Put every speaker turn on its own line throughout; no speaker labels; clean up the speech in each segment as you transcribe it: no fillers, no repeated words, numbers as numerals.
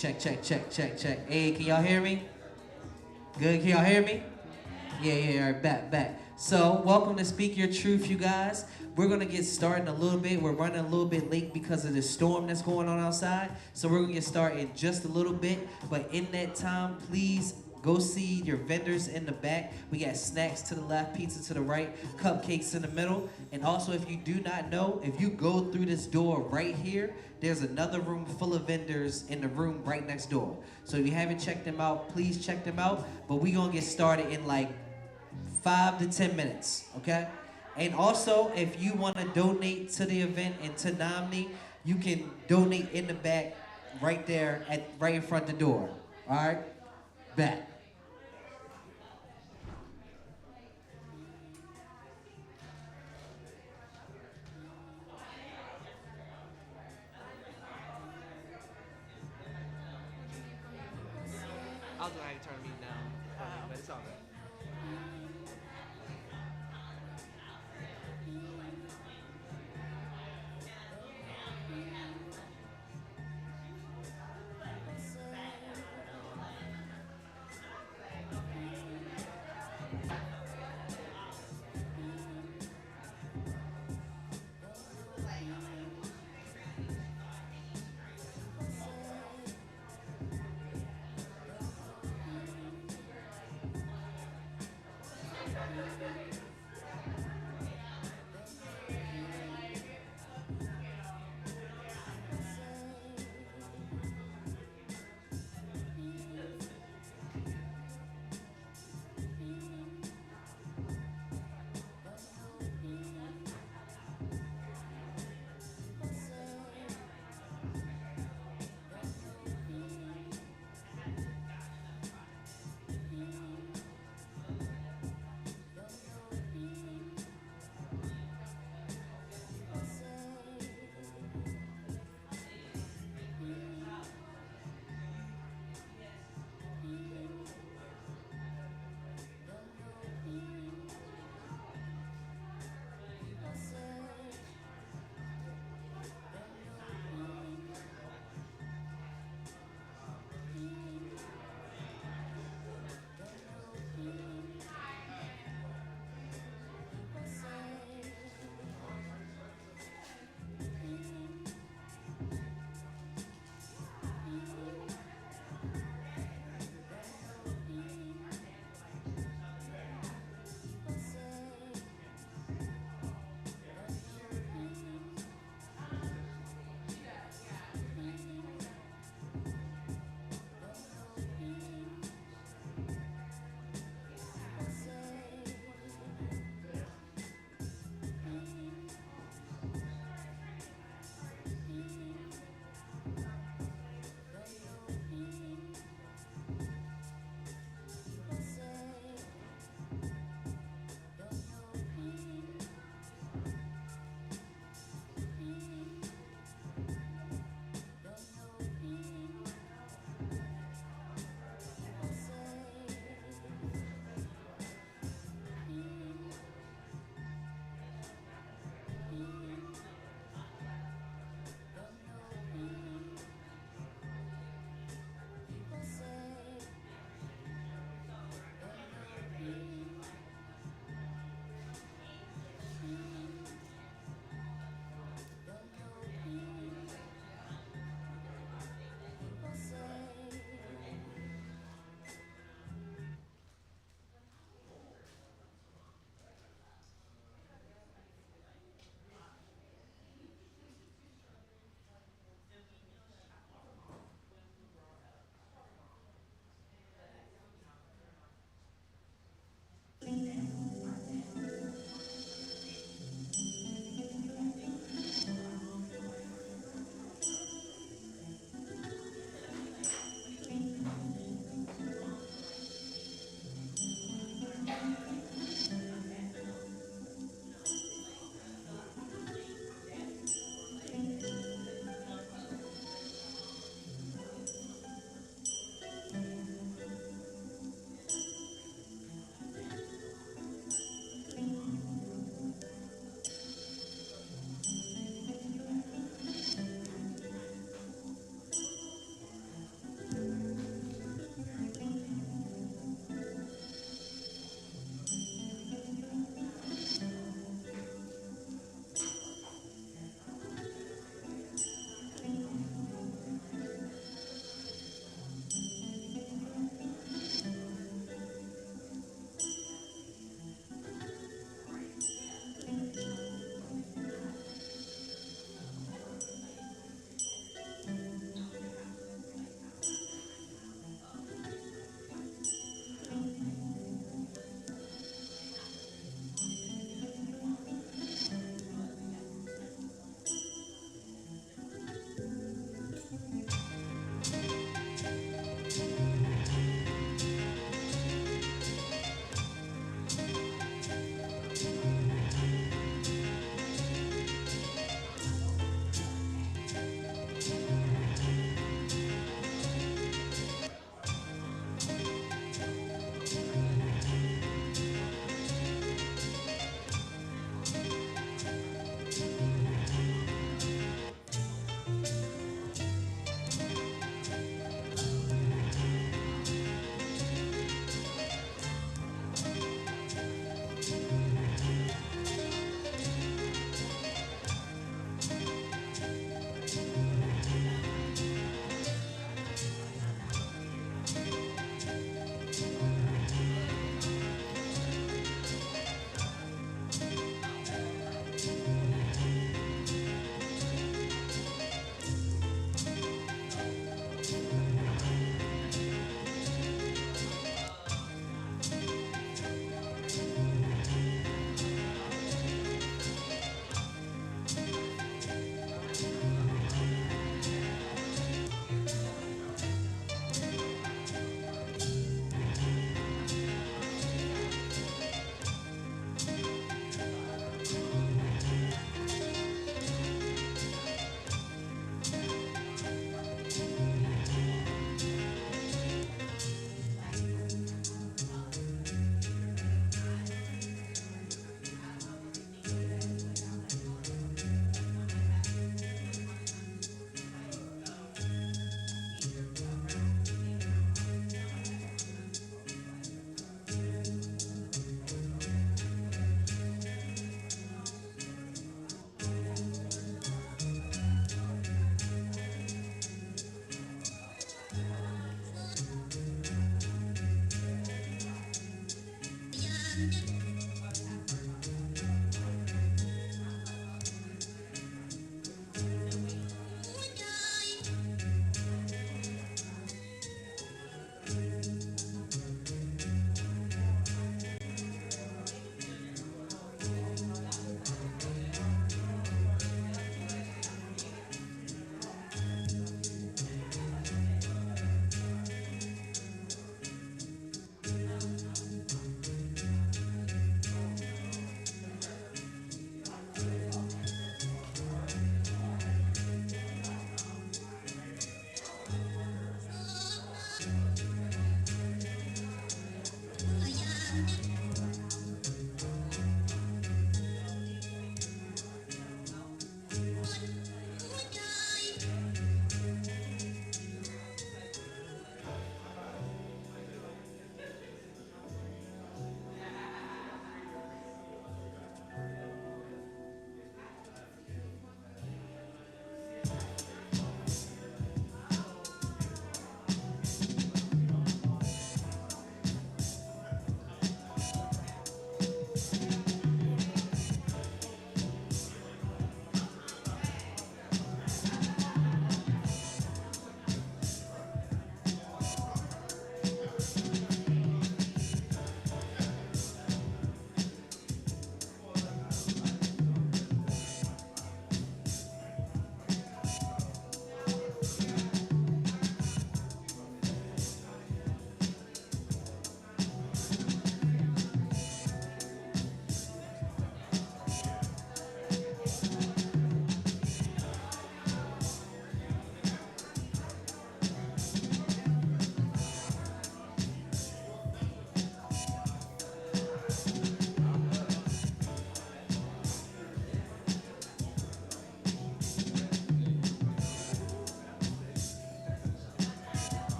Check, check, check, check, check. Hey, can y'all hear me? Good, can y'all hear me? Yeah, yeah, all right, back. So, welcome to Speak Your Truth, you guys. We're gonna get started in a little bit. We're running a little bit late because of the storm that's going on outside. So we're gonna get started in just a little bit. But in that time, please go see your vendors in the back. We got snacks to the left, pizza to the right, cupcakes in the middle. And also, if you do not know, if you go through this door right here, there's another room full of vendors in the room right next door. So if you haven't checked them out, please check them out. But we gonna get started in like 5 to 10 minutes, okay? And also, if you want to donate to the event and to Nomni, you can donate in the back, right there, right in front of the door. All right, back.
I was gonna have you turn me down, but it's all good.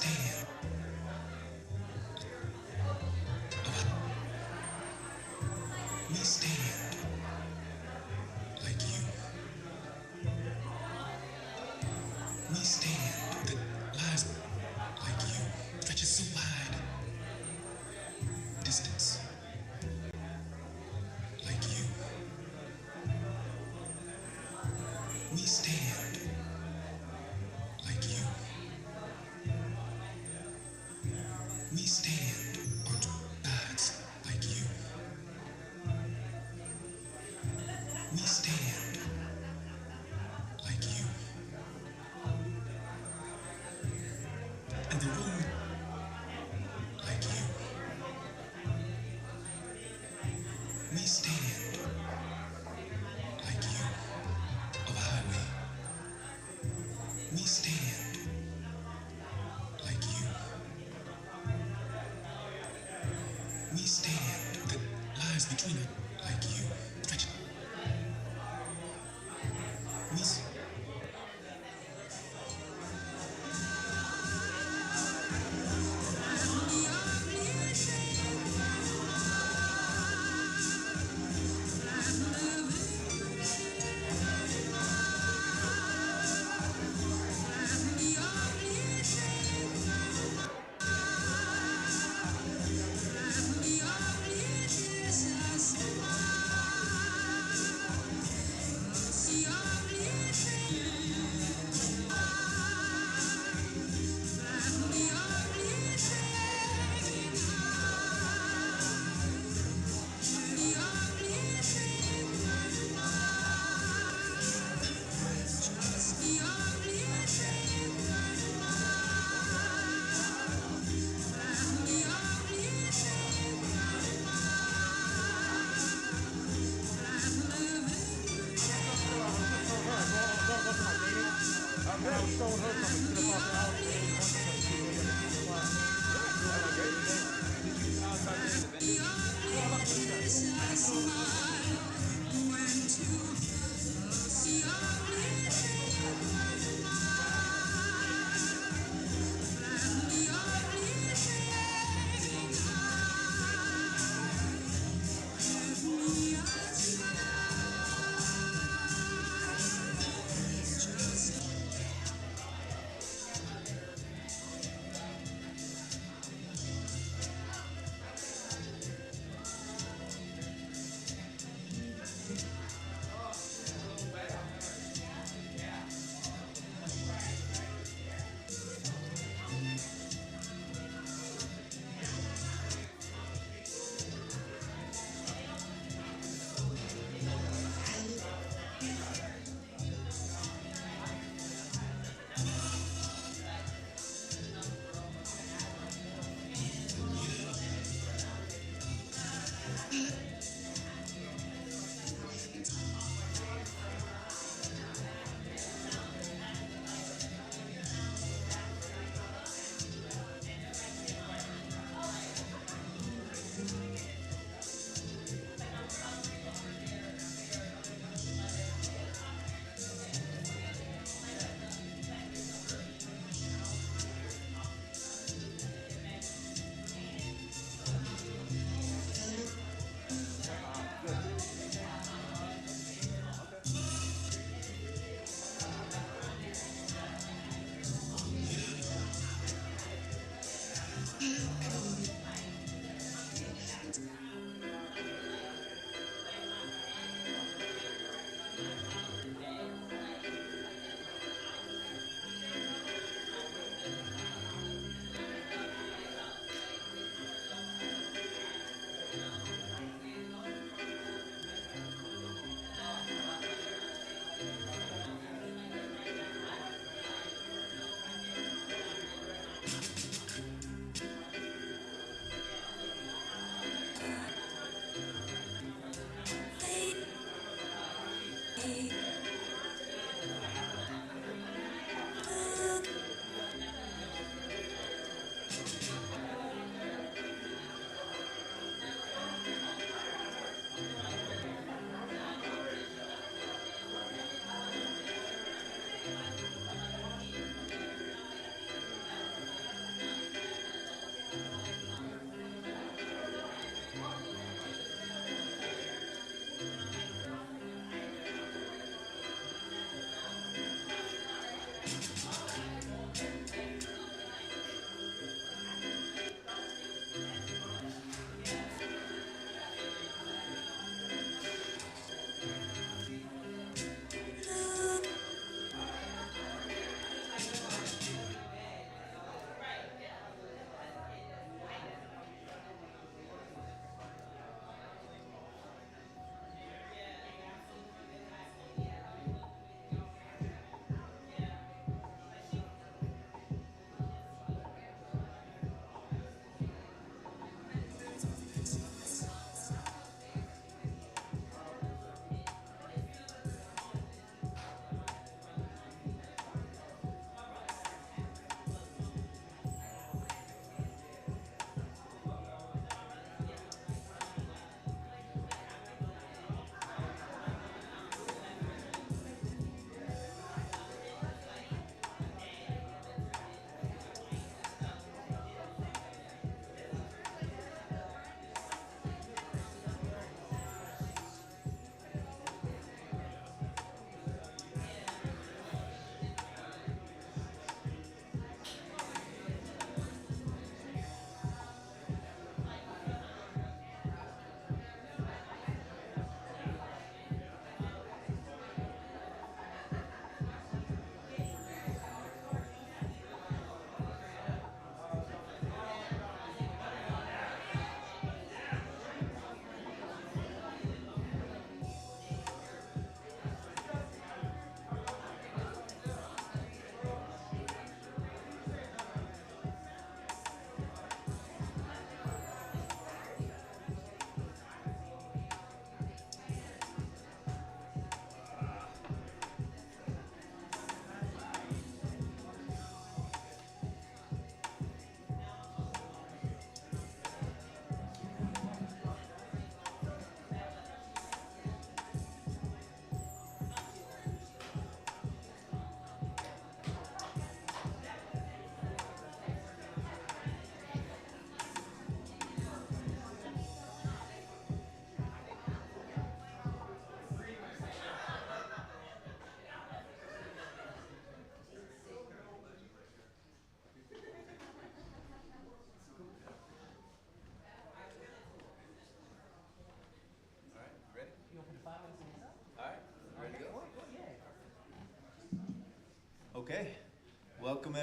stand. We stand like you. We stand that lies like you stretches so wide. Distance like you. We stand like you. We stand on two sides like you. We stand like you. And the road like you. We stand like you. Of a highway. We stand like you. We stand that lies between us like you. Stretch. We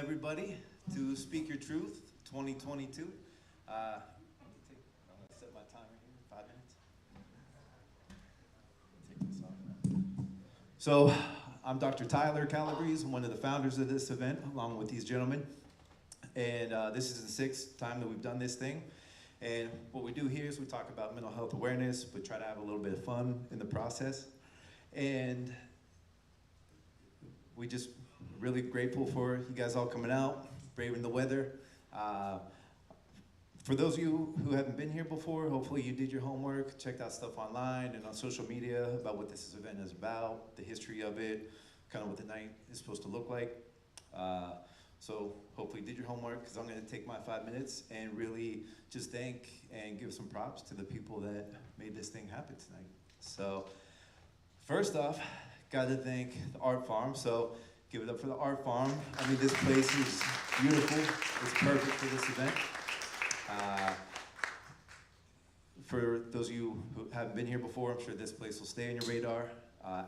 everybody, to Speak Your Truth 2022. I'm gonna set my timer here, 5 minutes. Take this off. So, I'm Dr. Tyler Calabrese. I'm one of the founders of this event, along with these gentlemen. And this is the sixth time that we've done this thing. And what we do here is we talk about mental health awareness, but try to have a little bit of fun in the process. And we just really grateful for you guys all coming out, braving the weather. For those of you who haven't been here before, hopefully you did your homework, checked out stuff online and on social media about what this event is about, the history of it, kind of what the night is supposed to look like. So hopefully you did your homework, because I'm going to take my 5 minutes and really just thank and give some props to the people that made this thing happen tonight. So first off, got to thank the Art Farm. So give it up for the Art Farm. I mean, this place is beautiful. It's perfect for this event. For those of you who haven't been here before, I'm sure this place will stay on your radar.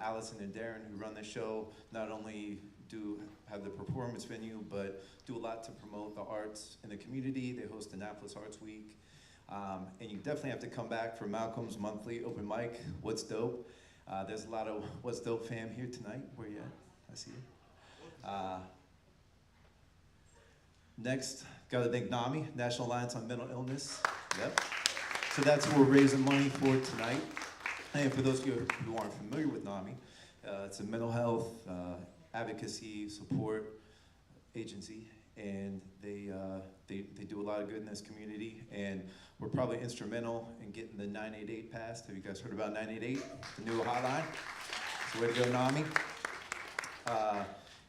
Allison and Darren, who run the show, not only do have the performance venue, but do a lot to promote the arts in the community. They host Annapolis Arts Week. And you definitely have to come back for Malcolm's monthly open mic, What's Dope. There's a lot of What's Dope fam here tonight. Where you at? I see you. Next, gotta thank NAMI, National Alliance on Mental Illness. Yep. So that's who we're raising money for tonight. And for those of you who aren't familiar with NAMI, it's a mental health advocacy support agency, and they do a lot of good in this community, and we're probably instrumental in getting the 988 passed. Have you guys heard about 988, the new hotline? So way to go, NAMI.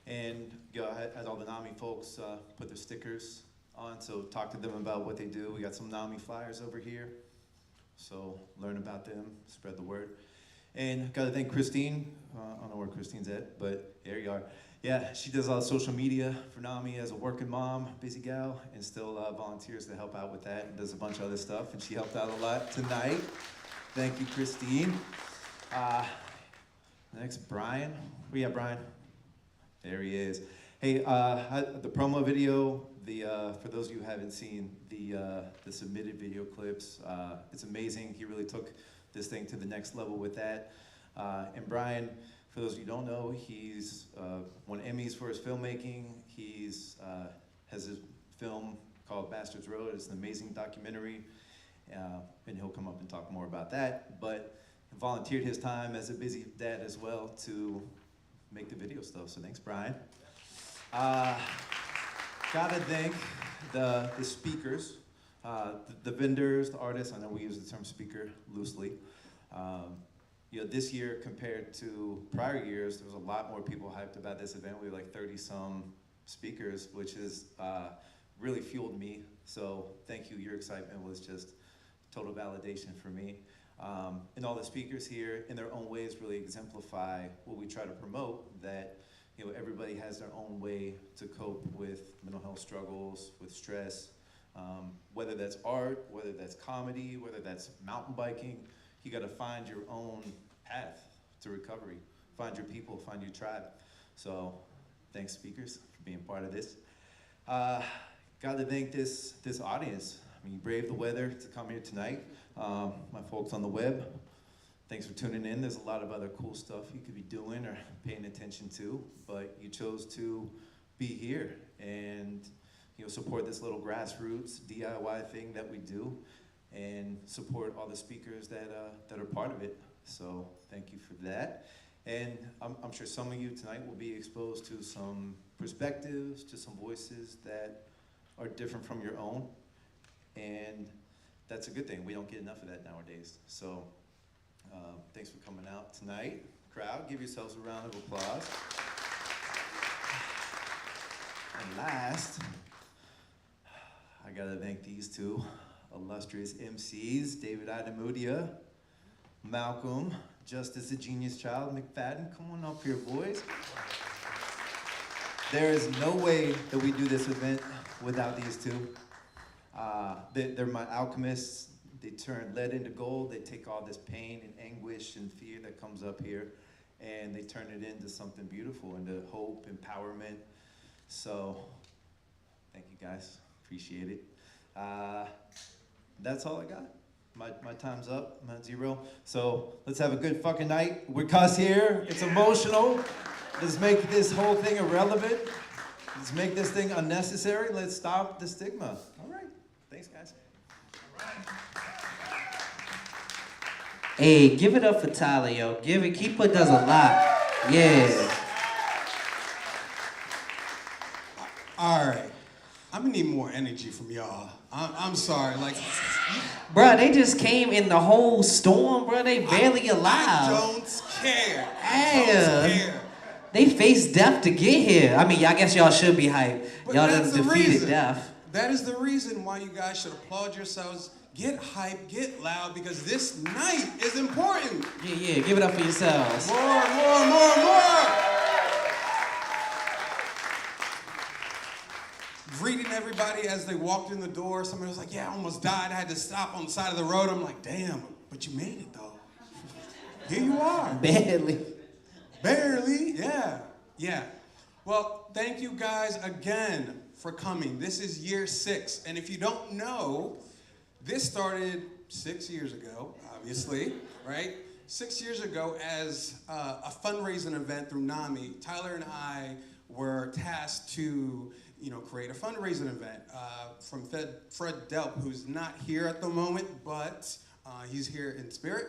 And you know, I had all the NAMI folks put their stickers on, so talk to them about what they do. We got some NAMI flyers over here, so learn about them, spread the word. And gotta thank Christine. I don't know where Christine's at, but there you are. Yeah, she does a lot of social media for NAMI as a working mom, busy gal, and still volunteers to help out with that, and does a bunch of other stuff, and she helped out a lot tonight. Thank you, Christine. Next, Brian. Where you at, Brian? There he is. Hey, the promo video, for those of you who haven't seen the submitted video clips, it's amazing. He really took this thing to the next level with that. And Brian, for those of you who don't know, he's won Emmys for his filmmaking. He's has a film called Bastards Road. It's an amazing documentary, and he'll come up and talk more about that. But he volunteered his time as a busy dad as well to make the video stuff. So thanks, Brian. Gotta thank the speakers, the vendors, the artists. I know we use the term speaker loosely. You know, this year compared to prior years, there was a lot more people hyped about this event. We had like 30-some speakers, which is really fueled me. So thank you. Your excitement was just total validation for me. And all the speakers here, in their own ways, really exemplify what we try to promote, that you know, everybody has their own way to cope with mental health struggles, with stress, whether that's art, whether that's comedy, whether that's mountain biking. You gotta find your own path to recovery. Find your people, find your tribe. So thanks, speakers, for being part of this. Gotta thank this audience. I mean, you braved the weather to come here tonight. My folks on the web, thanks for tuning in. There's a lot of other cool stuff you could be doing or paying attention to, but you chose to be here and you know, support this little grassroots DIY thing that we do, and support all the speakers that are part of it. So thank you for that. And I'm sure some of you tonight will be exposed to some perspectives, to some voices that are different from your own. And that's a good thing. We don't get enough of that nowadays. So thanks for coming out tonight. Crowd, give yourselves a round of applause. And last, I gotta thank these two illustrious MCs, David Adamudia, Malcolm, Justice the Genius Child, McFadden. Come on up here, boys. There is no way that we do this event without these two. They're my alchemists. They turn lead into gold. They take all this pain and anguish and fear that comes up here, and they turn it into something beautiful, into hope, empowerment. So guys. Appreciate it. That's all I got. My time's up. I'm at 0. So let's have a good fucking night. We're cuss here. It's emotional. Let's make this whole thing irrelevant. Let's make this thing unnecessary. Let's stop the stigma. All right. Thanks, guys.
Hey, give it up for Tyler, yo. Give it. Keeper does a lot. Yeah.
All right. I'm gonna need more energy from y'all. I'm sorry, like.
Bruh, they just came in the whole storm, bruh. They barely alive.
I don't care.
Yeah.
I don't care.
They faced death to get here. I mean, I guess y'all should be hyped.
But
Y'all
that's
done
the
defeated
reason.
death.
That is the reason why you guys should applaud yourselves, get hype, get loud, because this night is important.
Yeah, give it up for yourselves.
More. Greeting everybody as they walked in the door. Somebody was like, yeah, I almost died. I had to stop on the side of the road. I'm like, damn, but you made it though. Here you are. Barely, yeah. Well, thank you guys again for coming. This is year 6, and if you don't know, this started 6 years ago, obviously, right? 6 years ago as a fundraising event through NAMI. Tyler and I were tasked to, create a fundraising event from Fred Delp, who's not here at the moment, but he's here in spirit.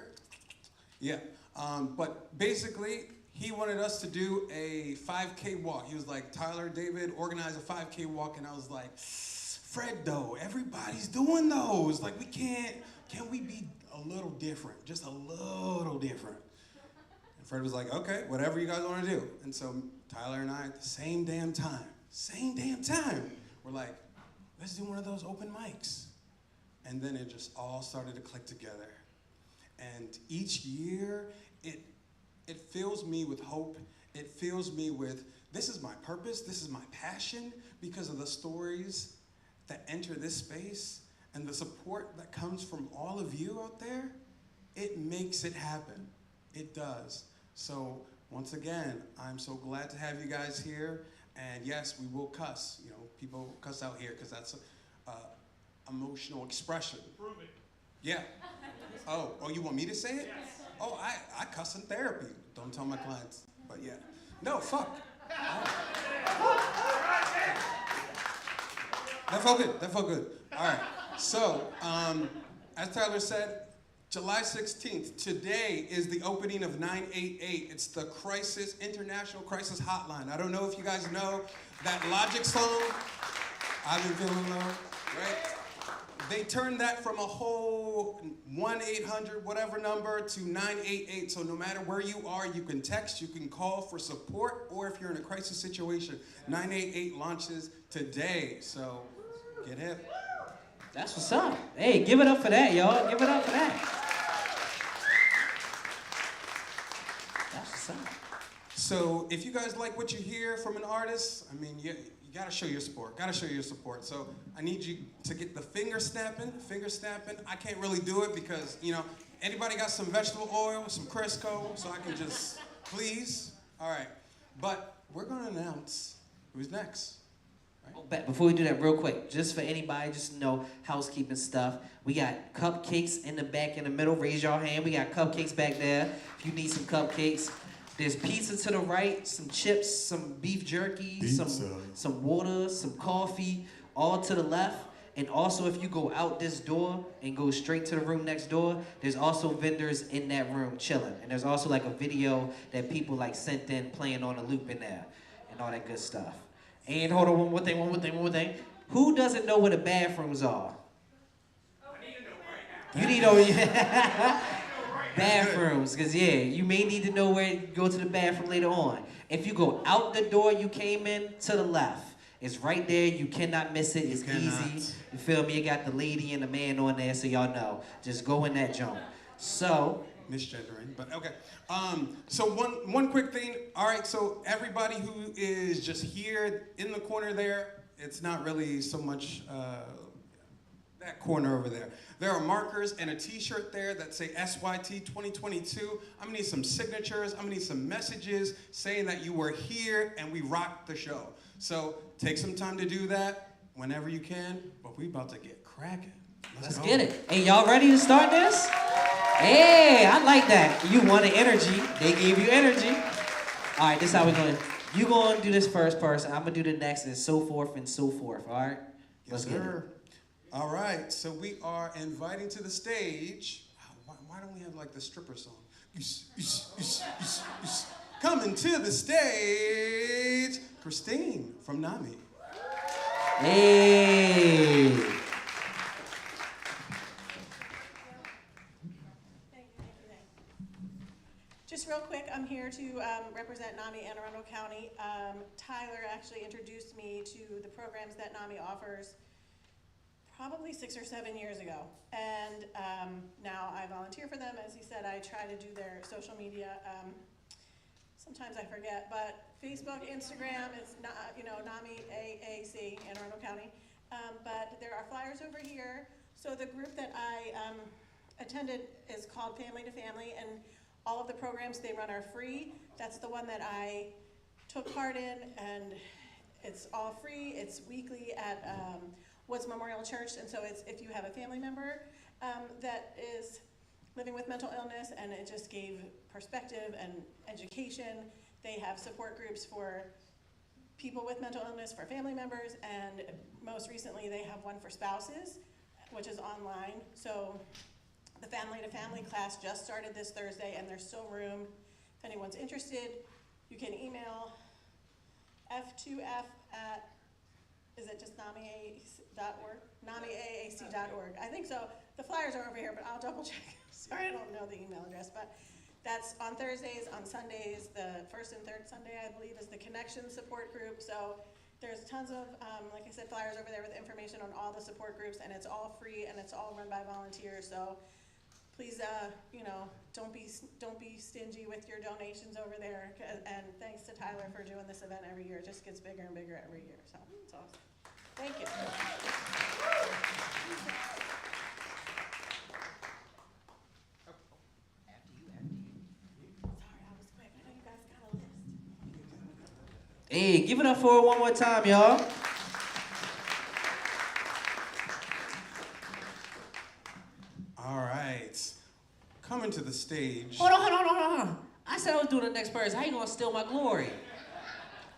Yeah, but basically, he wanted us to do a 5K walk. He was like, Tyler, David, organize a 5K walk. And I was like, Fred, though, everybody's doing those. Like, can we be a little different? Just a little different. And Fred was like, okay, whatever you guys want to do. And so Tyler and I, at the same damn time, we're like, let's do one of those open mics. And then it just all started to click together. And each year, it fills me with hope. It fills me with, this is my purpose, this is my passion, because of the stories that enter this space and the support that comes from all of you out there. It makes it happen. It does. So once again, I'm so glad to have you guys here. And yes, we will cuss. People cuss out here because that's emotional expression.
Prove it.
Yeah. Oh, you want me to say it? Yes. Oh, I cuss in therapy. Don't tell my clients, but yeah. No, fuck. Oh. That felt good. All right. So, as Tyler said, July 16th, today is the opening of 988. It's the International Crisis Hotline. I don't know if you guys know that Logic song, I've been feeling low, right? They turned that from a whole 1-800 whatever number to 988. So no matter where you are, you can text, you can call for support, or if you're in a crisis situation, 988 launches today. So get hip.
That's what's up. Hey, give it up for that, y'all. Give it up for that. That's what's up.
So if you guys like what you hear from an artist, I mean, you gotta show your support. So I need you to get the finger snapping. I can't really do it because, anybody got some vegetable oil, some Crisco, so I can just, please? All right. But we're gonna announce who's next. Right?
Oh, before we do that, real quick, just for anybody, just to know housekeeping stuff. We got cupcakes in the back, in the middle. Raise your hand. We got cupcakes back there. If you need some cupcakes. There's pizza to the right, some chips, some beef jerky, some water, some coffee, all to the left. And also, if you go out this door and go straight to the room next door, there's also vendors in that room chilling. And there's also like a video that people like sent in playing on a loop in there and all that good stuff. And hold on, one more thing. Who doesn't know where the bathrooms are?
I need to know right now.
You need to know. Bathrooms, because you may need to know where to go to the bathroom later on. If you go out the door you came in, to the left. It's right there. You cannot miss it. It's easy. You feel me? You got the lady and the man on there, so y'all know. Just go in that joint. So.
Misgendering, but okay. So one quick thing. All right, so everybody who is just here in the corner there, it's not really so much that corner over there. There are markers and a t-shirt there that say SYT 2022. I'm gonna need some signatures. I'm gonna need some messages saying that you were here and we rocked the show. So take some time to do that. whenever you can, but we about to get cracking.
Let's
go.
get it. Hey, y'all ready to start this? Hey, I like that. You wanted energy. They gave you energy. All right, this is how we're going. You going to do this first person. I'm going to do the next, and so forth and so forth. All right? Let's get it.
All right, so we are inviting to the stage. Why don't we have like the stripper song? Coming to the stage, Christine from NAMI.
Hey.
Thank you. Just real quick, I'm here to represent NAMI Anne Arundel County. Tyler actually introduced me to the programs that NAMI offers probably 6 or 7 years ago. And now I volunteer for them. As he said, I try to do their social media. Sometimes I forget, but Facebook, Instagram, it's not, NAMI AAC, Anne Arundel County. But there are flyers over here. So the group that I attended is called Family to Family, and all of the programs they run are free. That's the one that I took part in, and it's all free. It's weekly at Woods Memorial Church, and so it's if you have a family member that is living with mental illness, and it just gave perspective and education. They have support groups for people with mental illness, for family members, and most recently they have one for spouses, which is online. So the Family to Family class just started this Thursday, and there's still room. If anyone's interested, you can email f2f at, is it just NAMIAAC.org? NAMIAAC.org. I think so. The flyers are over here, but I'll double check. Sorry, I don't know the email address, but that's on Thursdays, on Sundays. The first and third Sunday, I believe, is the Connection support group. So there's tons of, like I said, flyers over there with information on all the support groups, and it's all free, and it's all run by volunteers. So please, don't be stingy with your donations over there. And thanks to Tyler for doing this event every year. It just gets bigger and bigger every year. So it's awesome. Thank you.
Hey, give it up for her one more time, y'all.
All right, coming to the stage.
Hold on. I said I was doing the next person. How you gonna steal my glory?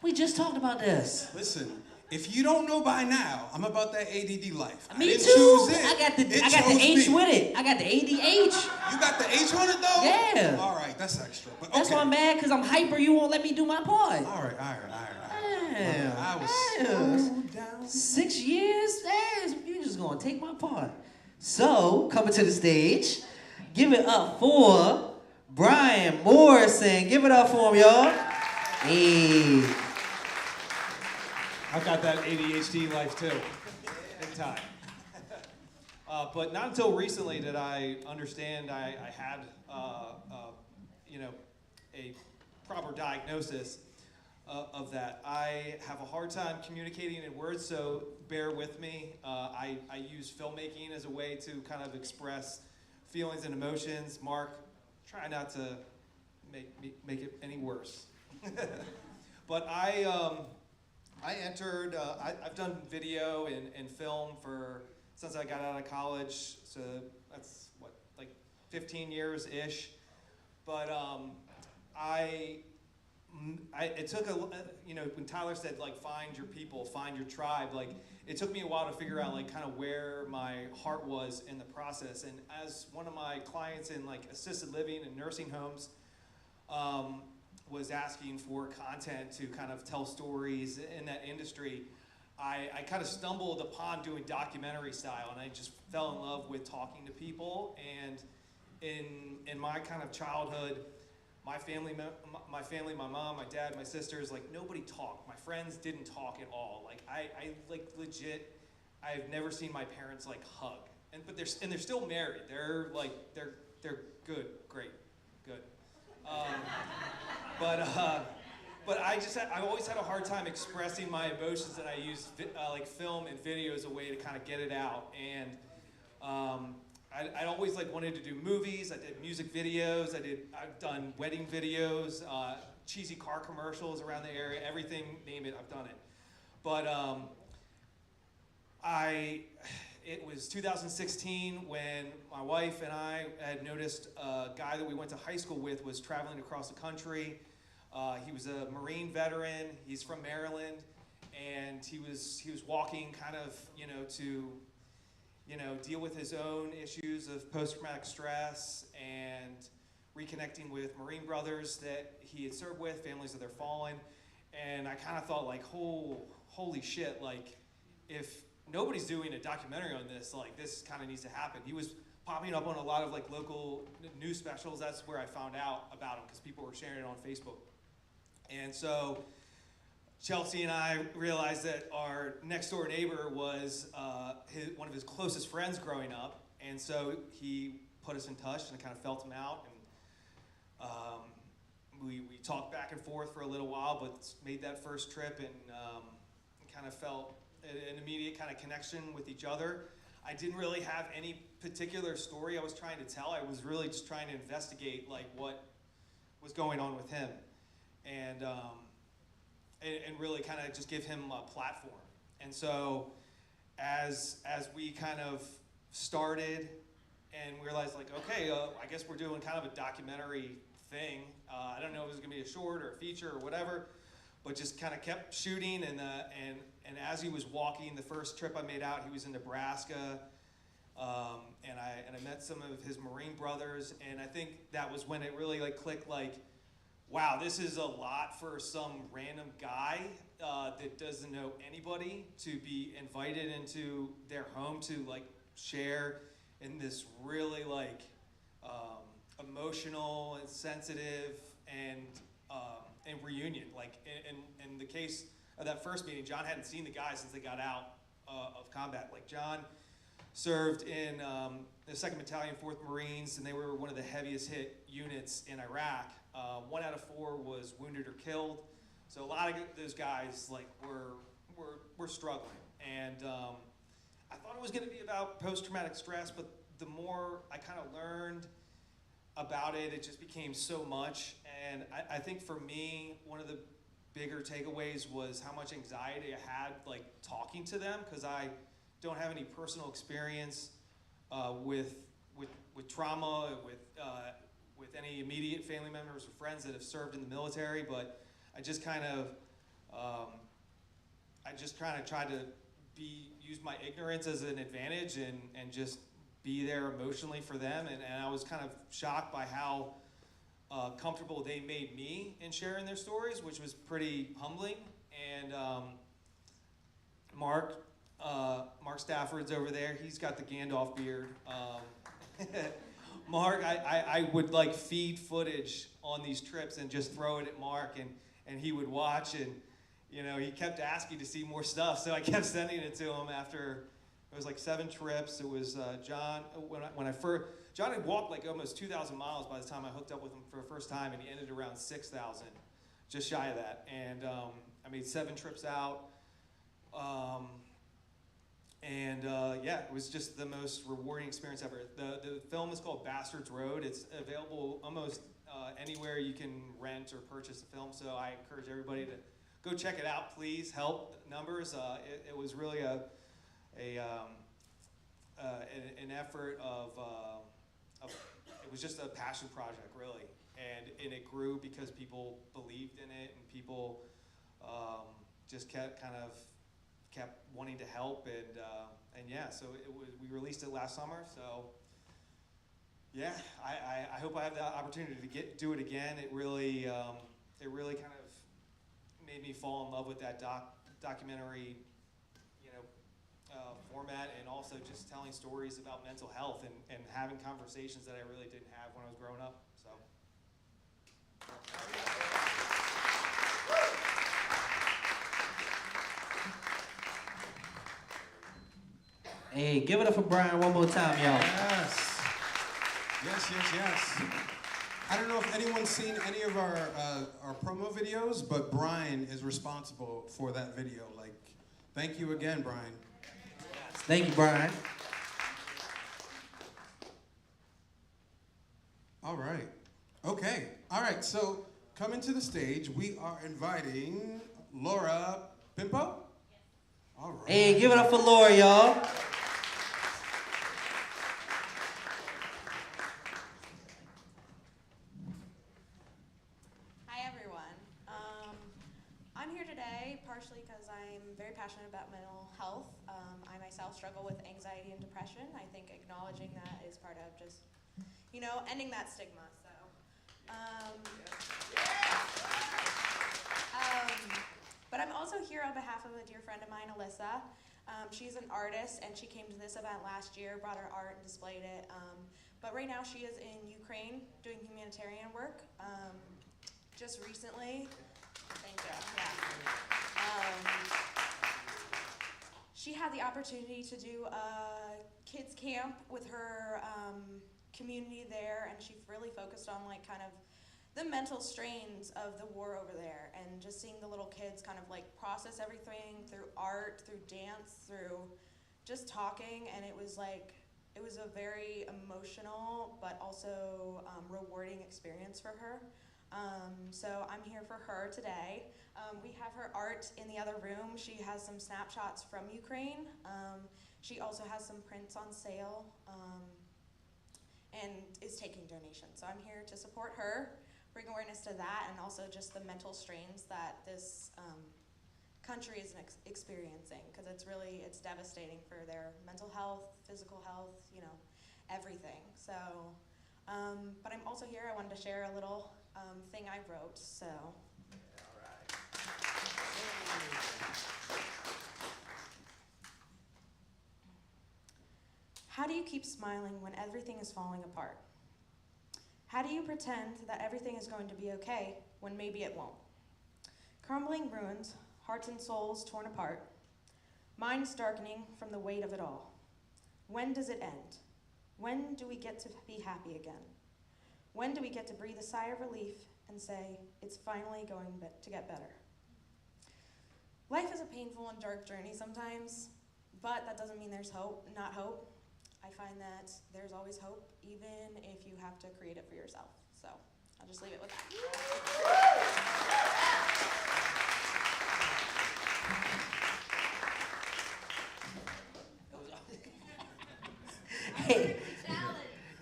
We just talked about this.
Listen, if you don't know by now, I'm about that ADD life. I
Me
didn't
too.
choose it.
I got the
It
H
chose me.
with it. I got the ADH.
You got the H on it though?
Yeah.
All right, that's extra. But
That's
okay.
why I'm mad, because I'm hyper. You won't let me do my part.
All right.
Damn.
I was
Damn.
so down.
6 years? Damn, you just gonna take my part. So, coming to the stage, give it up for Brian Morrison. Give it up for him, y'all. Hey.
I've got that ADHD life too, big time. But not until recently did I understand I had, a proper diagnosis of that. I have a hard time communicating in words, so bear with me. I use filmmaking as a way to kind of express feelings and emotions. Mark, try not to make it any worse. But I've done video and film since I got out of college, so that's like 15 years-ish. But it took when Tyler said like find your people, find your tribe, like it took me a while to figure out like kind of where my heart was in the process. And as one of my clients in like assisted living and nursing homes, was asking for content to kind of tell stories in that industry, I kind of stumbled upon doing documentary style, and I just fell in love with talking to people. And in my kind of childhood, my family, my mom, my dad, my sisters, like nobody talked. My friends didn't talk at all. Like I like legit, I've never seen my parents like hug. But they're still married. They're good, great, good. But I've always had a hard time expressing my emotions, and I use like film and video as a way to kind of get it out. And I'd always like wanted to do movies. I did music videos. I've done wedding videos, cheesy car commercials around the area. Everything, name it, I've done it. But It was 2016 when my wife and I had noticed a guy that we went to high school with was traveling across the country. He was a Marine veteran. He's from Maryland, and he was walking kind of, to, deal with his own issues of post-traumatic stress and reconnecting with Marine brothers that he had served with, families that they're fallen. And I kind of thought, like, holy shit, like, if nobody's doing a documentary on this, like, this kind of needs to happen. He was popping up on a lot of, like, local news specials. That's where I found out about him, because people were sharing it on Facebook. And so Chelsea and I realized that our next door neighbor was one of his closest friends growing up. And so he put us in touch and kind of felt him out. And we talked back and forth for a little while, but made that first trip and kind of felt an immediate kind of connection with each other. I didn't really have any particular story I was trying to tell. I was really just trying to investigate, like, what was going on with him. And really kind of just give him a platform. And so as we kind of started and realized, like, okay, I guess we're doing kind of a documentary thing. I don't know if it was gonna be a short or a feature or whatever, but just kind of kept shooting. And as he was walking, the first trip I made out, he was in Nebraska. And I met some of his Marine brothers, and I think that was when it really, like, clicked, like, wow, this is a lot for some random guy that doesn't know anybody to be invited into their home to, like, share in this really, like, emotional and sensitive and reunion. Like, in the case of that first meeting, John hadn't seen the guy since they got out of combat. Like, John served in the 2nd Battalion, 4th Marines, and they were one of the heaviest hit units in Iraq. 1 out of 4 was wounded or killed. So a lot of those guys, like, were struggling. And I thought it was gonna be about post-traumatic stress, but the more I kind of learned about it, it just became so much. And I think for me, one of the bigger takeaways was how much anxiety I had, like, talking to them, because I don't have any personal experience with trauma, with any immediate family members or friends that have served in the military. But I just kind of tried to use my ignorance as an advantage and just be there emotionally for them. And I was kind of shocked by how comfortable they made me in sharing their stories, which was pretty humbling. And Mark Stafford's over there. He's got the Gandalf beard. Mark, I would, like, feed footage on these trips and just throw it at Mark, and he would watch, and, he kept asking to see more stuff, so I kept sending it to him after. It was like 7 trips. It was John, John had walked like almost 2,000 miles by the time I hooked up with him for the first time, and he ended around 6,000, just shy of that. And I made 7 trips out. Yeah, it was just the most rewarding experience ever. The film is called Bastards Road. It's available almost anywhere you can rent or purchase a film, so I encourage everybody to go check it out, please. Help numbers. It was really an effort of it was just a passion project, really, and it grew because people believed in it, and people just kept wanting to help, and yeah, so we released it last summer. So yeah, I hope I have the opportunity to do it again. It really kind of made me fall in love with that documentary, format, and also just telling stories about mental health and having conversations that I really didn't have when I was growing up. So.
Hey, give it up for Brian one more time, y'all.
Yes. I don't know if anyone's seen any of our promo videos, but Brian is responsible for that video. Like, thank you again, Brian.
Thank you, Brian.
All right. Okay. All right. So coming to the stage, we are inviting Laura Pimpo. Yes. All right.
Hey, give it up for Laura, y'all.
Hi everyone. I'm here today partially because I'm very passionate about mental health. I myself struggle with anxiety and depression. I think acknowledging that is part of just, ending that stigma. So, but I'm also here on behalf of a dear friend of mine, Alyssa. She's an artist and she came to this event last year, brought her art and displayed it. But right now she is in Ukraine doing humanitarian work. Just recently, thank you, she had the opportunity to do a kids camp with her community there, and she really focused on kind of the mental strains of the war over there, and just seeing the little kids kind of process everything through art, through dance, through just talking, and it was a very emotional but also rewarding experience for her. So I'm here for her today. We have her art in the other room. She has some snapshots from Ukraine. She also has some prints on sale and is taking donations. So I'm here to support her, bring awareness to that, and also just the mental strains that this country is experiencing, because it's devastating for their mental health, physical health, everything. So, but I'm also here, I wanted to share a little thing I wrote, so. How do you keep smiling when everything is falling apart? How do you pretend that everything is going to be okay when maybe it won't? Crumbling ruins, hearts and souls torn apart, minds darkening from the weight of it all. When does it end? When do we get to be happy again? When do we get to breathe a sigh of relief and say, it's finally going to get better? Life is a painful and dark journey sometimes, but that doesn't mean there's not hope. I find that there's always hope, even if you have to create it for yourself. So I'll just leave it with that.
Hey,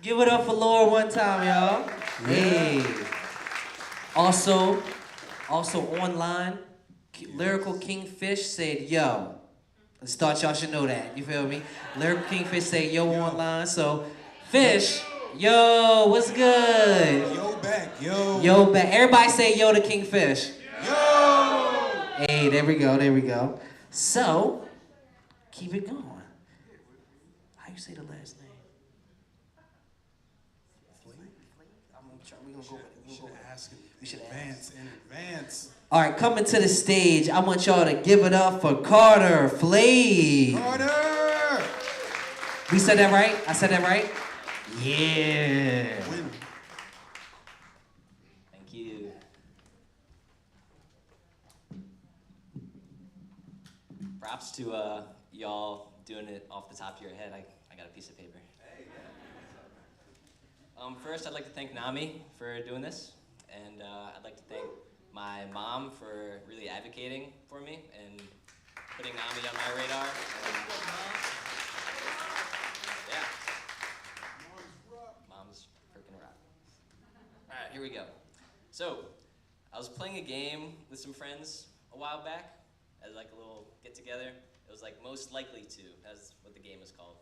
give it up for Laura one time, y'all. Hey. Also online, Lyrical Kingfish said, yo. Let's thought y'all should know that. You feel me? Lyrical Kingfish said, yo, online. So, Fish, yo, what's good?
Yo back, yo.
Yo back. Everybody say yo to Kingfish.
Yo!
Hey, there we go. So, keep it going. How you say the last name? We're gonna go with it.
We should ask in advance.
All right, coming to the stage, I want y'all to give it up for Carter Flay.
Carter!
We said that right? I said that right? Yeah.
Thank you. Props to y'all doing it off the top of your head. I got a piece of paper. First, I'd like to thank NAMI for doing this, and I'd like to thank my mom for really advocating for me and putting NAMI on my radar. Yeah. Mom's freaking rock. All right, here we go. So, I was playing a game with some friends a while back as a little get-together. It was Most Likely To, that's what the game is called.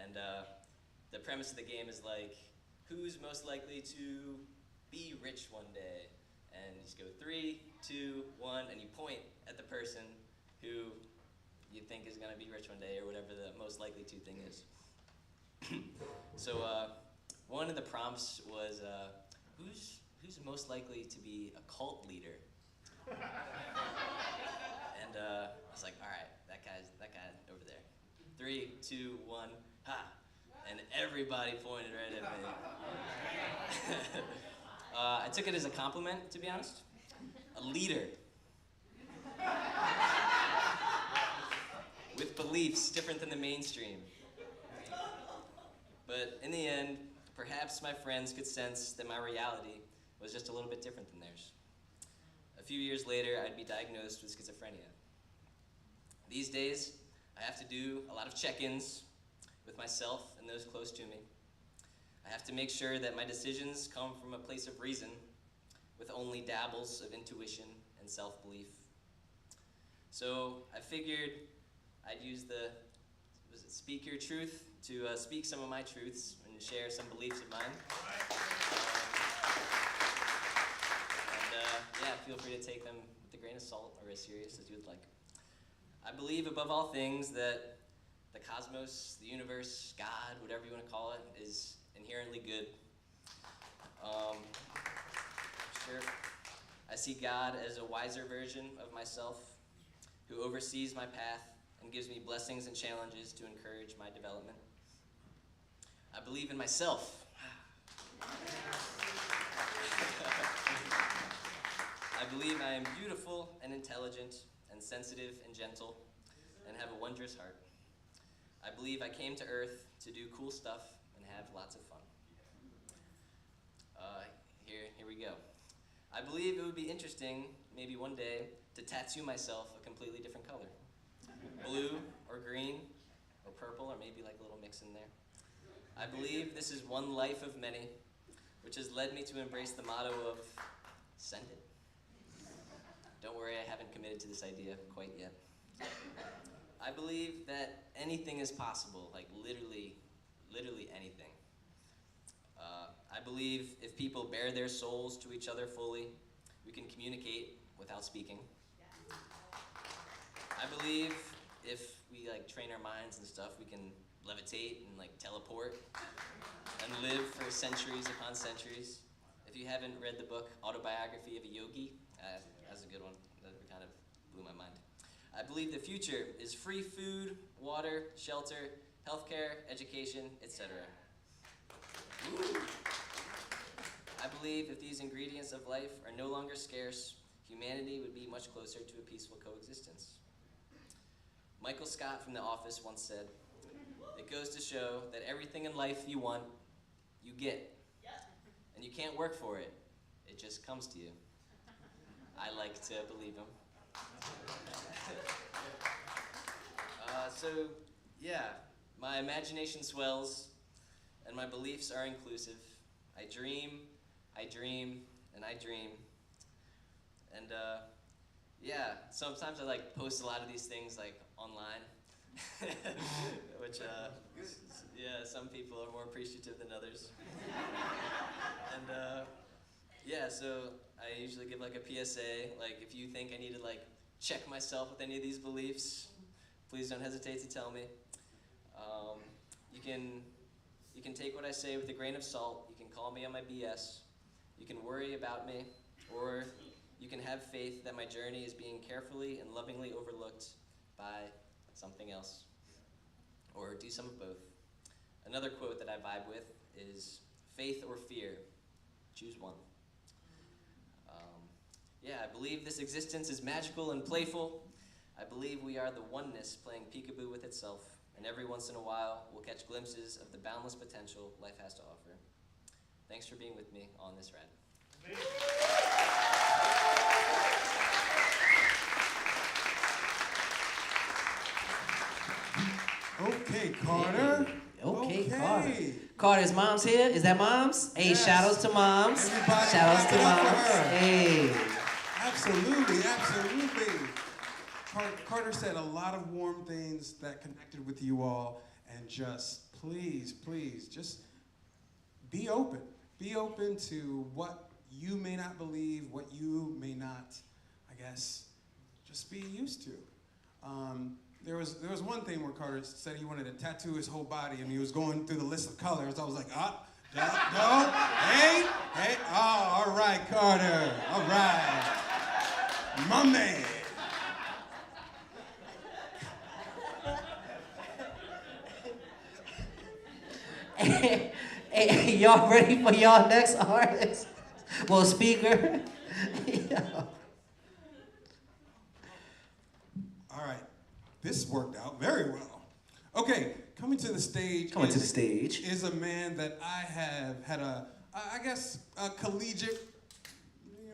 And the premise of the game is who's most likely to be rich one day? And you just go 3, 2, 1, and you point at the person who you think is gonna be rich one day, or whatever the most likely to thing is. So one of the prompts was, who's most likely to be a cult leader? And I was like, all right, that guy over there. 3, 2, 1, ha! And everybody pointed right at me. I took it as a compliment, to be honest. A leader. With beliefs different than the mainstream. But in the end, perhaps my friends could sense that my reality was just a little bit different than theirs. A few years later, I'd be diagnosed with schizophrenia. These days, I have to do a lot of check-ins with myself and those close to me. I have to make sure that my decisions come from a place of reason with only dabbles of intuition and self-belief. So I figured I'd use the Speak Your Truth to speak some of my truths and share some beliefs of mine. Yeah, feel free to take them with a grain of salt or as serious as you would like. I believe above all things that the cosmos, the universe, God, whatever you want to call it, is inherently good. Sure. I see God as a wiser version of myself who oversees my path and gives me blessings and challenges to encourage my development. I believe in myself. I believe I am beautiful and intelligent and sensitive and gentle and have a wondrous heart. I believe I came to Earth to do cool stuff and have lots of fun. Here we go. I believe it would be interesting, maybe one day, to tattoo myself a completely different color. Blue or green or purple or maybe like a little mix in there. I believe this is one life of many, which has led me to embrace the motto of send it. Don't worry, I haven't committed to this idea quite yet. I believe that anything is possible, like literally anything. I believe if people bare their souls to each other fully, we can communicate without speaking. I believe if we like train our minds and stuff, we can levitate and like teleport and live for centuries upon centuries. If you haven't read the book Autobiography of a Yogi, that's a good one. That kind of blew my mind. I believe the future is free food, water, shelter, healthcare, education, etc. I believe if these ingredients of life are no longer scarce, humanity would be much closer to a peaceful coexistence. Michael Scott from The Office once said, "It goes to show that everything in life you want, you get. And you can't work for it. It just comes to you." I like to believe him. So, yeah, my imagination swells, and my beliefs are inclusive. I dream, and I dream. And, yeah, sometimes I, like, post a lot of these things, like, online, which, yeah, some people are more appreciative than others. And, yeah, so I usually give, like, a PSA, like, if you think I need to, like, check myself with any of these beliefs, please don't hesitate to tell me. You can take what I say with a grain of salt. You can call me on my BS. You can worry about me, or you can have faith that my journey is being carefully and lovingly overlooked by something else, or do some of both. Another quote that I vibe with is, "Faith or fear, choose one." Yeah, I believe this existence is magical and playful. I believe we are the oneness playing peekaboo with itself, and every once in a while, we'll catch glimpses of the boundless potential life has to offer. Thanks for being with me on this ride.
Okay, Carter.
Okay, Carter. Carter's mom's here. Is that mom's? Hey,
Yes.
shout outs to moms.
Everybody
Shout outs
clap
to
it up for
moms.
her.
Hey.
Absolutely, absolutely. Carter said a lot of warm things that connected with you all, and just please, just be open. Be open to what you may not believe, what you may not, I guess, just be used to. There was one thing where Carter said he wanted to tattoo his whole body, and he was going through the list of colors. I was like, no, hey, oh, all right, Carter, all right. My man.
Hey, y'all ready for y'all next artist? Well, speaker. Yeah.
All right, this worked out very well. Okay, coming to the stage.
Coming to the stage
is a man that I have had a collegiate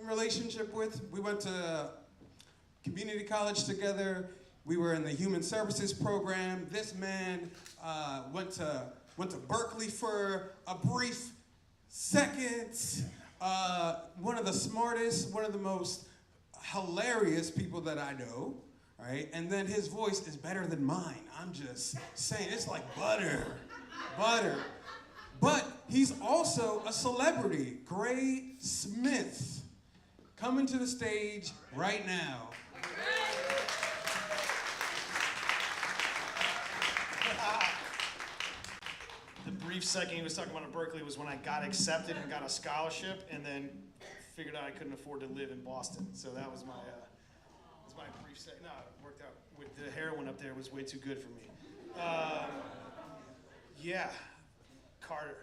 relationship with. We went to community college together. We were in the human services program. This man went to Berkeley for a brief second. One of the smartest, one of the most hilarious people that I know, right? And then his voice is better than mine. I'm just saying, it's like butter. But he's also a celebrity. Gray Smith, coming to the stage right now.
The brief second he was talking about at Berkeley was when I got accepted and got a scholarship, and then figured out I couldn't afford to live in Boston. So that was my brief second. No, it worked out. With the heroin up there was way too good for me. Yeah, Carter,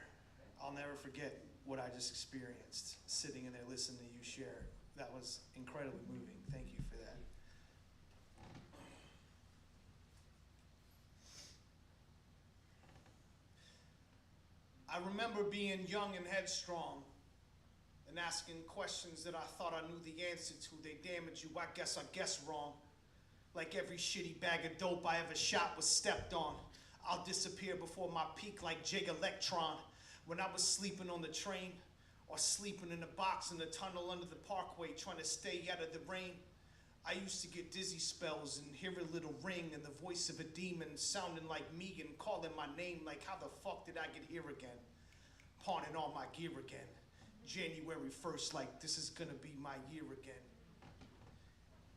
I'll never forget what I just experienced sitting in there listening to you share. That was incredibly moving. Thank you for that. I remember being young and headstrong and asking questions that I thought I knew the answer to. They damage you, I guess wrong. Like every shitty bag of dope I ever shot was stepped on. I'll disappear before my peak like Jake Electron. When I was sleeping on the train or sleeping in a box in the tunnel under the parkway trying to stay out of the rain, I used to get dizzy spells and hear a little ring and the voice of a demon sounding like me and calling my name like how the fuck did I get here again? Pawning all my gear again. January 1st, like this is gonna be my year again.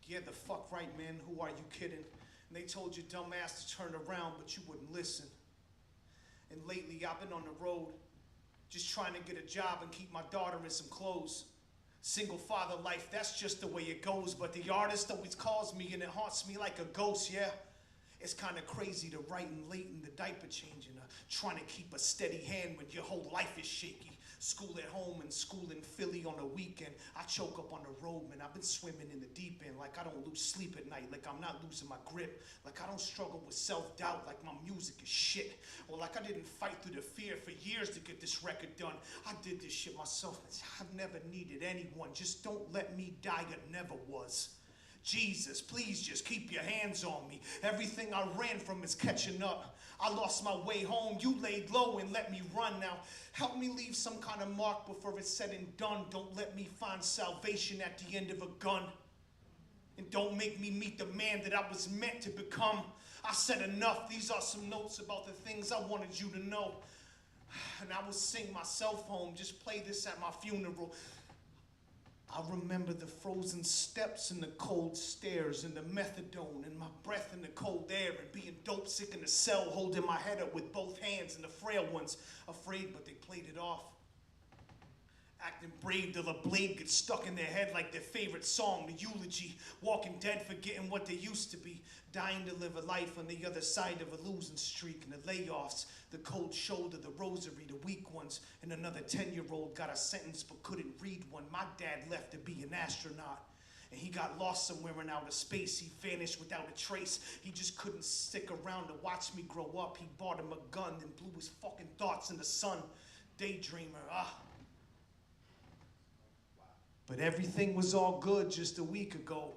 Yeah, the fuck right, man, who are you kidding? And they told your dumb ass to turn around, but you wouldn't listen. And lately I've been on the road, just trying to get a job and keep my daughter in some clothes. Single father life, that's just the way it goes. But the artist always calls me and it haunts me like a ghost, yeah. It's kind of crazy to write and late in the diaper changing, trying to keep a steady hand when your whole life is shaky. School at home and school in Philly on a weekend. I choke up on the road, man. I've been swimming in the deep end like I don't lose sleep at night, like I'm not losing my grip, like I don't struggle with self-doubt, like my music is shit, or like I didn't fight through the fear for years to get this record done. I did this shit myself. I've never needed anyone. Just don't let me die. It never was. Jesus, please just keep your hands on me. Everything I ran from is catching up. I lost my way home. You laid low and let me run now. Help me leave some kind of mark before it's said and done. Don't let me find salvation at the end of a gun. And don't make me meet the man that I was meant to become. I said enough. These are some notes about the things I wanted you to know. And I will sing myself home. Just play this at my funeral. I remember the frozen steps and the cold stairs and the methadone and my breath in the cold air and being dope sick in the cell, holding my head up with both hands and the frail ones afraid, but they played it off. Acting brave till the blade gets stuck in their head like their favorite song, the eulogy. Walking dead, forgetting what they used to be. Dying to live a life on the other side of a losing streak and the layoffs. The cold shoulder, the rosary, the weak ones. And another 10-year-old got a sentence but couldn't read one. My dad left to be an astronaut. And he got lost somewhere in outer space. He vanished without a trace. He just couldn't stick around to watch me grow up. He bought him a gun and blew his fucking thoughts in the sun. Daydreamer, But everything was all good just a week ago.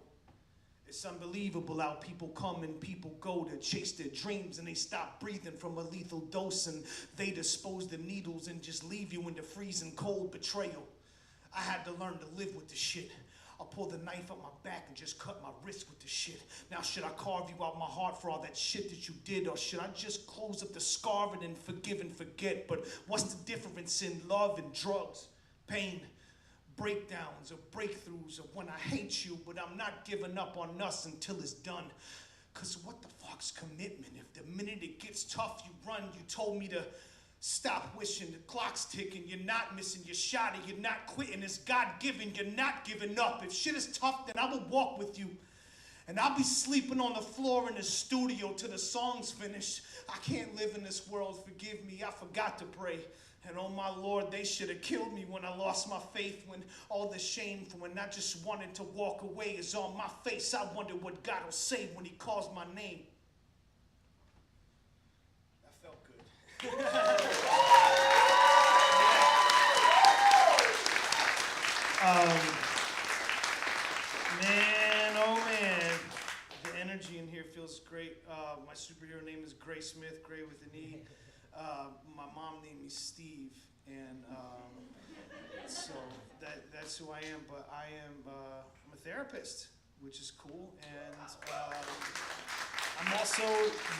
It's unbelievable how people come and people go to chase their dreams and they stop breathing from a lethal dose and they dispose the needles and just leave you in the freezing cold betrayal. I had to learn to live with the shit. I'll pull the knife up my back and just cut my wrist with the shit. Now should I carve you out my heart for all that shit that you did, or should I just close up the scar and then forgive and forget? But what's the difference in love and drugs, pain, breakdowns or breakthroughs, or when I hate you, but I'm not giving up on us until it's done? Cause what the fuck's commitment if the minute it gets tough you run? You told me to stop wishing, the clock's ticking, you're not missing your shot, and you're not quitting, it's God-given, you're not giving up. If shit is tough, then I will walk with you. And I'll be sleeping on the floor in the studio till the song's finished. I can't live in this world, forgive me, I forgot to pray. And oh my Lord, they should have killed me when I lost my faith, when all the shame from when I just wanted to walk away is on my face. I wonder what God will say when he calls my name. That felt good. Man, oh man, the energy in here feels
grade with an E. My mom named me Steve, and so that's who I am. But I'm a therapist, which is cool, and I'm also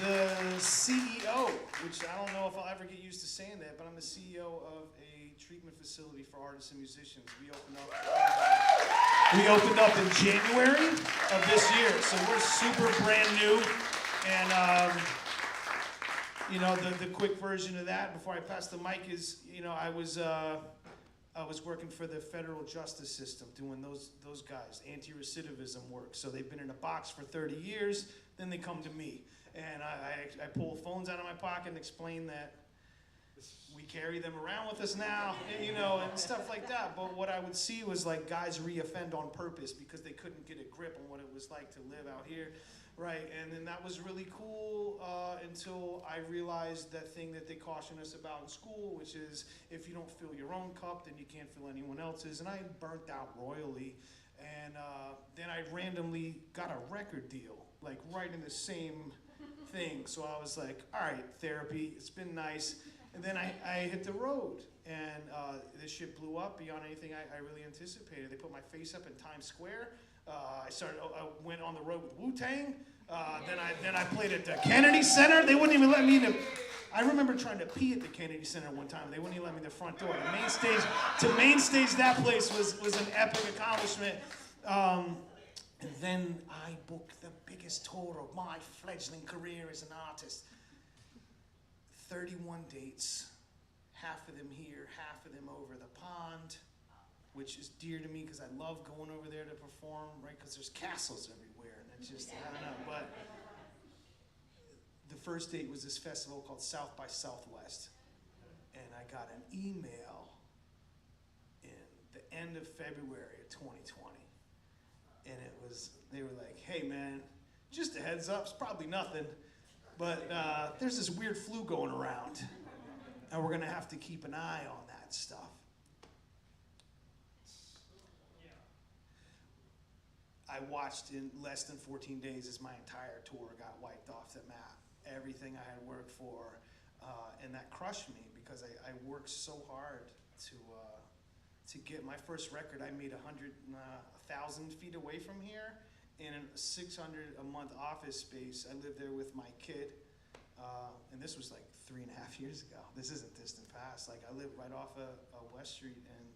the CEO, which I don't know if I'll ever get used to saying that, but I'm the CEO of a treatment facility for artists and musicians. We opened up in January of this year, so we're super brand new. And the quick version of that before I pass the mic is, I was working for the federal justice system doing those guys, anti-recidivism work. So they've been in a box for 30 years, then they come to me. And I pull phones out of my pocket and explain that we carry them around with us now, and stuff like that. But what I would see was like guys reoffend on purpose because they couldn't get a grip on what it was like to live out here. Right, and then that was really cool until I realized that thing that they caution us about in school, which is if you don't fill your own cup, then you can't fill anyone else's. And I burnt out royally. And then I randomly got a record deal, like right in the same thing. So I was like, all right, therapy, it's been nice. And then I hit the road, and this shit blew up beyond anything I really anticipated. They put my face up in Times Square. I went on the road with Wu-Tang. Then I played at the Kennedy Center. They wouldn't even let me in. I remember trying to pee at the Kennedy Center one time. They wouldn't even let me in the front door. To main stage that place was an epic accomplishment. And then I booked the biggest tour of my fledgling career as an artist. 31 dates, half of them here, half of them over the pond, which is dear to me because I love going over there to perform, right? Because there's castles everywhere, and it's just, I don't know. But the first date was this festival called South by Southwest, and I got an email in the end of February of 2020, and they were like, hey man, just a heads up, it's probably nothing, but there's this weird flu going around, and we're gonna have to keep an eye on that stuff. I watched in less than 14 days as my entire tour got wiped off the map. Everything I had worked for, and that crushed me because I worked so hard to get my first record. I made 1,000 feet away from here in a 600 a month office space. I lived there with my kid, and this was like 3.5 years ago. This isn't distant past. Like I lived right off of West Street, and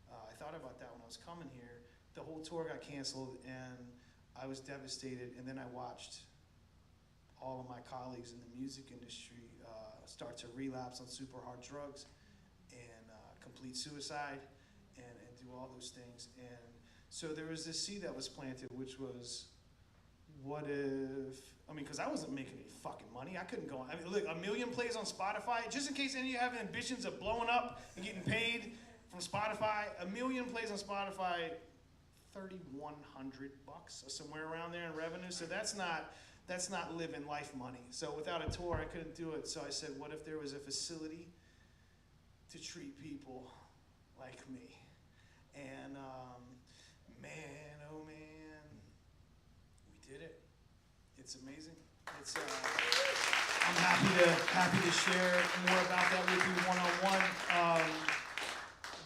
I thought about that when I was coming here. The whole tour got canceled, and I was devastated. And then I watched all of my colleagues in the music industry start to relapse on super hard drugs and complete suicide and do all those things. And so there was this seed that was planted, which was, what if, because I wasn't making any fucking money. I couldn't go on. Look, 1 million plays on Spotify. Just in case any of you have ambitions of blowing up and getting paid from Spotify, 1 million plays on Spotify, $3,100 or somewhere around there in revenue. So that's not living life money. So without a tour, I couldn't do it. So I said, what if there was a facility to treat people like me? And man, oh man, we did it. It's amazing. It's I'm happy to share more about that with you one-on-one.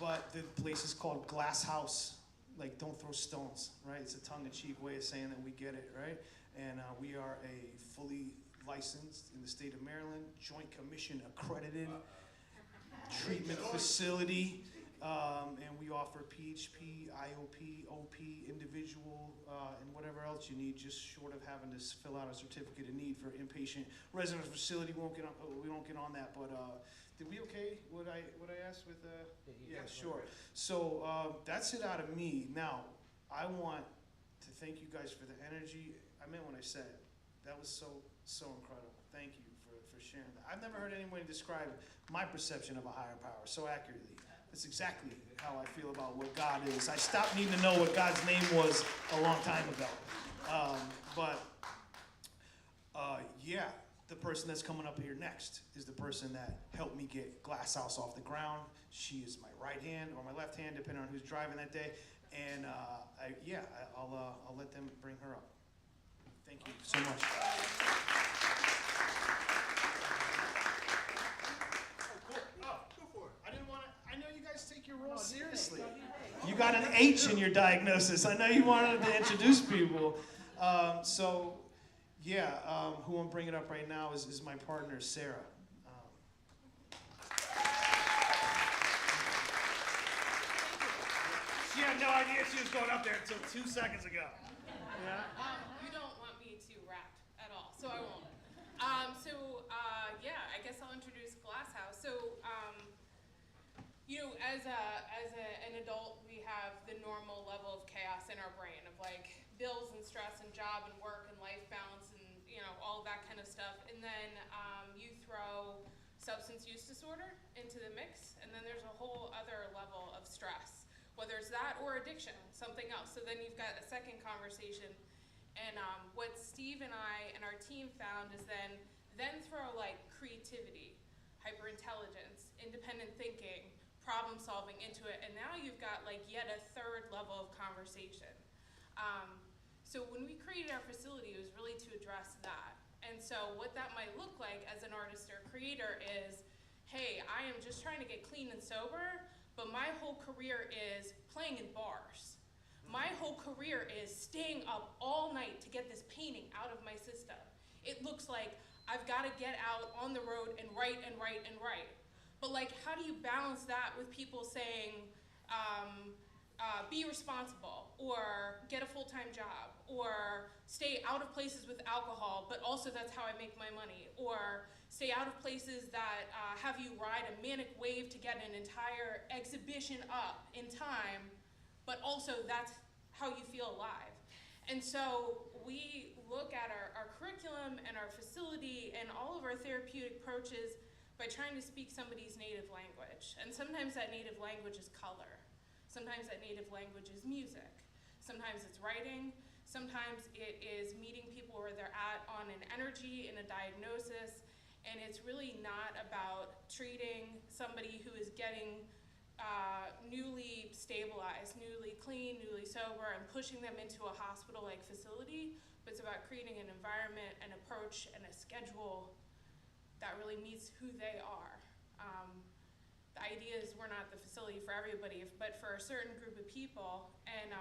But the place is called Glass House. Like, don't throw stones, right? It's a tongue-in-cheek way of saying that we get it, right? And we are a fully licensed in the state of Maryland, Joint Commission accredited treatment facility, and we offer PHP, IOP, OP, individual, and whatever else you need, just short of having to fill out a certificate of need for inpatient residence facility. We won't get on that, but did we okay? What I asked with yeah, sure. So that's it out of me. Now, I want to thank you guys for the energy. I meant when I said it. That was so incredible. Thank you for sharing that. I've never heard anyone describe my perception of a higher power so accurately. That's exactly how I feel about what God is. I stopped needing to know what God's name was a long time ago. Yeah, the person that's coming up here next is the person that helped me get Glass House off the ground. She is my right hand or my left hand, depending on who's driving that day. And I'll let them bring her up. Thank you so much. got an H in your diagnosis. I know you wanted to introduce people. Who I'm bringing up right now is my partner, Sarah.
She had no idea she was going up there until 2 seconds ago.
Yeah.
You don't want me to rap at all, so I won't. I guess I'll introduce Glass House. As an adult, we have the normal level of chaos in our brain of like bills and stress and job and work and life balance and all that kind of stuff. And then you throw substance use disorder into the mix, and then there's a whole other level of stress, whether it's that or addiction, something else. So then you've got a second conversation. And what Steve and I and our team found is then throw like creativity, hyperintelligence, independent thinking, problem solving into it, and now you've got like yet a third level of conversation. So when we created our facility, it was really to address that. And so what that might look like as an artist or creator is, hey, I am just trying to get clean and sober, but my whole career is playing in bars. My whole career is staying up all night to get this painting out of my system. It looks like I've got to get out on the road and write and write and write. But like, how do you balance that with people saying, be responsible, or get a full-time job, or stay out of places with alcohol, but also that's how I make my money, or stay out of places that have you ride a manic wave to get an entire exhibition up in time, but also that's how you feel alive. And so we look at our curriculum and our facility and all of our therapeutic approaches by trying to speak somebody's native language. And sometimes that native language is color. Sometimes that native language is music. Sometimes it's writing. Sometimes it is meeting people where they're at on an energy and a diagnosis. And it's really not about treating somebody who is getting newly stabilized, newly clean, newly sober, and pushing them into a hospital-like facility, but it's about creating an environment, an approach, and a schedule that really meets who they are. The idea is we're not the facility for everybody, but for a certain group of people. And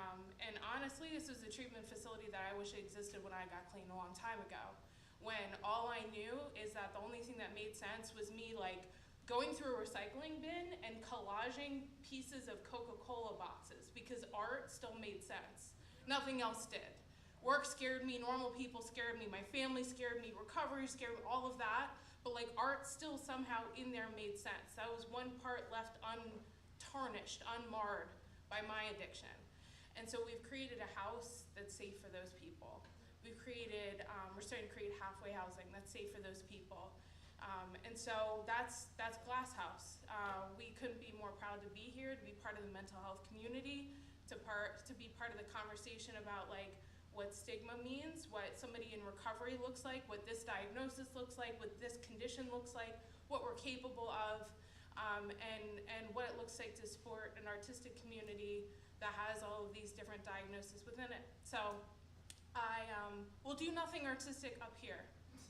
honestly, this was a treatment facility that I wish existed when I got clean a long time ago. When all I knew is that the only thing that made sense was me like going through a recycling bin and collaging pieces of Coca-Cola boxes because art still made sense. Nothing else did. Work scared me, normal people scared me, my family scared me, recovery scared me, all of that. But like art still somehow in there made sense. That was one part left untarnished, unmarred by my addiction. And so we've created a house that's safe for those people. We've created, we're starting to create halfway housing that's safe for those people. And so that's Glass House. We couldn't be more proud to be here, to be part of the mental health community, to be part of the conversation about like what stigma means, what somebody in recovery looks like, what this diagnosis looks like, what this condition looks like, what we're capable of, and what it looks like to support an artistic community that has all of these different diagnoses within it. So I will do nothing artistic up here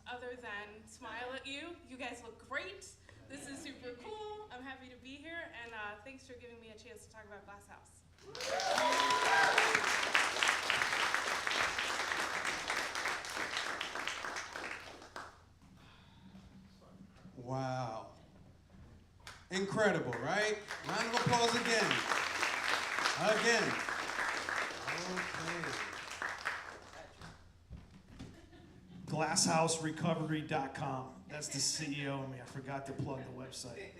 other than smile at you. You guys look great. This is super cool. I'm happy to be here, and thanks for giving me a chance to talk about Glass House.
Wow. Incredible, right? Round of applause again. Again. Okay.
GlassHouseRecovery.com. That's the CEO of me. I forgot to plug the website.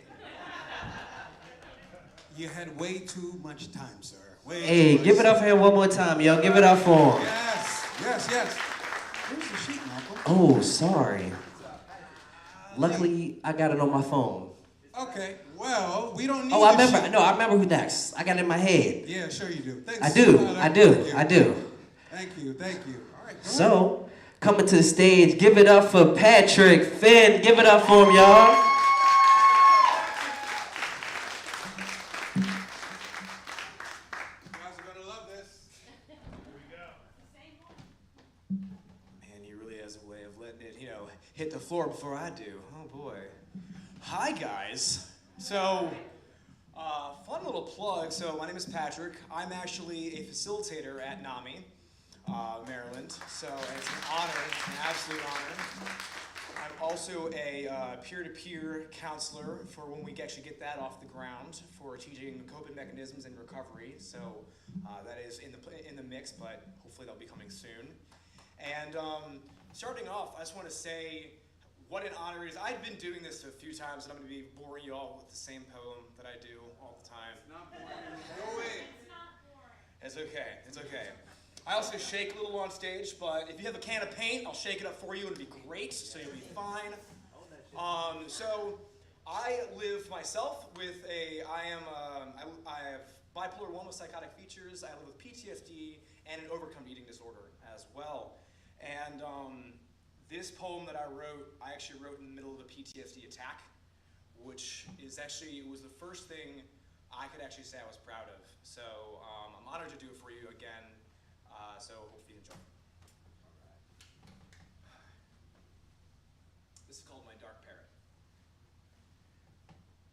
You had way too much time, sir. Way
Hey,
too much
give it up for
time.
him one more time, y'all. Give it up for him.
Yes. Where's the sheet, Malcolm?
Oh, sorry. Luckily, I got it on my phone.
Okay, well, we don't need
Oh, I
the
remember.
sheet.
No, I remember who next. I got it in my head.
Yeah, sure you do. Thanks.
I do.
Tyler.
I do.
Thank you.
I do.
Thank you. All right, go
So, coming to the stage, give it up for Patrick Finn. Give it up for him, y'all.
You guys are gonna love this.
Man, he really has a way of letting it, hit the floor before I do. Oh boy. Hi guys. So, fun little plug. So my name is Patrick. I'm actually a facilitator at NAMI, Maryland. So it's an honor, an absolute honor. I'm also a peer-to-peer counselor for when we actually get that off the ground for teaching coping mechanisms and recovery. So that is in the mix, but hopefully that'll be coming soon. And starting off, I just want to say what an honor it is. I've been doing this a few times, and I'm going to be boring you all with the same poem that I do all the time. It's not boring. No way. It's not boring. It's okay. It's okay. I also shake a little on stage, but if you have a can of paint, I'll shake it up for you. It'll be great, so you'll be fine. So I live myself with I have bipolar 1 with psychotic features. I live with PTSD and an overcome eating disorder as well. And this poem that I actually wrote in the middle of a PTSD attack, which is actually, it was the first thing I could actually say I was proud of. So I'm honored to do it for you again. So hopefully you enjoy. This is called My Dark Parrot.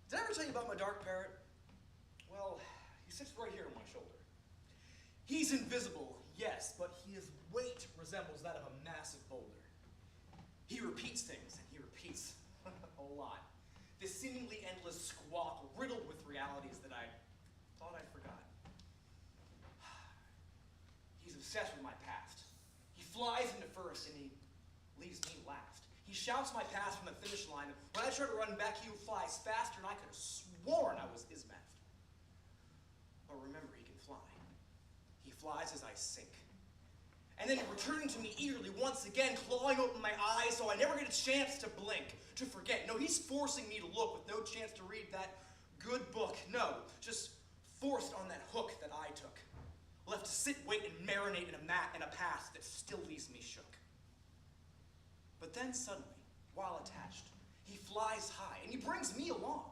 Did I ever tell you about my dark parrot? Well, he sits right here on my shoulder. He's invisible, yes, but his weight resembles that of a massive boulder. He repeats things, and he repeats a lot. This seemingly endless squawk riddled with realities that I thought I forgot. He's obsessed with my past. He flies into first, and he leaves me last. He shouts my past from the finish line. When I try to run back, he flies faster, and I could have sworn I was his master. But remember, he can fly. He flies as I sink. And then returning to me eagerly once again, clawing open my eyes so I never get a chance to blink, to forget. No, he's forcing me to look with no chance to read that good book. No, just forced on that hook that I took. Left to sit, wait, and marinate in a past that still leaves me shook. But then suddenly, while attached, he flies high, and he brings me along.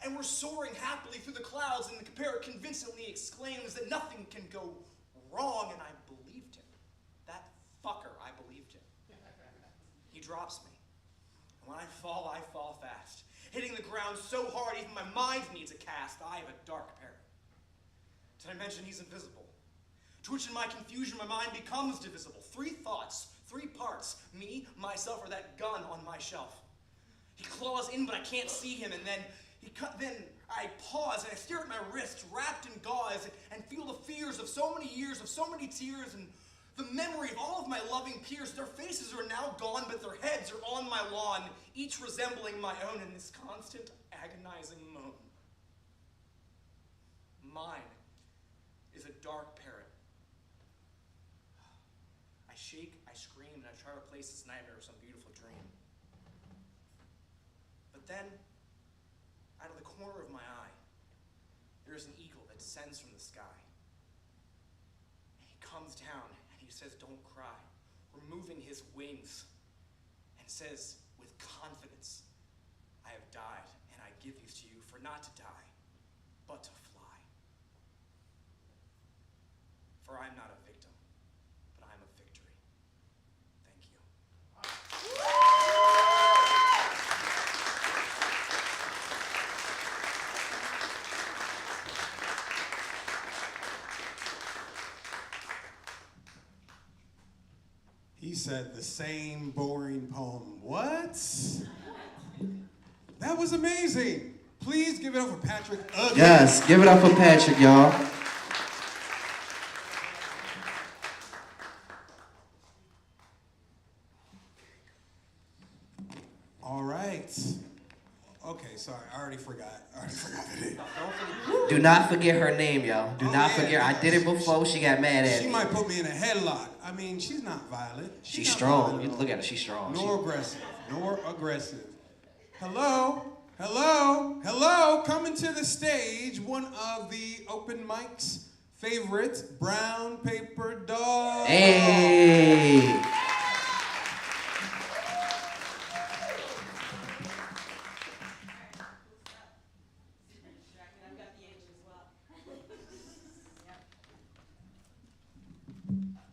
And we're soaring happily through the clouds, and the parrot convincingly exclaims that nothing can go wrong, and I believed him. That fucker, I believed him. He drops me. And when I fall fast, hitting the ground so hard even my mind needs a cast. I have a dark parrot. Did I mention he's invisible? To which in my confusion my mind becomes divisible. 3 thoughts, 3 parts, me, myself, or that gun on my shelf. He claws in, but I can't see him, and then I pause and I stare at my wrist, wrapped in gauze, and feel the fears of so many years, of so many tears, and the memory of all of my loving peers. Their faces are now gone, but their heads are on my lawn, each resembling my own in this constant, agonizing moan. Mine is a dark parrot. I shake, I scream, and I try to replace this nightmare with some beautiful dream. But then, out of the corner of my eye, there is an eagle that descends from the sky. He comes down and he says, "Don't cry," removing his wings, and says with confidence, "I have died, and I give these to you for not to die, but to fly. For I am not a victim, but I am a victory." Thank you.
He said the same boring poem. What? That was amazing. Please give it up for Patrick again.
Yes, give it up for Patrick, y'all.
All right. Okay, sorry, I already forgot the name.
Do not forget her name, y'all. Do not
yeah.
forget. I did it before. She got mad at
She
me.
might put me in a headlock. I mean, she's not violent.
She's
not
strong.
violent
You
at all.
look at her. She's strong.
Nor aggressive. Hello. Coming to the stage, one of the open mic's favorites, Brown Paper Dog.
Hey.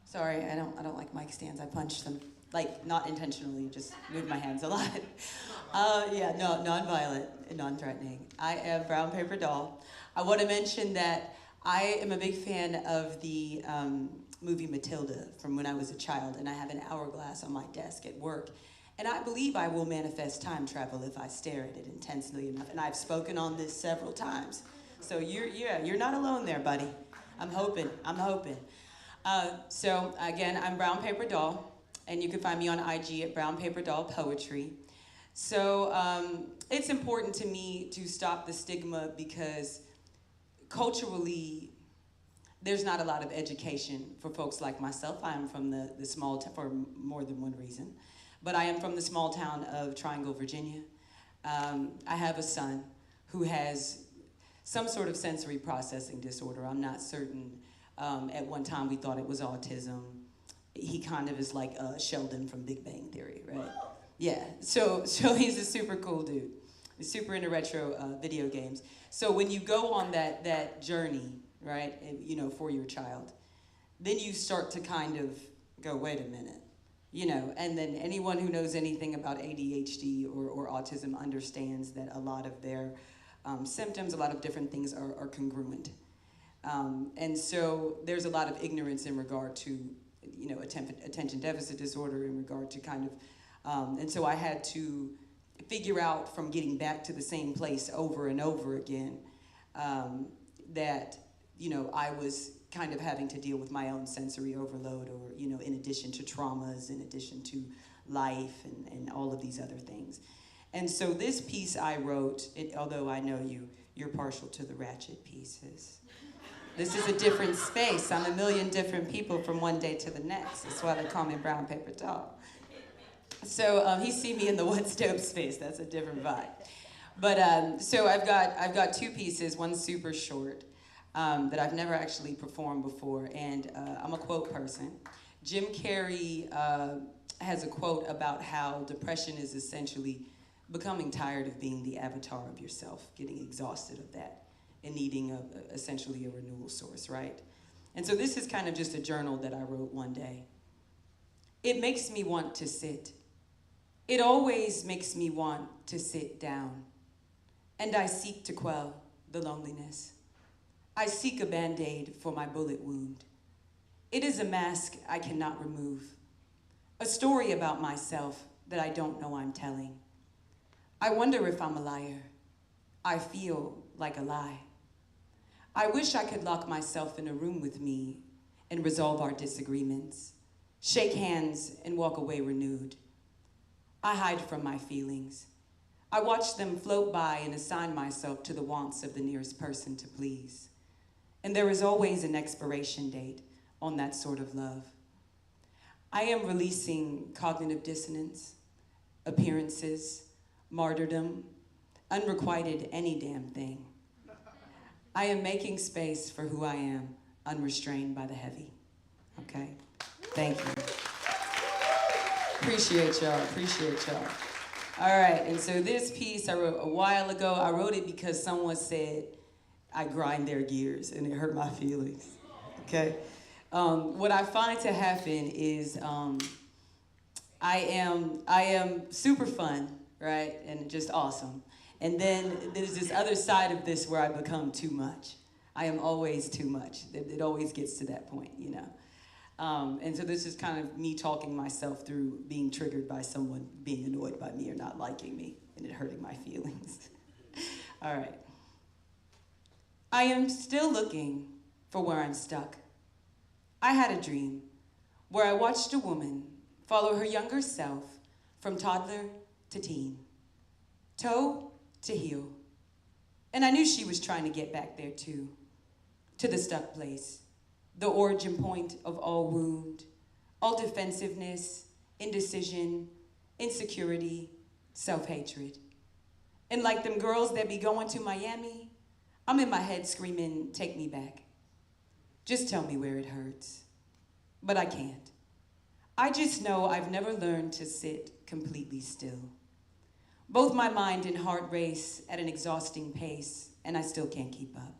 Sorry, I don't like mic stands. I punch them. Like, not intentionally, just move my hands a lot. Yeah, no, non-violent and non-threatening. I am Brown Paper Doll. I want to mention that I am a big fan of the movie Matilda from when I was a child, and I have an hourglass on my desk at work. And I believe I will manifest time travel if I stare at it intensely enough. And I've spoken on this several times. So you're not alone there, buddy. I'm hoping. So again, I'm Brown Paper Doll, and you can find me on IG at Brown Paper Doll Poetry. So it's important to me to stop the stigma because culturally, there's not a lot of education for folks like myself. I am from the small town, for more than one reason, but I am from the small town of Triangle, Virginia. I have a son who has some sort of sensory processing disorder. I'm not certain. At one time, we thought it was autism. He kind of is like Sheldon from Big Bang Theory, right? Yeah, so he's a super cool dude. He's super into retro video games. So when you go on that journey, right, you know, for your child, then you start to kind of go, wait a minute, you know, and then anyone who knows anything about ADHD or autism understands that a lot of their symptoms, a lot of different things are congruent. And so there's a lot of ignorance in regard to, you know, attention deficit disorder, in regard to kind of, and so I had to figure out from getting back to the same place over and over again that, you know, I was kind of having to deal with my own sensory overload, or, you know, in addition to traumas, in addition to life and all of these other things. And so this piece I wrote, although I know you're partial to the ratchet pieces. This is a different space. I'm a million different people from one day to the next. That's why they call me Brown Paper Doll. So he see me in the What's Dope space. That's a different vibe. But so I've got two pieces. One's super short that I've never actually performed before, and I'm a quote person. Jim Carrey has a quote about how depression is essentially becoming tired of being the avatar of yourself, getting exhausted of that, and needing essentially a renewal source, right? And so this is kind of just a journal that I wrote one day. It makes me want to sit. It always makes me want to sit down. And I seek to quell the loneliness. I seek a Band-Aid for my bullet wound. It is a mask I cannot remove. A story about myself that I don't know I'm telling. I wonder if I'm a liar. I feel like a lie. I wish I could lock myself in a room with me and resolve our disagreements, shake hands and walk away renewed. I hide from my feelings. I watch them float by and assign myself to the wants of the nearest person to please. And there is always an expiration date on that sort of love. I am releasing cognitive dissonance, appearances, martyrdom, unrequited any damn thing. I am making space for who I am, unrestrained by the heavy. Okay? Thank you. Appreciate y'all. All right, and so this piece I wrote a while ago. I wrote it because someone said I grind their gears, and it hurt my feelings. Okay? What I find to happen is I am super fun, right, and just awesome. And then there's this other side of this where I become too much. I am always too much. It always gets to that point, you know. And so this is kind of me talking myself through being triggered by someone being annoyed by me or not liking me, and it hurting my feelings. All right. I am still looking for where I'm stuck. I had a dream where I watched a woman follow her younger self from toddler to teen, toe to heel. And I knew she was trying to get back there too, to the stuck place, the origin point of all wound, all defensiveness, indecision, insecurity, self-hatred. And like them girls that be going to Miami, I'm in my head screaming, take me back. Just tell me where it hurts. But I can't. I just know I've never learned to sit completely still. Both my mind and heart race at an exhausting pace, and I still can't keep up.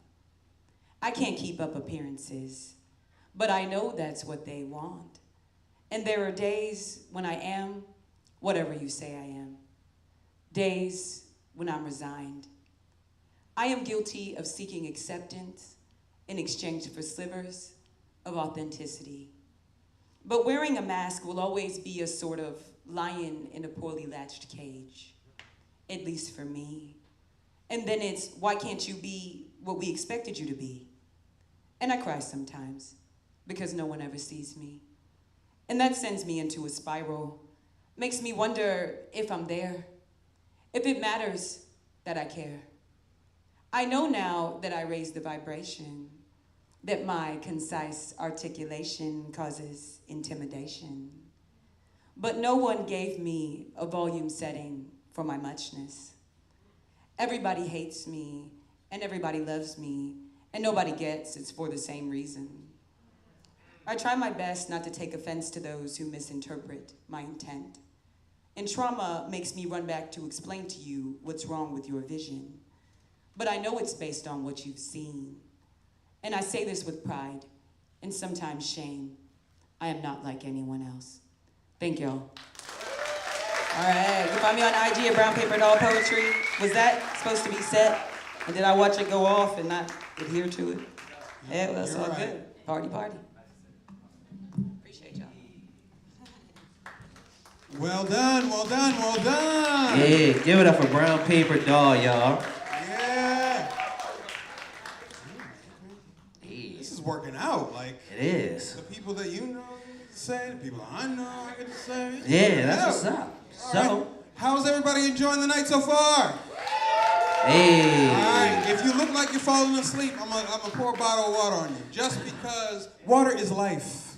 I can't keep up appearances, but I know that's what they want. And there are days when I am whatever you say I am. Days when I'm resigned. I am guilty of seeking acceptance in exchange for slivers of authenticity. But wearing a mask will always be a sort of lion in a poorly latched cage, at least for me. And then it's, why can't you be what we expected you to be? And I cry sometimes because no one ever sees me. And that sends me into a spiral, makes me wonder if I'm there, if it matters that I care. I know now that I raise the vibration, that my concise articulation causes intimidation. But no one gave me a volume setting for my muchness. Everybody hates me, and everybody loves me, and nobody gets it's for the same reason. I try my best not to take offense to those who misinterpret my intent. And trauma makes me run back to explain to you what's wrong with your vision. But I know it's based on what you've seen. And I say this with pride and sometimes shame. I am not like anyone else. Thank y'all. All right, you can find me on IG at Brown Paper Doll Poetry. Was that supposed to be set? And did I watch it go off and not adhere to it? Yeah, well, that's all good. Party, party. Appreciate y'all.
Well done, well done, well done.
Yeah, give it up for Brown Paper Doll, y'all.
Yeah. This is working out. Like,
it is.
The people that you know say, the people I know I get to say.
Yeah, that's what's up. So,
right. How's everybody enjoying the night so far?
Hey.
All right, if you look like you're falling asleep, I'm gonna pour a bottle of water on you. Just because water is life.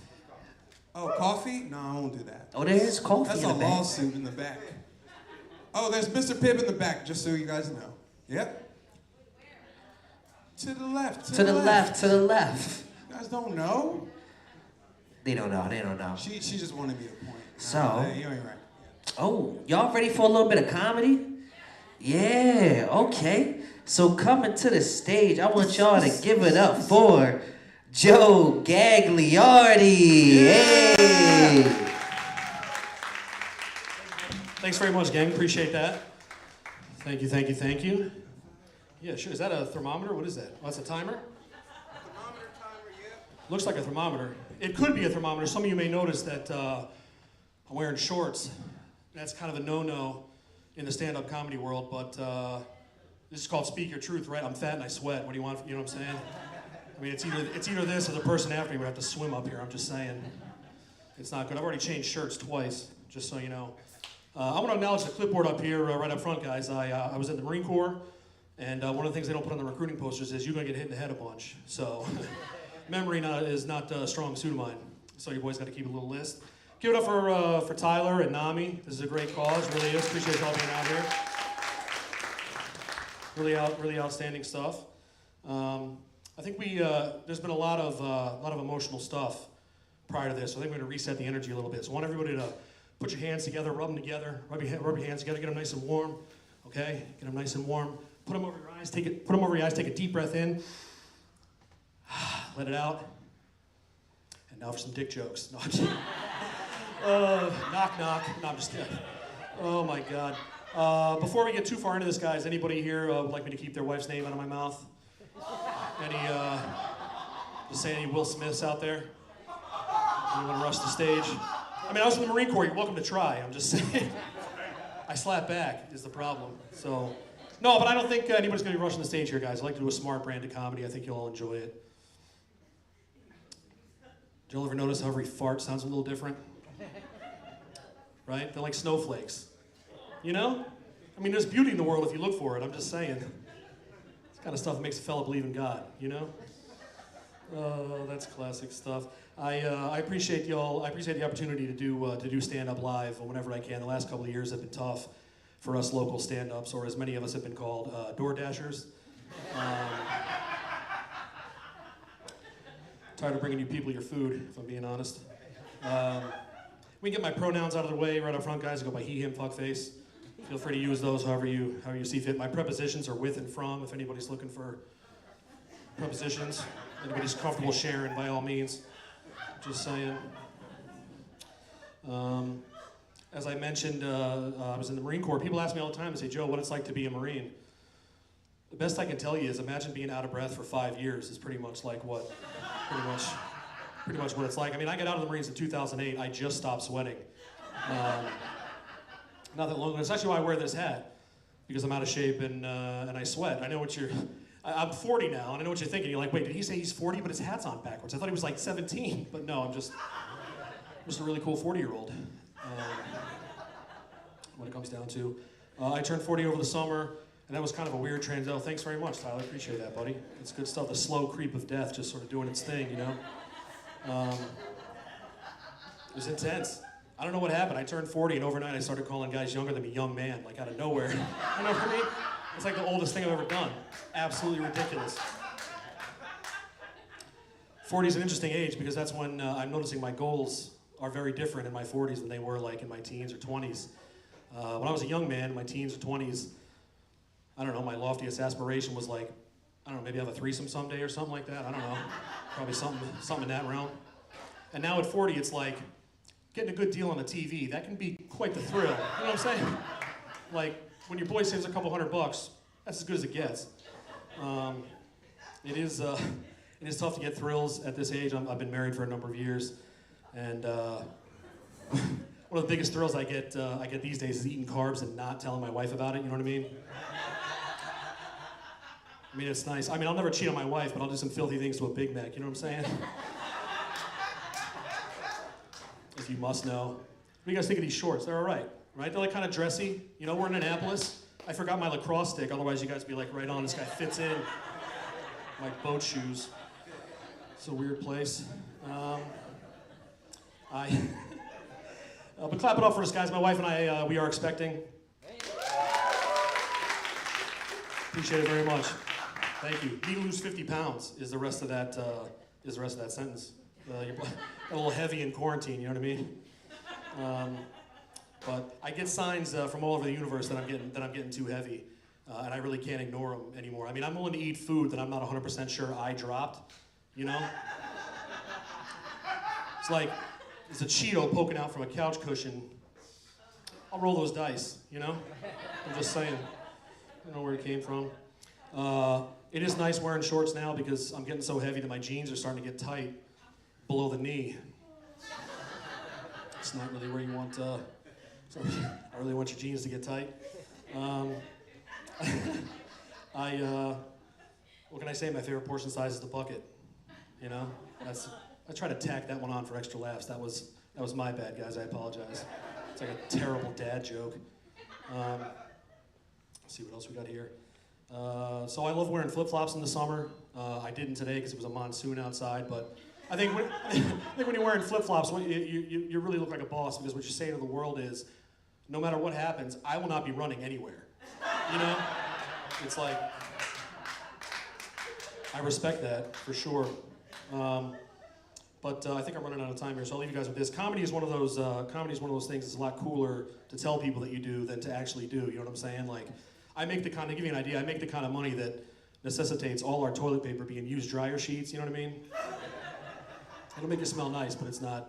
Oh, coffee? No, I won't do that.
Oh, there's coffee
That's
in the
a
back.
lawsuit in the back. Oh, there's Mr. Pibb in the back, just so you guys know. Yep. To the left.
To the left, to the left.
You guys don't know?
They don't know, they don't know.
She just wanted me to point.
So,
You ain't right.
oh, y'all ready for a little bit of comedy? Yeah, okay. So coming to the stage, I want y'all to give it up for Joe Gagliardi.
Yeah.
Hey.
Thanks very much, gang. Appreciate that. Thank you, thank you, thank you. Yeah, sure. Is that a thermometer? What is that? Oh, that's a timer?
Thermometer, timer, yeah.
Looks like a thermometer. It could be a thermometer. Some of you may notice that I'm wearing shorts. That's kind of a no-no in the stand-up comedy world, but this is called Speak Your Truth, right? I'm fat and I sweat. What do you want? You know what I'm saying? I mean, it's either this or the person after me would have to swim up here. I'm just saying. It's not good. I've already changed shirts twice, just so you know. I want to acknowledge the clipboard up here, right up front, guys. I was in the Marine Corps, and one of the things they don't put on the recruiting posters is you're going to get hit in the head a bunch. So memory is not a strong suit of mine. So you boys got to keep a little list. Give it up for Tyler and Nami. This is a great cause, really is. Appreciate y'all being out here. Really outstanding stuff. I think there's been a lot of emotional stuff prior to this. So I think we're going to reset the energy a little bit. So I want everybody to put your hands together, rub them together, rub your hands together, get them nice and warm. Okay, get them nice and warm. Put them over your eyes. Put them over your eyes. Take a deep breath in. Let it out. And now for some dick jokes. No, I'm just knock, knock. No, I'm just kidding. Oh my God. Before we get too far into this, guys, anybody here would like me to keep their wife's name out of my mouth? Just say any Will Smiths out there? Anyone rush the stage? I mean, I was in the Marine Corps. You're welcome to try. I'm just saying. I slap back is the problem. So, no, but I don't think anybody's going to be rushing the stage here, guys. I like to do a smart brand of comedy. I think you'll all enjoy it. Did y'all ever notice how every fart sounds a little different? Right? They're like snowflakes. You know? I mean, there's beauty in the world if you look for it. I'm just saying. It's kind of stuff that makes a fella believe in God, you know? Oh, that's classic stuff. I appreciate y'all. I appreciate the opportunity to do stand-up live whenever I can. The last couple of years have been tough for us local stand-ups, or as many of us have been called, door dashers. Tired of bringing you people your food, if I'm being honest. We can get my pronouns out of the way right up front, guys. I go by he, him, fuck face. Feel free to use those however you see fit. My prepositions are with and from, if anybody's looking for prepositions. Anybody's comfortable sharing, by all means. Just saying. As I mentioned, I was in the Marine Corps. People ask me all the time, they say, Joe, what it's like to be a Marine. The best I can tell you is imagine being out of breath for 5 years is pretty much like what, pretty much what it's like. I mean, I got out of the Marines in 2008. I just stopped sweating. Not that long ago. That's actually why I wear this hat, because I'm out of shape and I sweat. I know what you're, I'm 40 now, and I know what you're thinking. You're like, wait, did he say he's 40, but his hat's on backwards? I thought he was like 17, but no, I'm just a really cool 40-year-old. When it comes down to. I turned 40 over the summer, and that was kind of a weird transition. Oh, thanks very much, Tyler. Appreciate that, buddy. It's good stuff. The slow creep of death just sort of doing its thing, you know? It was intense. I don't know what happened. I turned 40, and overnight I started calling guys younger than me young man, like out of nowhere. You know what I mean? It's like the oldest thing I've ever done. Absolutely ridiculous. 40 is an interesting age because that's when I'm noticing my goals are very different in my 40s than they were like in my teens or 20s. When I was a young man, in my teens or 20s, I don't know, my loftiest aspiration was like, I don't know, maybe have a threesome someday or something like that. I don't know. Probably something in that realm. And now at 40, it's like getting a good deal on the TV. That can be quite the thrill. You know what I'm saying? Like, when your boy saves a couple $100, that's as good as it gets. It is tough to get thrills at this age. I've been married for a number of years, and one of the biggest thrills I get these days is eating carbs and not telling my wife about it. You know what I mean? I mean, it's nice. I mean, I'll never cheat on my wife, but I'll do some filthy things to a Big Mac. You know what I'm saying? If you must know. What do you guys think of these shorts? They're all right, right? They're like kind of dressy. You know, we're in Annapolis. I forgot my lacrosse stick. Otherwise, you guys would be like, right on. This guy fits in like boat shoes. It's a weird place. But clap it up for us, guys. My wife and I, we are expecting. Appreciate it very much. Thank you. Need to lose 50 pounds is the rest of that sentence. You're a little heavy in quarantine. You know what I mean? But I get signs from all over the universe that I'm getting too heavy, and I really can't ignore them anymore. I mean, I'm willing to eat food that I'm not 100% sure I dropped. You know? It's like there's a Cheeto poking out from a couch cushion. I'll roll those dice, you know? I'm just saying. I don't know where it came from. It is nice wearing shorts now because I'm getting so heavy that my jeans are starting to get tight below the knee. It's not really where you want, I really want your jeans to get tight. What can I say? My favorite portion size is the bucket. You know, I try to tack that one on for extra laughs. That was my bad, guys. I apologize. It's like a terrible dad joke. Let's see what else we got here. So I love wearing flip-flops in the summer. I didn't today because it was a monsoon outside, but I think when you're wearing flip-flops, you really look like a boss because what you're saying to the world is, no matter what happens, I will not be running anywhere. You know? It's like, I respect that for sure. But I think I'm running out of time here, so I'll leave you guys with this. Comedy is one of those things that's a lot cooler to tell people that you do than to actually do. You know what I'm saying? Like, to give you an idea, I make the kind of money that necessitates all our toilet paper being used dryer sheets. You know what I mean? It'll make you smell nice, but it's not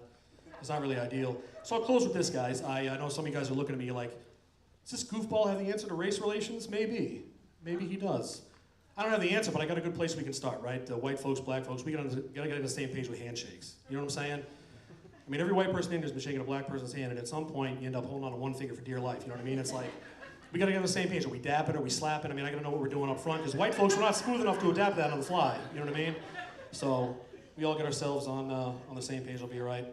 really ideal. So I'll close with this, guys. I know some of you guys are looking at me like, does this goofball have the answer to race relations? Maybe he does. I don't have the answer, but I got a good place we can start, right? White folks, black folks, we gotta get on the same page with handshakes. You know what I'm saying? I mean, every white person in here has been shaking a black person's hand, and at some point, you end up holding on to one finger for dear life. You know what I mean? It's like, we gotta get on the same page. Are we dapping? Are we slapping? I mean, I gotta know what we're doing up front, because white folks, we're not smooth enough to adapt that on the fly. You know what I mean? So, we all get ourselves on the same page. It'll be all right.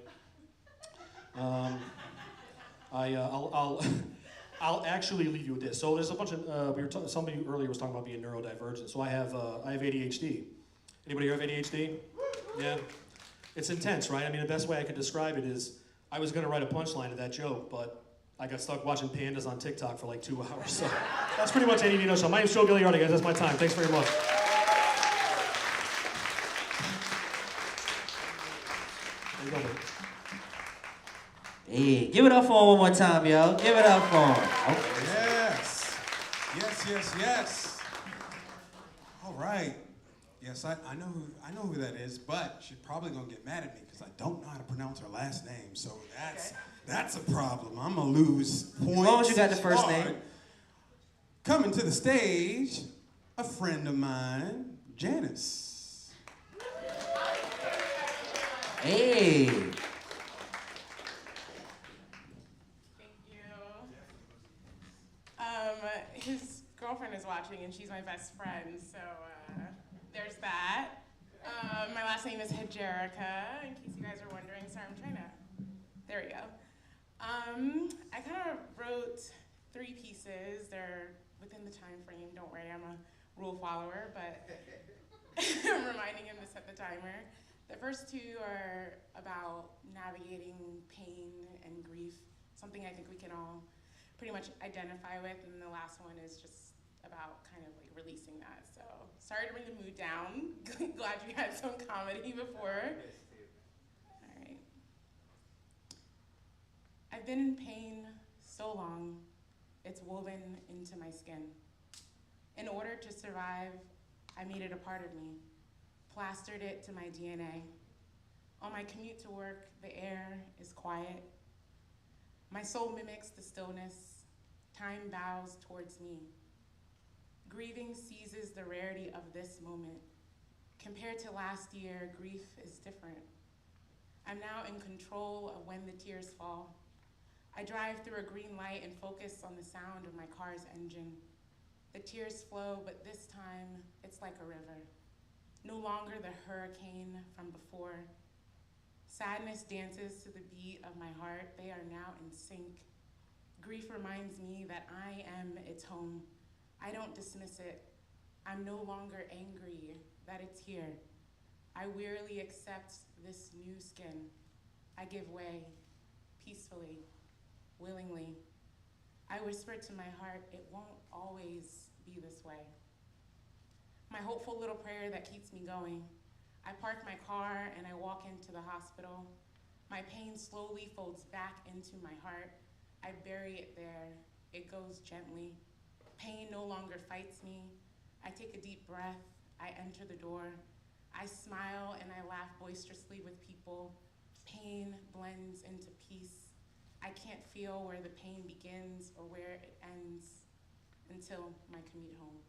I'll actually leave you with this. So there's a bunch of somebody earlier was talking about being neurodivergent. So I have ADHD. Anybody here have ADHD? Yeah. It's intense, right? I mean, the best way I could describe it is I was going to write a punchline to that joke, but I got stuck watching pandas on TikTok for like 2 hours. So that's pretty much ADD No Show. My name's Joe Gagliardi, guys. That's my time. Thanks very much. There you go, buddy.
Hey, give it up for him one more time, yo. Give it up for him. Okay.
Yes. All right. Yes, I know who that is, but she's probably gonna get mad at me because I don't know how to pronounce her last name. So that's a problem. I'm gonna lose points.
As long as you got the first
hard.
name.
Coming to the stage, a friend of mine, Janice.
Hey.
Thank you. His girlfriend is watching, and she's my best friend, so there's that. My last name is Hejerica, in case you guys are wondering. Sorry, I'm trying to. There we go. I kind of wrote 3 pieces. They're within the time frame. Don't worry, I'm a rule follower, but I'm reminding him to set the timer. The first 2 are about navigating pain and grief, something I think we can all pretty much identify with, and the last one is just about kind of like releasing that. So sorry to bring the mood down. Glad you had some comedy before. All right. I've been in pain so long, it's woven into my skin. In order to survive, I made it a part of me, plastered it to my DNA. On my commute to work, the air is quiet. My soul mimics the stillness. Time bows towards me. Grieving seizes the rarity of this moment. Compared to last year, grief is different. I'm now in control of when the tears fall. I drive through a green light and focus on the sound of my car's engine. The tears flow, but this time it's like a river. No longer the hurricane from before. Sadness dances to the beat of my heart. They are now in sync. Grief reminds me that I am its home. I don't dismiss it. I'm no longer angry that it's here. I wearily accept this new skin. I give way, peacefully, willingly. I whisper to my heart, it won't always be this way. My hopeful little prayer that keeps me going. I park my car and I walk into the hospital. My pain slowly folds back into my heart. I bury it there. It goes gently. Pain no longer fights me. I take a deep breath. I enter the door. I smile and I laugh boisterously with people. Pain blends into peace. I can't feel where the pain begins or where it ends until my commute home.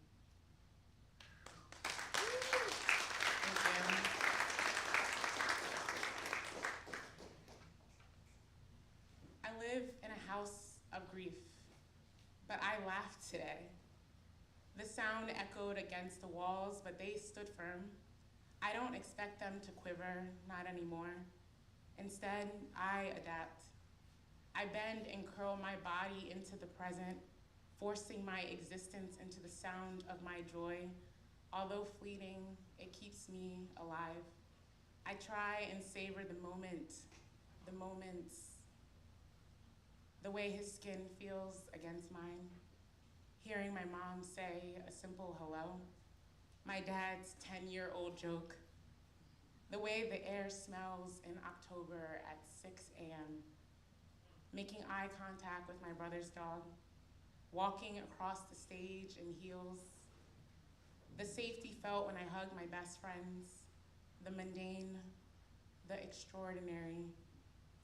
Thank you. I live in a house of grief, but I laughed today. The sound echoed against the walls, but they stood firm. I don't expect them to quiver, not anymore. Instead, I adapt. I bend and curl my body into the present, forcing my existence into the sound of my joy. Although fleeting, it keeps me alive. I try and savor the moments, the way his skin feels against mine. Hearing my mom say a simple hello, my dad's 10-year-old joke, the way the air smells in October at 6 a.m., making eye contact with my brother's dog, walking across the stage in heels, the safety felt when I hugged my best friends, the mundane, the extraordinary,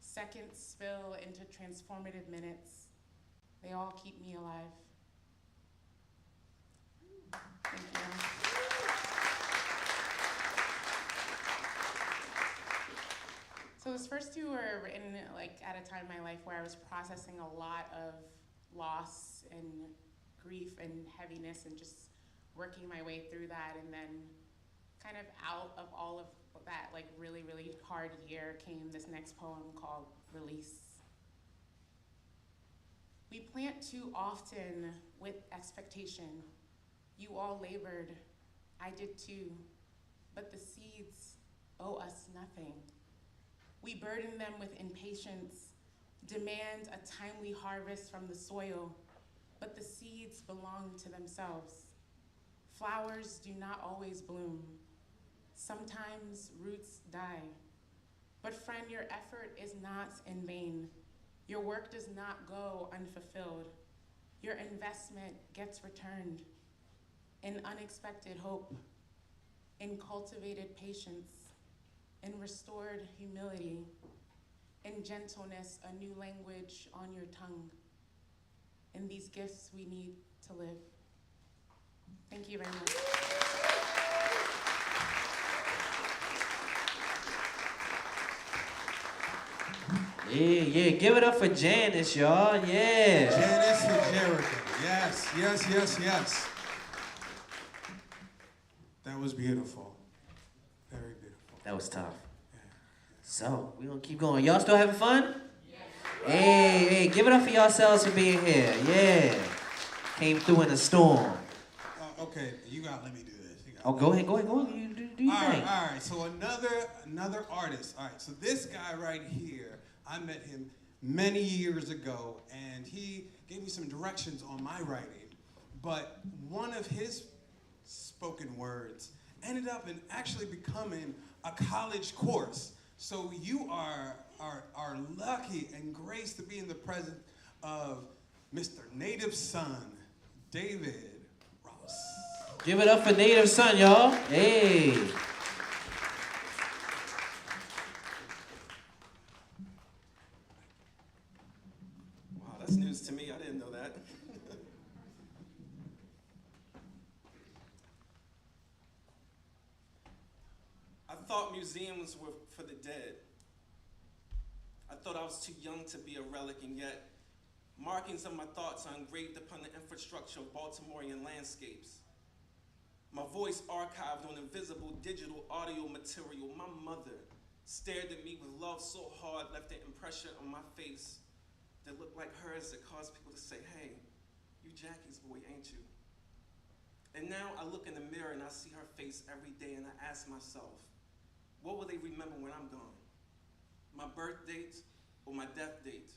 seconds spill into transformative minutes. They all keep me alive. Thank you. So those first 2 were written like at a time in my life where I was processing a lot of loss and grief and heaviness and just working my way through that. And then kind of out of all of that like really, really hard year came this next poem called Release. We plant too often with expectation. You all labored, I did too, but the seeds owe us nothing. We burden them with impatience, demand a timely harvest from the soil, but the seeds belong to themselves. Flowers do not always bloom. Sometimes roots die. But friend, your effort is not in vain. Your work does not go unfulfilled. Your investment gets returned in unexpected hope. in cultivated patience, in restored humility, in gentleness, a new language on your tongue. In these gifts we need to live. Thank you very much.
Yeah, give it up for Janice, y'all. Yeah.
Janice and Jericho. Yes, yes, yes, yes. That was beautiful. Very beautiful.
That was tough. So, we're going to keep going. Y'all still having fun? Hey, give it up for yourselves for being here. Yeah. Came through in a storm.
Okay, you gotta let me do this.
Oh, go ahead. You do your thing.
All right. So another artist. All right. So this guy right here, I met him many years ago, and he gave me some directions on my writing. But one of his spoken words ended up in actually becoming a college course. So you are lucky and graced to be in the presence of Mr. Native Son, David Ross.
Give it up for Native Son, y'all. Hey.
Wow, that's news to me. I didn't know that. I thought museums were for the dead. I thought I was too young to be a relic, and yet markings of my thoughts are engraved upon the infrastructure of Baltimorean landscapes. My voice archived on invisible digital audio material. My mother stared at me with love so hard, left an impression on my face that looked like hers, that caused people to say, hey, you Jackie's boy, ain't you? And now I look in the mirror and I see her face every day, and I ask myself, what will they remember when I'm gone? My birth date or my death date?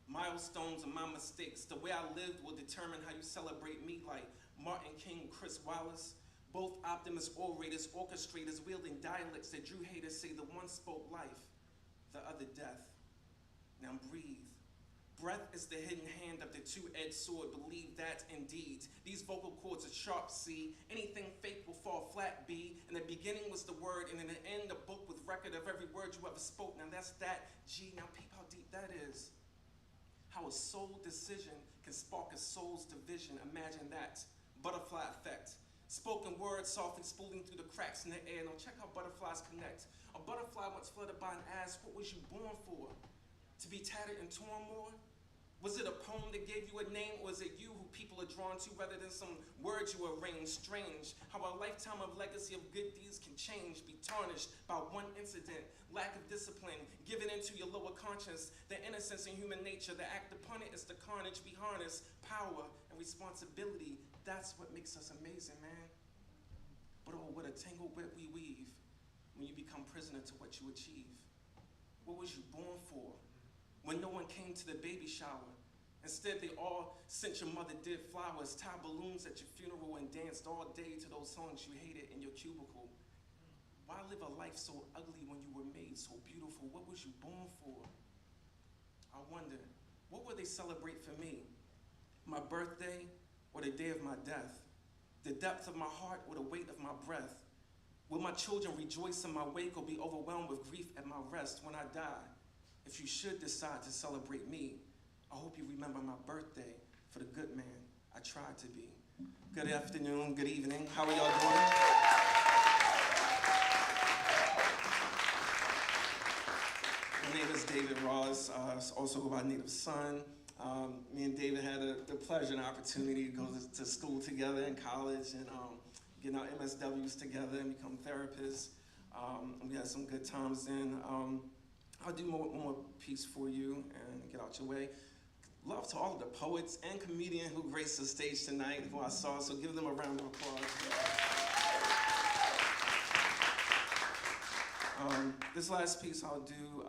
Milestones or my mistakes. The way I lived will determine how you celebrate me, like Martin King, Chris Wallace, both optimist orators, orchestrators, wielding dialects that drew haters, say the one spoke life, the other death. Now breathe. Breath is the hidden hand of the two-edged sword. Believe that indeed. These vocal cords are sharp C. Anything fake will fall flat B. In the beginning was the word, and in the end, a book with record of every word you ever spoke. Now that's that G. Now peep how deep that is. How a soul decision can spark a soul's division. Imagine that. Butterfly effect. Spoken words softly spooling through the cracks in the air. Now check how butterflies connect. A butterfly once fluttered by an ass. What was you born for? To be tattered and torn more? Was it a poem that gave you a name, or is it you who people are drawn to rather than some words you arrange? Strange how a lifetime of legacy of good deeds can change, be tarnished by one incident, lack of discipline, given into your lower conscience, the innocence in human nature, the act upon it is the carnage we harness, power and responsibility. That's what makes us amazing, man. But oh, what a tangled web we weave when you become prisoner to what you achieve. What was you born for? When no one came to the baby shower. Instead, they all sent your mother dead flowers, tied balloons at your funeral, and danced all day to those songs you hated in your cubicle. Why live a life so ugly when you were made so beautiful? What was you born for? I wonder, what will they celebrate for me? My birthday or the day of my death? The depth of my heart or the weight of my breath? Will my children rejoice in my wake or be overwhelmed with grief at my rest when I die? If you should decide to celebrate me, I hope you remember my birthday for the good man I tried to be. Good afternoon, good evening. How are y'all doing? My name is David Ross. I also go by Native Son. Me and David had the pleasure and opportunity to go to school together in college and get our MSWs together and become therapists. We had some good times then. I'll do one more piece for you and get out your way. Love to all of the poets and comedians who graced the stage tonight, who I saw, so give them a round of applause. This last piece I'll do,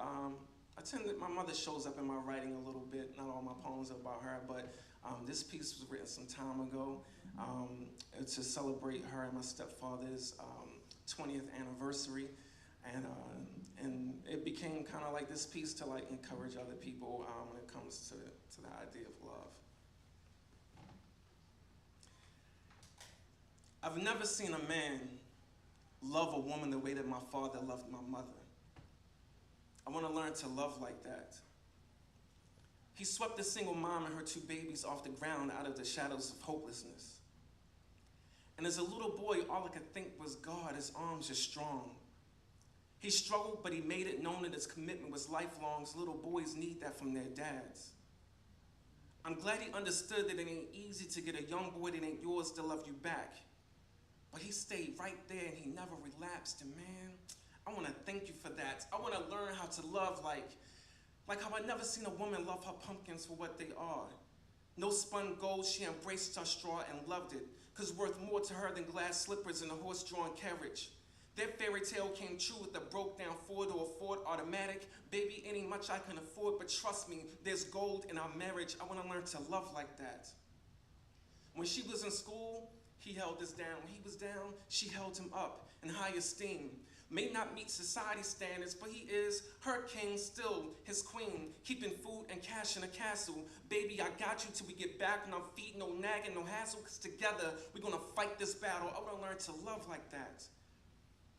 my mother shows up in my writing a little bit. Not all my poems are about her, but this piece was written some time ago. It's to celebrate her and my stepfather's 20th anniversary. And it became kind of like this piece to like encourage other people when it comes to the idea of love. I've never seen a man love a woman the way that my father loved my mother. I want to learn to love like that. He swept a single mom and her 2 babies off the ground out of the shadows of hopelessness. And as a little boy, all I could think was, God, his arms are strong. He struggled, but he made it known that his commitment was lifelong. As little boys need that from their dads. I'm glad he understood that it ain't easy to get a young boy that ain't yours to love you back. But he stayed right there and he never relapsed. And man, I want to thank you for that. I want to learn how to love like how I never seen a woman love her pumpkins for what they are. No spun gold, she embraced her straw and loved it, 'cause worth more to her than glass slippers and a horse-drawn carriage. Their fairy tale came true with a broke-down four-door Ford automatic. Baby, ain't much I can afford, but trust me, there's gold in our marriage. I want to learn to love like that. When she was in school, he held us down. When he was down, she held him up in high esteem. May not meet society standards, but he is her king, still his queen, keeping food and cash in a castle. Baby, I got you till we get back on our feet, no nagging, no hassle, 'cause together we're gonna fight this battle. I wanna learn to love like that.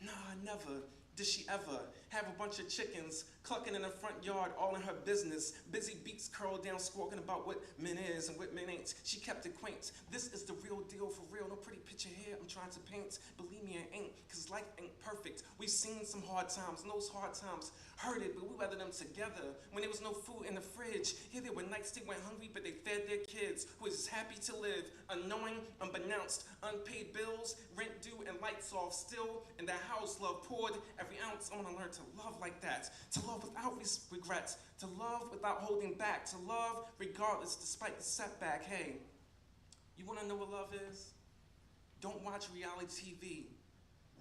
Nah, never did she ever have a bunch of chickens clucking in the front yard, all in her business. Busy beaks curled down, squawking about what men is and what men ain't. She kept it quaint. This is the real deal for real. No pretty picture here I'm trying to paint. Believe me, it ain't, 'cause life ain't perfect. We've seen some hard times, and those hard times hurted, but we weathered them together. When there was no food in the fridge, here there were nights they went hungry, but they fed their kids, who was happy to live, unknowing, unbeknownst, unpaid bills, rent due, and lights off. Still, in that house, love poured every ounce. I want to learn to love like that, to love without regrets, to love without holding back, to love regardless despite the setback. Hey, you want to know what love is? Don't watch reality TV.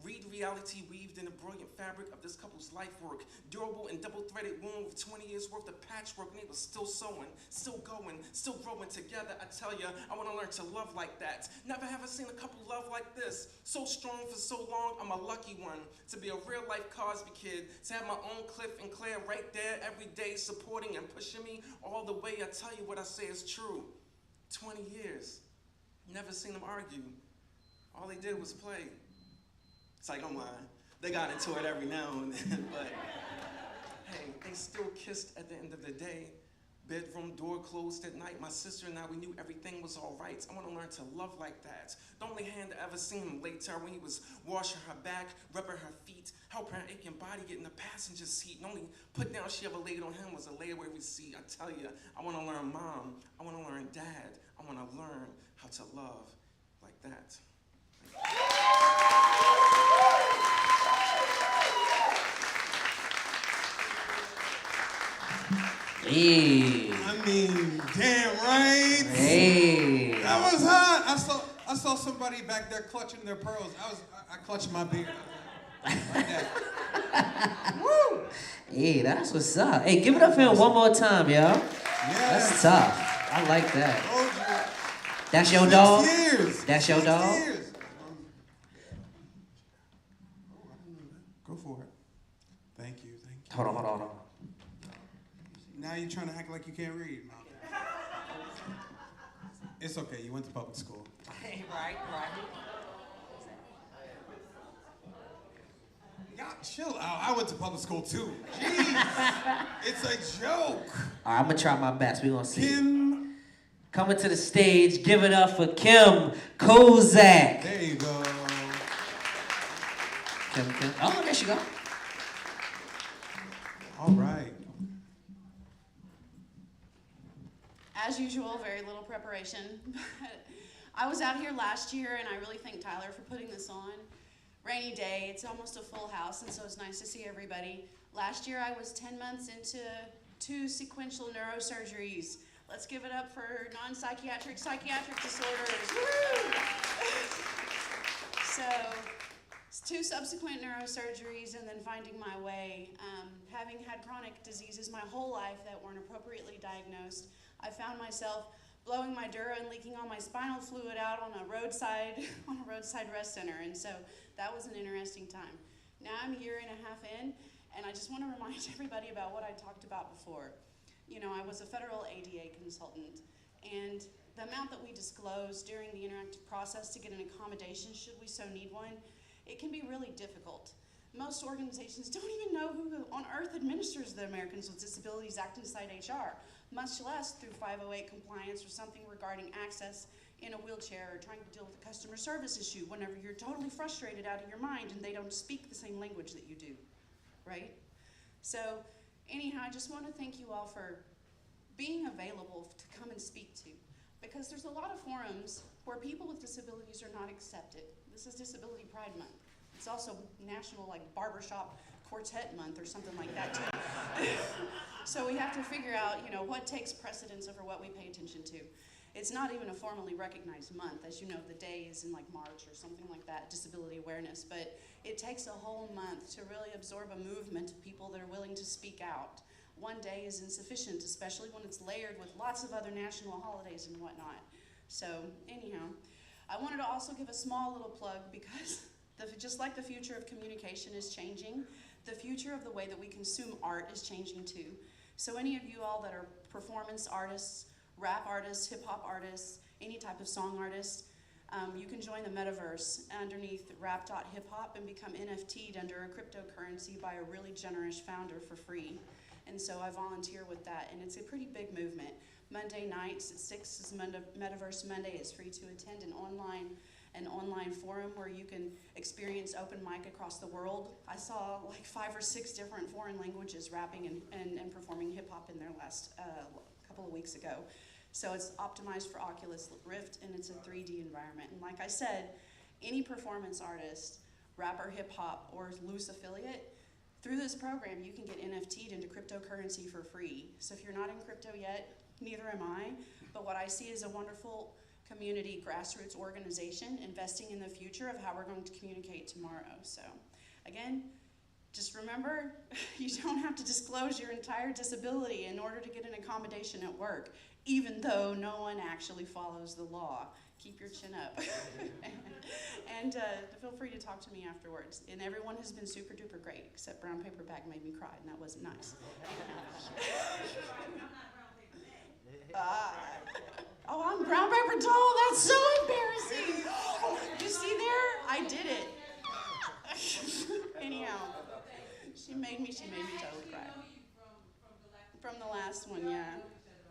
Read reality weaved in the brilliant fabric of this couple's life work. Durable and double-threaded wound with 20 years worth of patchwork, and they were still sewing, still going, still growing together. I tell ya, I want to learn to love like that. Never have I seen a couple love like this. So strong for so long, I'm a lucky one. To be a real-life Cosby kid, to have my own Cliff and Claire right there every day, supporting and pushing me all the way. I tell you what I say is true. 20 years, never seen them argue. All they did was play. It's like, oh my, they got into it every now and then, but hey, they still kissed at the end of the day. Bedroom door closed at night. My sister and I, we knew everything was all right. I want to learn to love like that. The only hand I ever seen him laid to her when he was washing her back, rubbing her feet, helping her aching body get in the passenger seat. And only put down she ever laid on him was a layaway receipt. I tell you, I want to learn mom. I want to learn dad. I want to learn how to love like that.
Hey.
I mean, damn right.
Hey.
That was hot. I saw somebody back there clutching their pearls. I clutched my beard. Like that.
Woo. Hey, that's what's up. Hey, give it up for him one more time, y'all.
Yeah.
That's tough. I like that. That's your
6
dog?
years.
That's your
6
dog?
years. Go for it. Thank you.
Hold on.
Now you're trying to act like you can't read. No. It's okay. You went to public school.
Right.
Y'all chill out. I went to public school too. Jeez. It's a joke.
All right, I'm going to try my best. We're going to see.
Kim.
Coming to the stage, give it up for Kim Kozak.
There you go.
Kim. Oh, there she go.
All right.
As usual, very little preparation. I was out here last year, and I really thank Tyler for putting this on. Rainy day, it's almost a full house, and so it's nice to see everybody. Last year, I was 10 months into 2 sequential neurosurgeries. Let's give it up for non-psychiatric psychiatric disorders. Woo! So, 2 subsequent neurosurgeries, and then finding my way. Having had chronic diseases my whole life that weren't appropriately diagnosed, I found myself blowing my dura and leaking all my spinal fluid out on a roadside rest center, and so that was an interesting time. Now I'm a year and a half in, and I just want to remind everybody about what I talked about before. You know, I was a federal ADA consultant, and the amount that we disclose during the interactive process to get an accommodation, should we so need one, it can be really difficult. Most organizations don't even know who on earth administers the Americans with Disabilities Act inside HR, much less through 508 compliance or something regarding access in a wheelchair or trying to deal with a customer service issue whenever you're totally frustrated out of your mind and they don't speak the same language that you do, right? So anyhow, I just want to thank you all for being available to come and speak to, because there's a lot of forums where people with disabilities are not accepted. This is Disability Pride Month. It's also National Barbershop Quartet Month or something like that too. So we have to figure out, what takes precedence over what we pay attention to. It's not even a formally recognized month. As you know, the day is in March or something like that, disability awareness, but it takes a whole month to really absorb a movement of people that are willing to speak out. One day is insufficient, especially when it's layered with lots of other national holidays and whatnot. So anyhow, I wanted to also give a small little plug because just like the future of communication is changing, the future of the way that we consume art is changing too. So any of you all that are performance artists, rap artists, hip hop artists, any type of song artists, you can join the metaverse underneath rap.hiphop and become NFT'd under a cryptocurrency by a really generous founder for free. And so I volunteer with that, and it's a pretty big movement. Monday nights at 6 is Metaverse Monday. It's free to attend an online forum where you can experience open mic across the world. I saw 5 or 6 different foreign languages rapping and performing hip hop in their last couple of weeks ago. So it's optimized for Oculus Rift, and it's a 3D environment. And like I said, any performance artist, rapper, hip hop, or loose affiliate, through this program, you can get NFT'd into cryptocurrency for free. So if you're not in crypto yet, neither am I, but what I see is a wonderful community grassroots organization investing in the future of how we're going to communicate tomorrow. So again, just remember, you don't have to disclose your entire disability in order to get an accommodation at work, even though no one actually follows the law. Keep your chin up. And feel free to talk to me afterwards. And everyone has been super duper great, except Brown Paper Bag made me cry, and that wasn't nice. Oh, I'm Brown Paper Doll. That's so embarrassing. You see there? I did it. Anyhow, she made me totally cry. From the last one, yeah.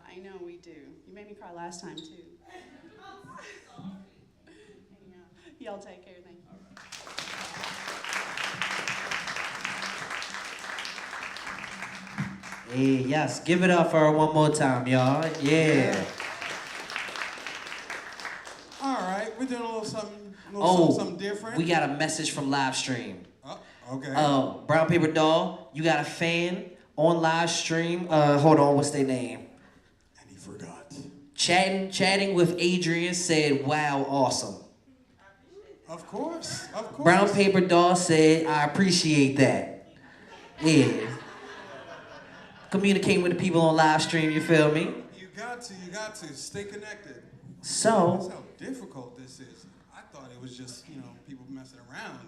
I know we do. You made me cry last time too. Anyhow, y'all take care. Thank you.
Hey, yes, give it up for her one more time, y'all. Yeah.
All right, we're doing a little something different.
We got a message from live stream.
Oh, okay.
Brown Paper Doll, you got a fan on live stream. Hold on, what's their name?
And he forgot.
Chatting with Adrian said, "Wow, awesome."
Of course.
Brown Paper Doll said, "I appreciate that." Yeah. Communicating with the people on live stream, you feel me?
You got to stay connected.
So.
That's how difficult this is. I thought it was just, people messing around.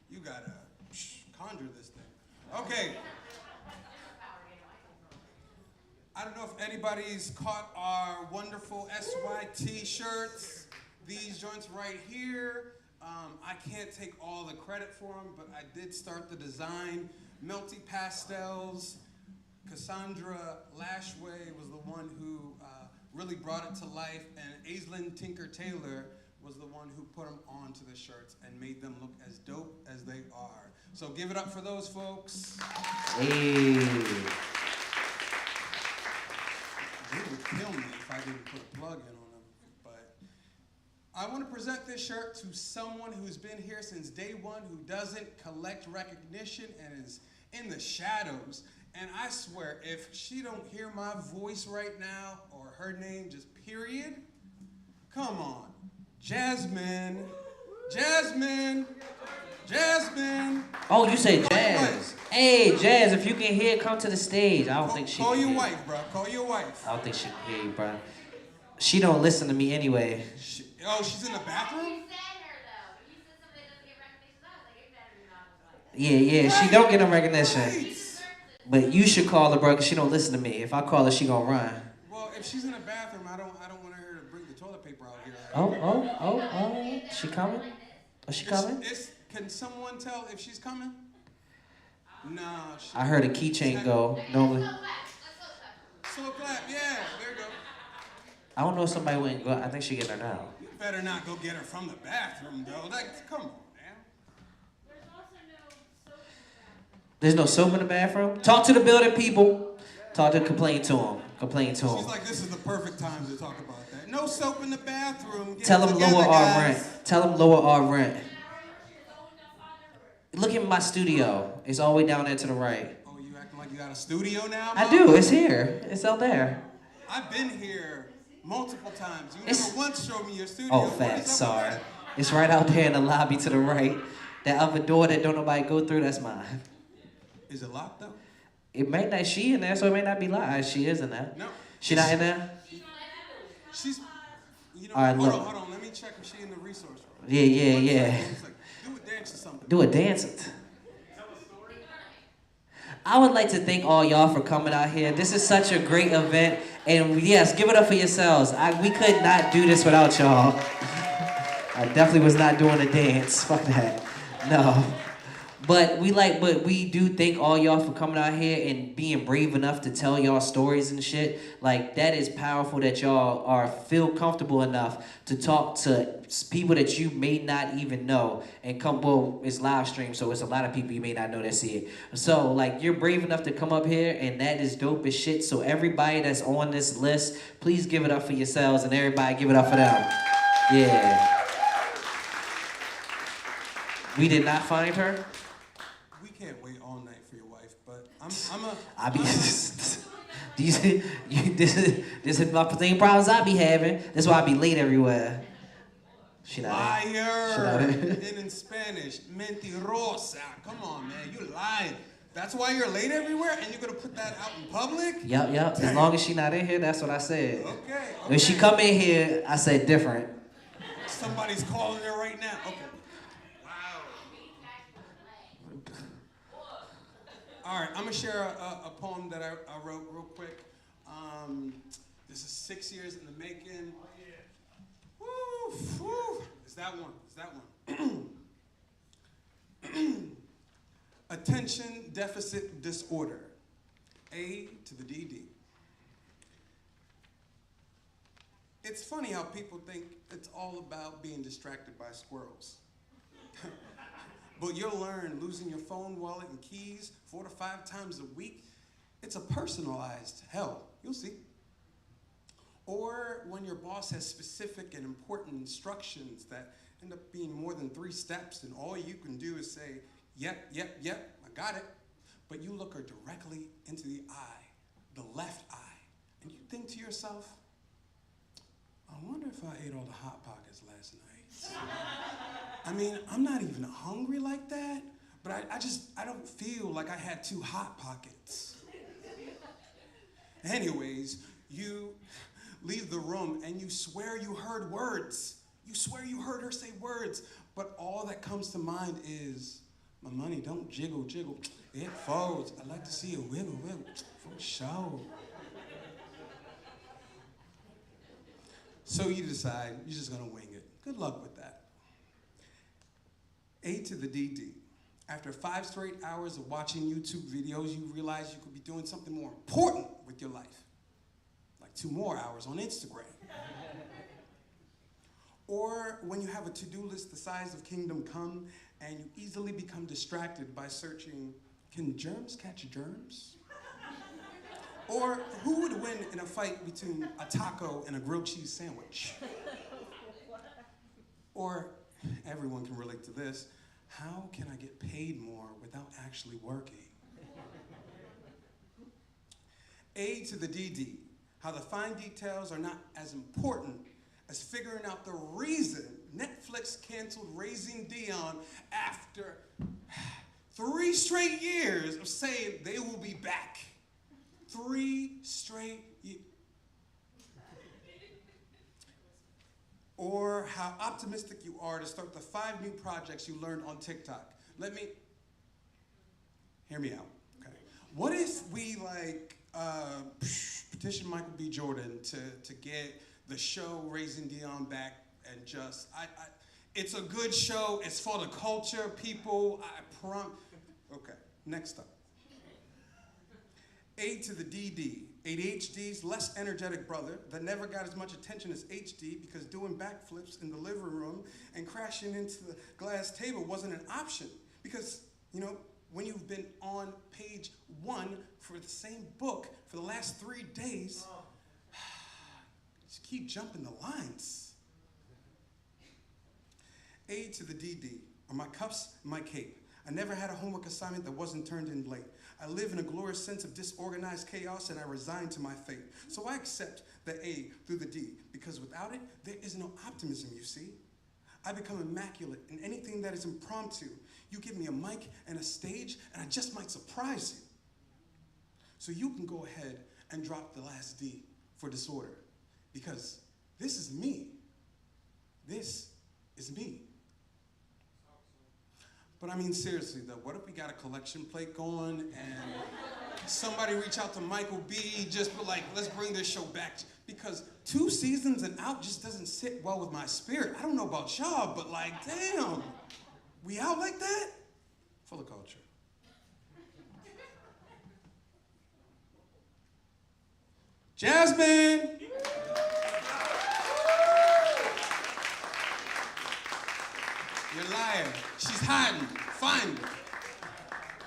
You gotta conjure this thing. Okay. I don't know if anybody's caught our wonderful SYT shirts. These joints right here. I can't take all the credit for them, but I did start the design. Melty Pastels. Cassandra Lashway was the one who really brought it to life, and Aislinn Tinker Taylor was the one who put them onto the shirts and made them look as dope as they are. So give it up for those folks.
Hey.
They would kill me if I didn't put a plug in on them. But I want to present this shirt to someone who's been here since day one, who doesn't collect recognition and is in the shadows. And I swear, if she don't hear my voice right now, or her name just period, come on. Jasmine. Jasmine. Jasmine.
Oh, you say Jazz. Hey, Jazz, if you can hear, come to the stage. I don't think she
Call
can
your
hear.
wife, bro. Call your wife.
I don't think she can hear you, bro. She don't listen to me anyway.
She's in the bathroom?
Yeah, she don't get no recognition. But you should call her, bro, because she don't listen to me. If I call her, she gonna run.
Well, if she's in the bathroom, I don't want her to bring the toilet paper out here.
Oh, she coming? Is she coming?
Can someone tell if she's coming? Nah.
I heard a keychain go. Normally,
Slow clap, yeah, there you go.
I don't know if somebody went. Go. I think she getting her now.
You better not go get her from the bathroom, though. Like, come on, man.
There's no soap in the bathroom. Talk to the building people. Complain to them. Complain to
She's
them.
like, this is the perfect time to talk about that. No soap in the bathroom. Get
Tell
it
them
together,
lower our
guys.
rent. Tell them lower our rent. Look at my studio. It's all the way down there to the right.
Oh, you acting like you got a studio now?
I
Mom?
do. It's here. It's out there.
I've been here multiple times. You never once showed me your studio.
Oh,
What
fat.
is up with
Sorry.
that?
It's right out there in the lobby to the right. That other door that don't nobody go through, that's mine.
Is it locked up?
It may not. She in there, so it may not be live. She is in there.
No.
She not in there?
She's, you know,
All right,
hold
look.
on, hold on. Let me check if she's in the resource room.
Yeah.
Do a dance or something.
Do a dance. I would like to thank all y'all for coming out here. This is such a great event. And yes, give it up for yourselves. We could not do this without y'all. I definitely was not doing a dance. Fuck that. No. But we do thank all y'all for coming out here and being brave enough to tell y'all stories and shit. Like, that is powerful that y'all feel comfortable enough to talk to people that you may not even know. And it's live stream, so it's a lot of people you may not know that see it. So, like, you're brave enough to come up here, and that is dope as shit. So everybody that's on this list, please give it up for yourselves, and everybody give it up for them. Yeah. We did not find her.
We can't wait all night for your wife, but
this is my same problems I be having. That's why I be late everywhere. She not in.
Liar. And in Spanish, mentirosa. Come on, man, you lied. That's why you're late everywhere, and you're gonna put that out in public?
Yep. As long as she not in here, that's what I said.
Okay.
When she come in here, I said different.
Somebody's calling her right now. Okay. All right, I'm gonna share a poem that I wrote real quick. This is 6 years in the making. Woo, woo. It's that one. Attention deficit disorder. A to the DD. It's funny how people think it's all about being distracted by squirrels. But you'll learn losing your phone, wallet, and keys 4 to 5 times a week, it's a personalized hell. You'll see. Or when your boss has specific and important instructions that end up being more than 3 steps, and all you can do is say, yep, I got it. But you look her directly into the eye, the left eye, and you think to yourself, I wonder if I ate all the Hot Pockets last night. I mean, I'm not even hungry like that, but I don't feel like I had 2 Hot Pockets. Anyways, you leave the room and you swear you heard words. You swear you heard her say words, but all that comes to mind is, my money don't jiggle. It folds. I like to see it wiggle, for sure. So you decide you're just gonna wing it. Good luck with that. A to the DD. After 5 straight hours of watching YouTube videos, you realize you could be doing something more important with your life. Like 2 more hours on Instagram. Or when you have a to-do list the size of Kingdom Come and you easily become distracted by searching, can germs catch germs? Or who would win in a fight between a taco and a grilled cheese sandwich? Or, everyone can relate to this, how can I get paid more without actually working? A to the DD, how the fine details are not as important as figuring out the reason Netflix canceled Raising Dion after 3 straight years of saying they will be back. 3 straight years. Or how optimistic you are to start the 5 new projects you learned on TikTok. Hear me out, okay? What if we petition Michael B. Jordan to get the show Raising Dion back and just, It's a good show. It's for the culture, people. Okay, next up. A to the DD. ADHD's less energetic brother that never got as much attention as HD because doing backflips in the living room and crashing into the glass table wasn't an option. Because, you know, when you've been on page 1 for the same book for the last 3 days, just keep jumping the lines. A to the DD are my cuffs and my cape. I never had a homework assignment that wasn't turned in late. I live in a glorious sense of disorganized chaos and I resign to my fate. So I accept the A through the D because without it, there is no optimism, you see. I become immaculate in anything that is impromptu. You give me a mic and a stage and I just might surprise you. So you can go ahead and drop the last D for disorder because this is me. This is me. But I mean, seriously though, what if we got a collection plate going and somebody reach out to Michael B, just be like, let's bring this show back? Because 2 seasons and out just doesn't sit well with my spirit. I don't know about y'all, but like, damn, we out like that? For the culture. Jasmine! You're lying. She's hiding. Find her.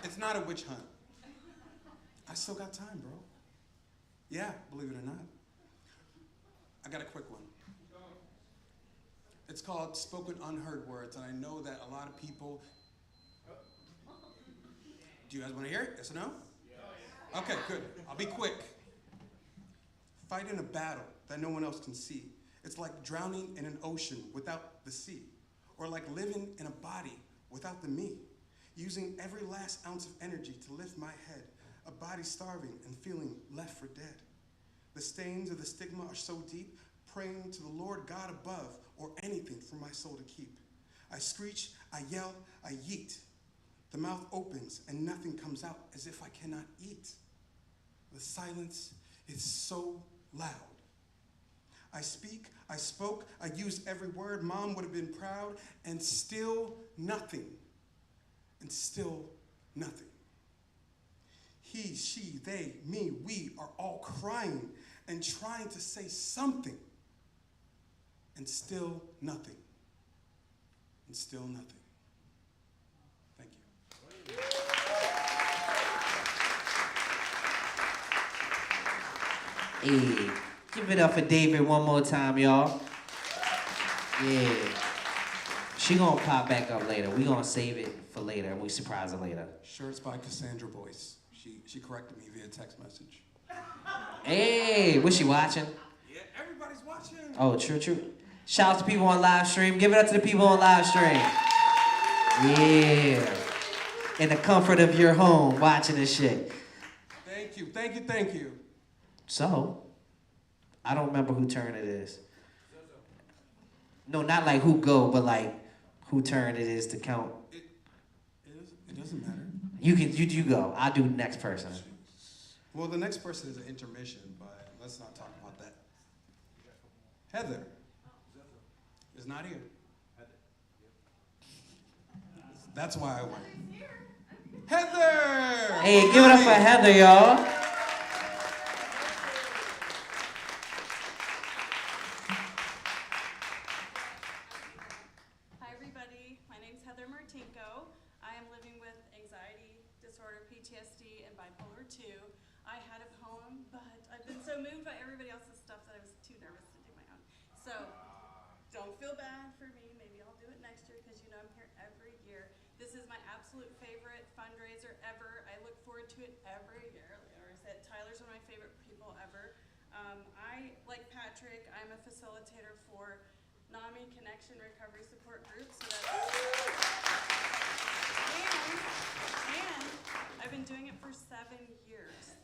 It's not a witch hunt. I still got time, bro. Yeah, believe it or not. I got a quick one. It's called Spoken Unheard Words, and I know that a lot of people... Do you guys want to hear it? Yes or no? Okay, good. I'll be quick. Fighting a battle that no one else can see. It's like drowning in an ocean without the sea. Or like living in a body without the me, using every last ounce of energy to lift my head, a body starving and feeling left for dead. The stains of the stigma are so deep, praying to the Lord God above or anything for my soul to keep. I screech, I yell, I yeet. The mouth opens and nothing comes out as if I cannot eat. The silence is so loud. I speak, I spoke, I used every word. Mom would have been proud, and still nothing. And still nothing. He, she, they, me, we are all crying and trying to say something. And still nothing. And still nothing. Thank you.
Hey. Give it up for David one more time, y'all. Yeah. She gonna pop back up later. We gonna save it for later and we surprise her later.
Sure, it's by Cassandra Boyce. She corrected me via text message.
Hey, was she watching?
Yeah, everybody's watching.
Oh, true, true. Shout out to people on live stream. Give it up to the people on live stream. Yeah. In the comfort of your home, watching this shit.
Thank you, thank you, thank you.
So, I don't remember who turn it is. No, not like who go, but like who turn it is to count.
It doesn't matter.
You go. I'll do the next person.
Well, the next person is an intermission, but let's not talk about that. Heather is not here. That's why I went. Heather!
Hey, give it up for Heather, y'all.
Hi everybody, my name's Heather Martinko. I am living with anxiety disorder, PTSD, and bipolar 2. I had a poem, but I've been so moved by everybody else's stuff that I was too nervous to do my own. So, don't feel bad for me. Maybe I'll do it next year because you know I'm here every year. This is my absolute favorite fundraiser ever. I look forward to it every year. Like I said, Tyler's one of my favorite people ever. I, like Patrick, I'm a facilitator for NAMI Connection Recovery Support Group. So and I've been doing it for 7 years.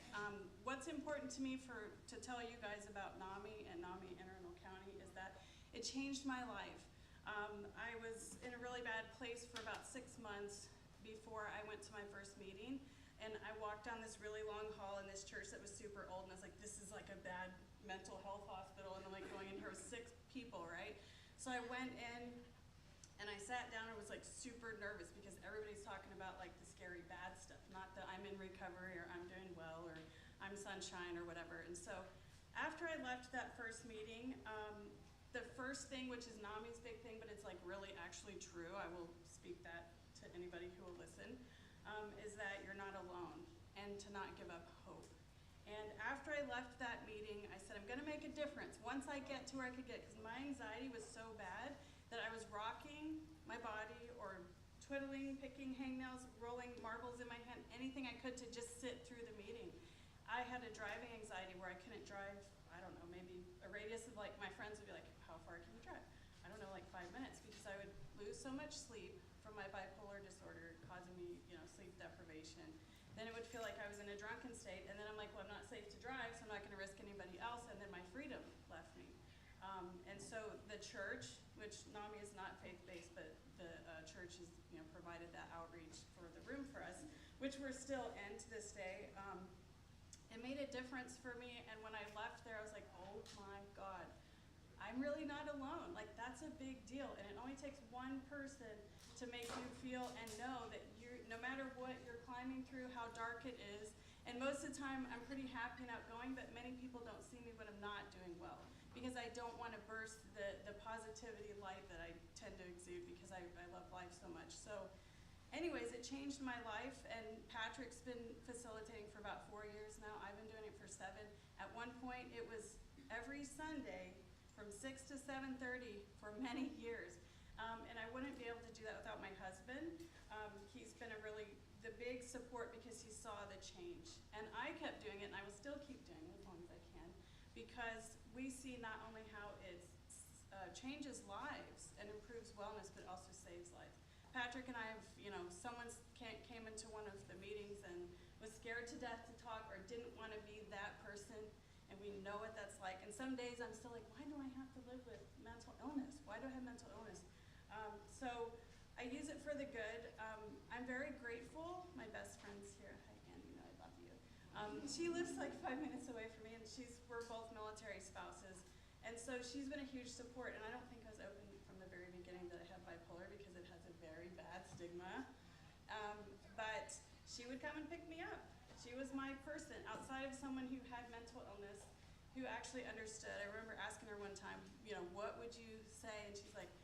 What's important to me to tell you guys about NAMI and NAMI Anne Arundel County is that it changed my life. I was in a really bad place for about 6 months before I went to my first meeting, and I walked down this really long hall in this church that was super old, and I was like, this is like a bad mental health hospital, and I'm like going in here with 6 people, right? So I went in, I sat down and was like super nervous because everybody's talking about like the scary bad stuff, not that I'm in recovery or I'm doing well or I'm sunshine or whatever. And so after I left that first meeting, the first thing, which is NAMI's big thing, but it's like really actually true, I will speak that to anybody who will listen, is that you're not alone and to not give up hope. And after I left that meeting, I said, I'm gonna make a difference once I get to where I could get, because my anxiety was so bad that I was rocking my body or twiddling, picking hangnails, rolling marbles in my hand, anything I could to just sit through the meeting. I had a driving anxiety where I couldn't drive, I don't know, maybe a radius of like, my friends would be like, how far can you drive? I don't know, like 5 minutes, because I would lose so much sleep from my bipolar disorder causing me, sleep deprivation. Then it would feel like I was in a drunken state, and then I'm like, well, I'm not safe to drive, so I'm not gonna risk anybody else, and then my freedom left me. And so the church, which NAMI is not faith-based, but the church has provided that outreach for the room for us, which we're still in to this day. It made a difference for me, and when I left there, I was like, oh my God, I'm really not alone. Like, that's a big deal, and it only takes one person to make you feel and know that no matter what you're climbing through, how dark it is, and most of the time I'm pretty happy and outgoing, but many people don't see me when I'm not doing well, because I don't want to burst the positivity light that I tend to exude because I love life so much. So anyways, it changed my life, and Patrick's been facilitating for about 4 years now. I've been doing it for 7. At one point, it was every Sunday from 6 to 7:30 for many years. And I wouldn't be able to do that without my husband. He's been the big support because he saw the change. And I kept doing it, and I will still keep doing it as long as I can, because we see not only how it changes lives and improves wellness, but also saves lives. Patrick and I have, someone came into one of the meetings and was scared to death to talk or didn't want to be that person, and we know what that's like. And some days I'm still like, why do I have to live with mental illness? Why do I have mental illness? So I use it for the good. I'm very grateful. My best friend's here. Hi, Andy, I love you. She lives like 5 minutes away from me, and we're both military spouses. And so she's been a huge support, and I don't think I was open from the very beginning that I have bipolar because it has a very bad stigma. But she would come and pick me up. She was my person outside of someone who had mental illness, who actually understood. I remember asking her one time, what would you say? And she's like,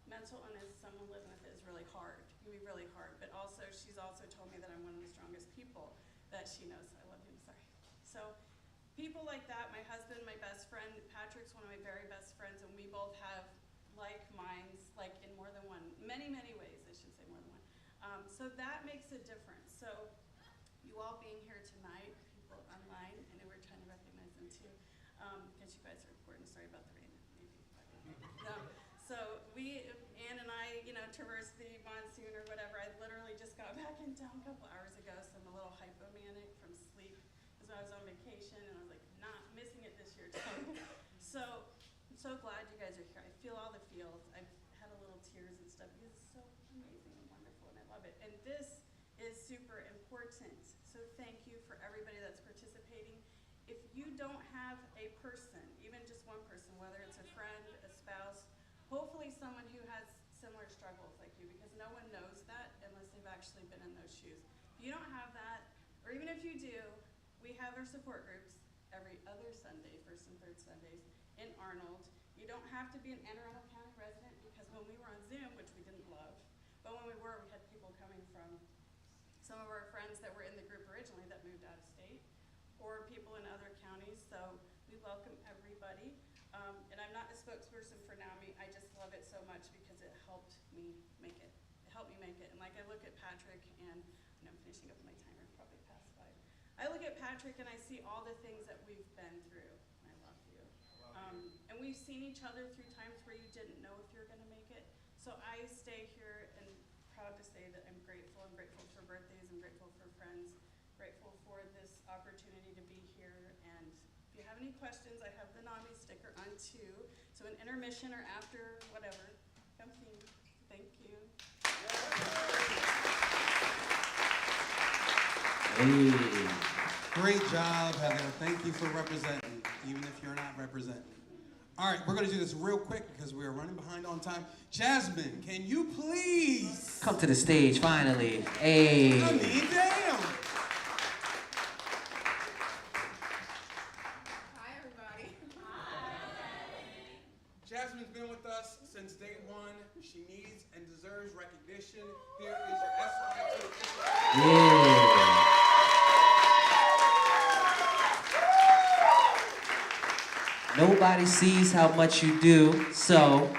mental illness, someone living with it is really hard. It can be really hard. But also, she's also told me that I'm one of the strongest people that she knows. I love you, I'm sorry. So people like that, my husband, my best friend, Patrick's one of my very best friends, and we both have like minds, like in more than one, many, many ways, I should say more than one. So that makes a difference. So you all being here tonight, people online, I know we're trying to recognize them too, because you guys are important. Sorry about the rain, maybe. So Ann and I, traversed the monsoon or whatever. I literally just got back in town a couple hours ago, so I'm a little hypomanic from sleep. Because I was on vacation, and I was like, not missing it this year. So I'm so glad you guys are here. I feel all the feels. I've had a little tears and stuff because it's so amazing and wonderful, and I love it. And this is super important. So thank you for everybody that's participating. If you don't have a person, even just one person, whether it's a friend, a spouse, hopefully someone who has similar struggles like you, because no one knows that unless they've actually been in those shoes. If you don't have that, or even if you do, we have our support groups every other Sunday, first and third Sundays, in Arnold. You don't have to be an Anne Arundel County resident, because when we were on Zoom, which we didn't love, but when we were, we had people coming from some of our friends that were in the group originally that moved out of state, or people in other counties, so we welcome everybody. And I'm not a spokesperson for NAMI, I just love it so much because it helped me make it. It helped me make it. And like I look at Patrick, and I'm finishing up my timer, probably past 5. I look at Patrick and I see all the things that we've been through. I love you. And we've seen each other through times where you didn't know if you were gonna make it. So I stay here and proud to say that I'm grateful. I'm grateful for birthdays, I'm grateful for friends, grateful for this opportunity to be here. And if you have any questions, I have the NAMI sticker on too. So an intermission or after, whatever, come see me. Thank you.
Great job, Heather. Thank you for representing, even if you're not representing. All right, we're gonna do this real quick because we're running behind on time. Jasmine, can you please?
Come to the stage, finally. Hey.
I mean, damn.
Hi, everybody.
Jasmine's been with us since day one. She needs and deserves recognition. Here is your SY2.
Yeah. Nobody sees how much you do, so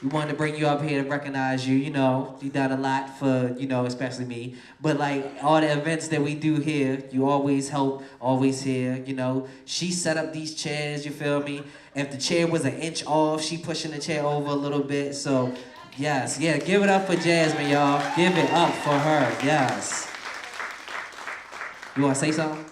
we wanted to bring you up here to recognize you. You know, you done a lot for, you know, especially me. But like all the events that we do here, you always help, always here. You know, she set up these chairs, you feel me? If the chair was an inch off, she pushing the chair over a little bit. So yes, yeah, give it up for Jasmine, y'all. Give it up for her, yes. You wanna say something?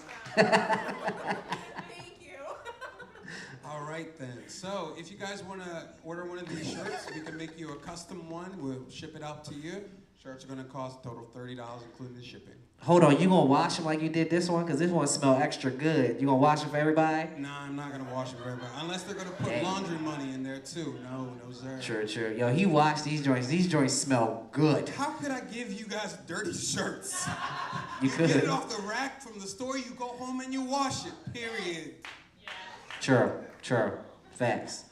All right then. So if you guys want to order one of these shirts, we can make you a custom one. We'll ship it out to you. Shirts are going to cost a total of $30, including the shipping.
Hold on, you gonna wash them like you did this one? Because this one smell extra good. You gonna wash them for everybody?
Nah, I'm not going to wash them for everybody. Unless they're going to put laundry money in there too. No, sir.
Sure. Yo, he washed these joints. These joints smell good.
How could I give you guys dirty shirts?
You
Get
could.
it off the rack from the store, you go home and you wash it, period.
True. Facts.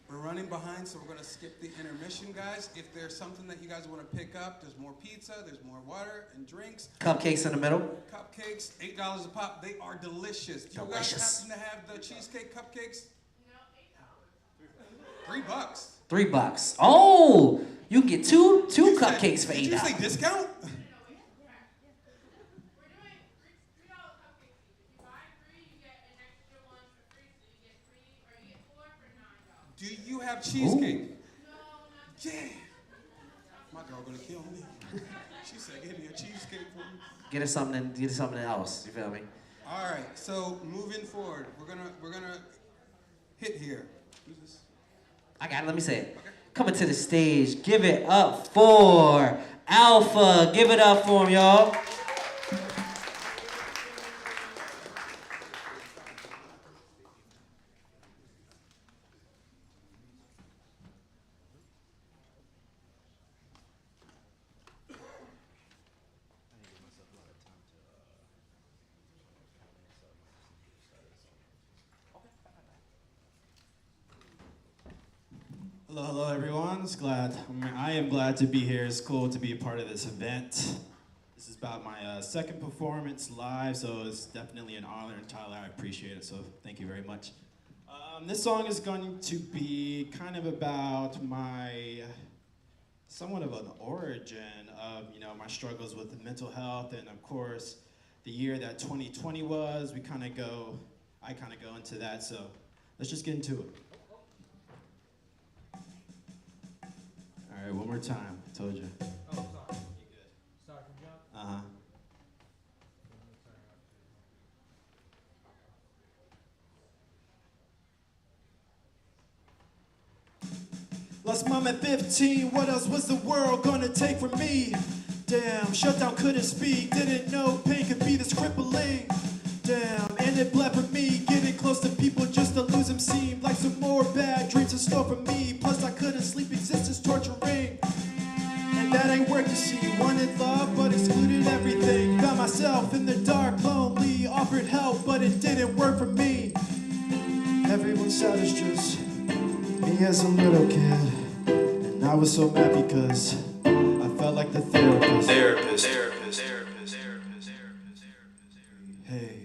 We're running behind, so we're going to skip the intermission, guys. If there's something that you guys want to pick up, there's more pizza, there's more water and drinks.
Cupcakes in the middle.
Cupcakes, $8 a pop. They are delicious. Do you guys happen to have the cheesecake cupcakes? No, $3.
$3. Oh, you can get two cupcakes for $8.
Did you say discount? Do you have cheesecake?
Ooh.
Yeah. My girl gonna kill me. She said, "Give me a cheesecake for me."
Get us something else. You feel me?
All right. So moving forward, we're gonna hit here. Who's this?
I got it. Let me say it. Okay. Coming to the stage. Give it up for Alpha. Give it up for him, y'all.
Hello, everyone. I am glad to be here. It's cool to be a part of this event. This is about my second performance live, so it's definitely an honor, and Tyler, I appreciate it, so thank you very much. This song is going to be kind of about my, somewhat of an origin of, my struggles with mental health, and of course, the year that 2020 was, I kind of go into that, so let's just get into it. All right, one more time. I told you.
Oh, sorry. You good? Start from jump?
Uh-huh. Lost mom at 15. What else was the world gonna take from me? Damn, shutdown, couldn't speak. Didn't know pain could be this crippling. Damn, and it bled for me. Getting close to people just to lose them seemed like some more bad dreams in store for me. Plus I couldn't sleep, existence torturing. And that ain't work to see. Wanted love, but excluded everything. Found myself in the dark, lonely. Offered help, but it didn't work for me. Everyone said it's just me as a little kid. And I was so mad because I felt like the therapist. Hey.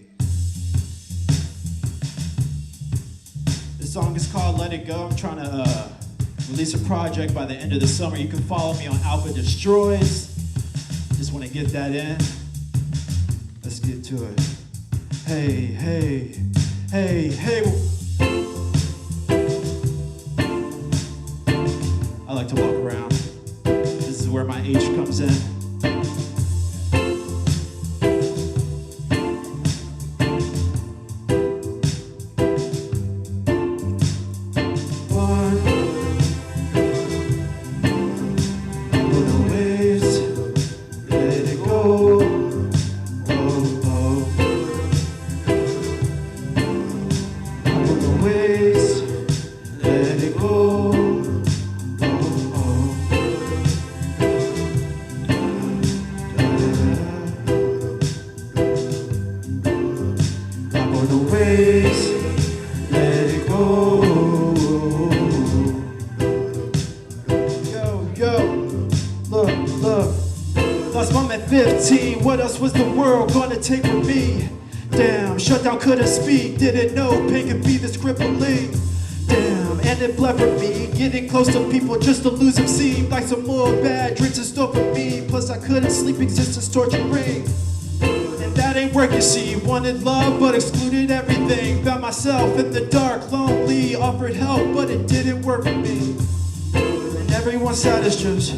This song is called Let It Go. I'm trying to release a project by the end of the summer. You can follow me on Alpha Destroys. Just want to get that in. Let's get to it. Hey. I like to walk around. This is where my H comes in. at 15, what else was the world gonna take from me? Damn, shut down, couldn't speak, didn't know pain could be this crippling. Damn, and it bled for me, getting close to people just to lose them seemed like some more bad drinks in store for me. Plus I couldn't sleep, existence torturing. And that ain't work, you see. Wanted love but excluded everything. Found myself in the dark, lonely, offered help but it didn't work for me. And everyone said it's just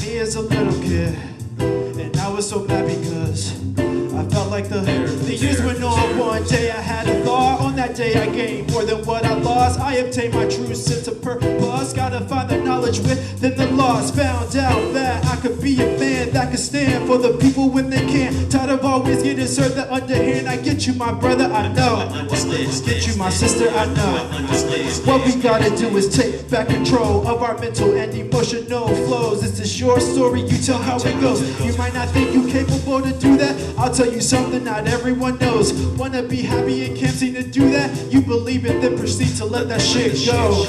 me as a little kid. And I was so mad because I felt like the years went on. One day I had a thought, on that day I gained more than what I lost. I obtained my true sense of purpose. Gotta find the knowledge within the lost. Found out that I could be a man that could stand for the people when they can't. Tired of always getting served the underhand. I get you, my brother, I know. Get you, my sister, I know. What we gotta do is take back control of our mental and emotional flows. This is your story, you tell how it goes. You might not think you're capable to do that. I'll tell you something not everyone knows. Wanna be happy and can't seem to do that? You believe it, then proceed to let that shit go.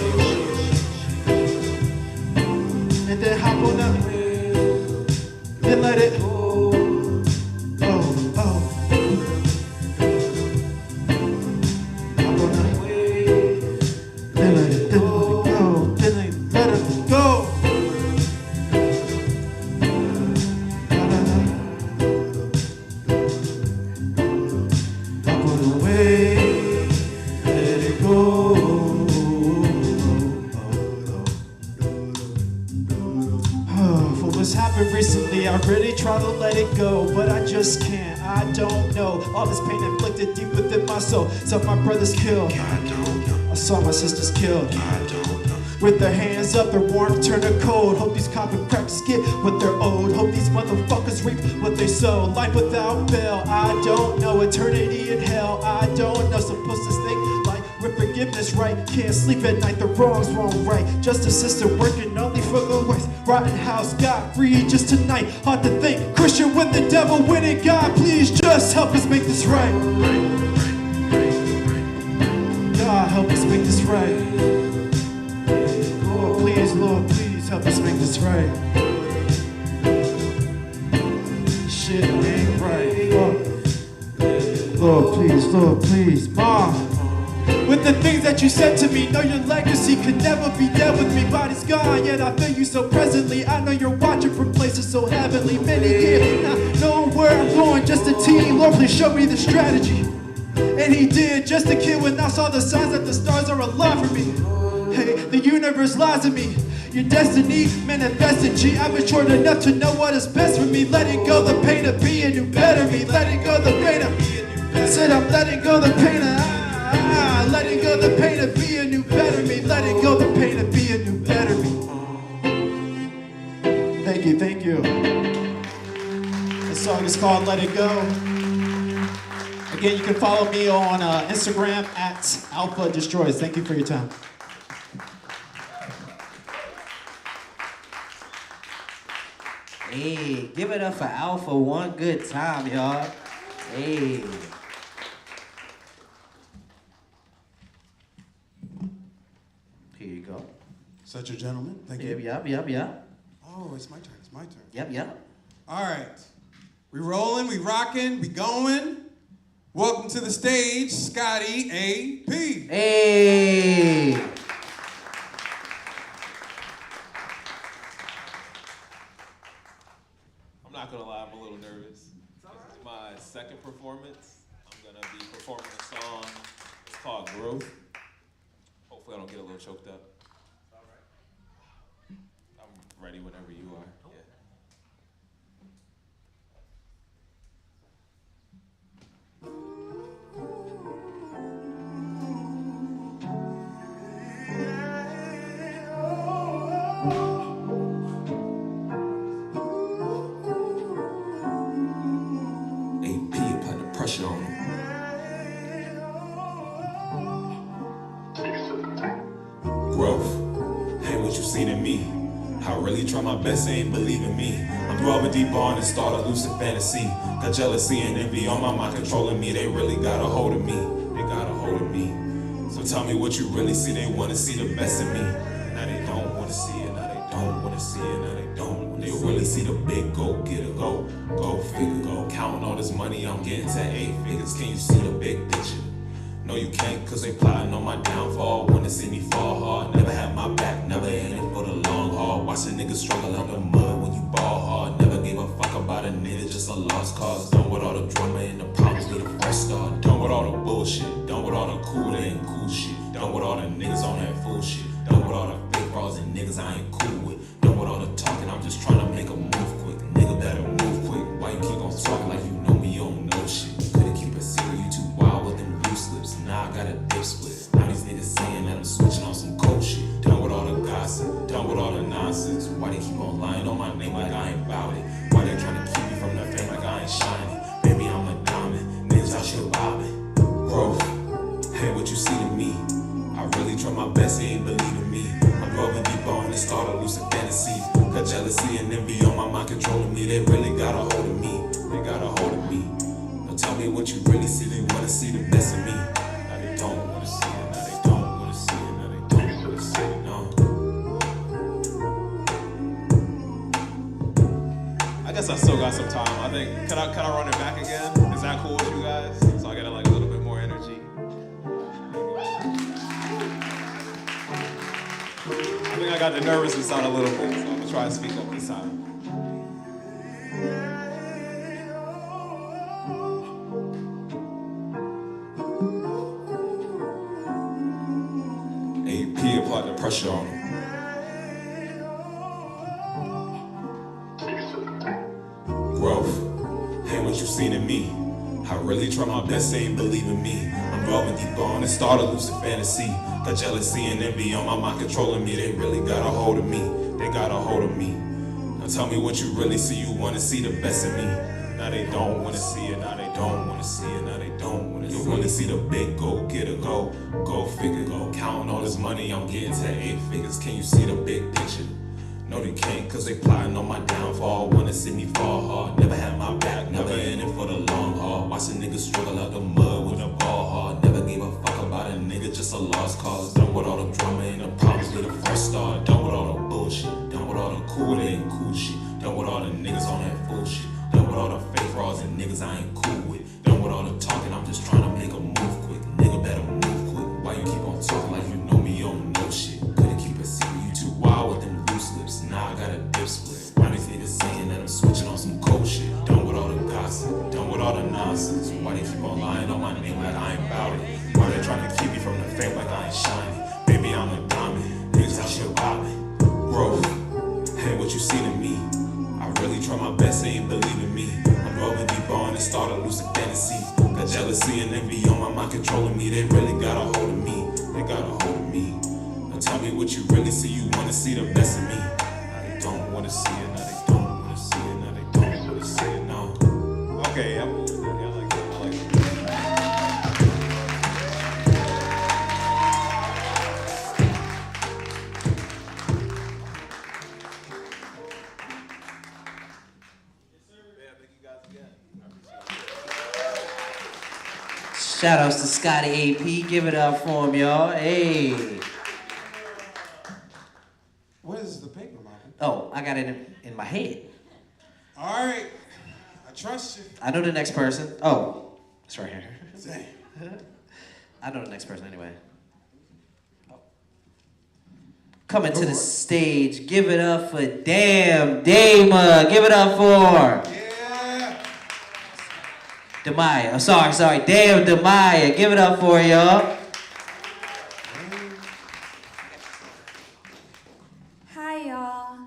And then hop on up, then let it go. Recently, I really try to let it go, but I just can't, I don't know. All this pain inflicted deep within my soul. Saw my brothers killed, I saw my sisters killed. With their hands up, their warmth turned to cold. Hope these copper crackers get what they're owed. Hope these motherfuckers reap what they sow. Life without bail, I don't know. Eternity in hell, I don't know. Supposed to think like with forgiveness, right? Can't sleep at night, the wrong's wrong, right? Justice system working only for the worst. Rotten house got free just tonight. Hard to think, Christian with the devil winning. God, please just help us make this right. God, help us make this right. Lord, please help us make this right. Shit ain't right. Lord, please, Mom. With the things that you said to me, know your legacy could never be dead with me. Body's gone, yet I feel you so presently. I know you're watching from places so heavenly. Many years, not knowing where I'm going, just a teen. Lord, please show me the strategy. And he did, just a kid when I saw the signs that the stars are alive for me. Hey, the universe lies to me. Your destiny manifested, G. I matured enough to know what is best for me. Letting go the pain of being new better me. Letting go the pain of said I'm letting go the pain of letting go the pain of being new better me. Letting go the pain of being new better me. Thank you. This song is called Let It Go. Again, you can follow me on Instagram at Alpha Destroys. Thank you for your time.
Hey, give it up for Alpha one good time, y'all. Hey. Here you go.
Such a gentleman. Thank you.
Yep.
Oh, it's my turn.
Yep.
All right. We rolling, we rocking, we going. Welcome to the stage, Scotty A.P.
Hey.
I'm not gonna lie, I'm a little nervous. This is my second performance. I'm gonna be performing a song. It's called Growth. Hopefully I don't get a little choked up. All right. I'm ready whenever you are. Yeah.
Growth, ain't what you seen in me. I really try my best, ain't believing me. I'm dwelling deep on and start a lucid fantasy. Got jealousy and envy on my mind controlling me. They really got a hold of me. They got a hold of me. So tell me what you really see. They wanna see the best in me. Now they don't wanna see it. Now they don't wanna see it. Now they don't. They really see the big go getter, go figure, go counting all this money I'm getting to 8 figures. Can you see the big picture? No, you can't, cause they plotting on my downfall. Wanna see me fall hard. Never had my back, never in it for the long haul. Watching niggas struggle out the mud when you ball hard. Never gave a fuck about a nigga, just a lost cause. Done with all the drama and the problems with a fresh start. Done with all the bullshit. Done with all the cool that ain't cool shit. Done with all the niggas on that full shit. Done with all the fake bras and niggas I ain't cool with. Done with all the talking, I'm just trying to make a move quick. Nigga better move quick. Why you keep on talking like you know me, you don't know shit? Couldn't keep it serious, you too wild with them loose lips. Now I got a dip split. Now these niggas saying that I'm switching on some cold shit. Done with all the gossip, done with all the nonsense. Why they keep on lying on my name like I ain't bout it? Why they trying to keep me from the fame like I ain't shining? Baby, I'm a diamond, niggas out shit bobbing. Growth, hey, what you see to me? I really try my best, they ain't believing me. I'm rubbing deep on and start a lucid fantasy. Cause jealousy and envy on my mind controlling me. They really got a hold of me, they got a hold of me. Now tell me what you really see, they wanna see the best of me. Now they don't wanna see it, now they don't wanna see it, now they don't wanna see it, no.
I guess I still got some time. I think, can I run it back again? Is that cool with you guys? So I get like a little bit more energy. I think I got the nervousness out a little bit, so I'm gonna try to speak up this time.
AP applied the pressure on him. Growth, hey, what you seen in me? I really try my best, they ain't believing me. I'm delving deeper on and start a lucid fantasy. The jealousy and envy on my mind controlling me. They really got a hold of me, they got a hold of me. Now tell me what you really see, you wanna see the best in me. Now they don't wanna see it, now they don't wanna see it, now they don't wanna see it. You wanna see the big go getter, go figure, go counting all this money I'm getting to 8 figures. Can you see the big picture? No, they can't, cause they plotting on my downfall. Wanna see me fall hard. Never had my back, never in it for the long haul. Watching niggas struggle out the mud with a ball hard. Never gave a fuck about a nigga, just a lost cause. Done with all the drama and the problems with a fresh start. Done with all the bullshit. Done with all the cool that ain't cool shit. Done with all the niggas on that full shit. Done with all the fake bras and niggas I ain't cool with. Done with all the talking, I'm just trying to make a move quick. Nigga better move quick. Why you keep on talking like you know me, you don't know shit? Couldn't keep it secret, you too wild with them loose lips. Now I got a dip split. Why these niggas saying that I'm switching on some cold shit? Done with all the gossip, done with all the nonsense. Why they keep on lying on my name like I ain't bout it? Why they trying to keep me from the fame like I ain't shining? Baby, I'm a diamond, niggas out shit bobbing. Growth, hey, what you see to me? I really try my best, they ain't believing me. I'm rolling deep on and start a lucid fantasy. Got jealousy and envy on my mind controlling me. They really got a hold of me, they got a hold of me. Now tell me what you really see, you wanna see the best of me. Now they don't wanna see it, now they don't wanna see it, now they don't wanna see it, no.
Okay, I'm cool with that. Yeah, I like that. I like that. Yeah, thank you guys again.
Shout outs to Scotty AP. Give it up for him, y'all. Hey.
What is the paper, Marvin?
Oh, I got it in my head.
All right, I trust you.
I know the next person. Oh, it's right here.
Same.
I know the next person anyway. Coming to the stage, give it up for Damn Dama. Give it up for.
Yeah.
Demaya. Oh, sorry. Damn Demaya. Give it up for y'all.
Hi, y'all.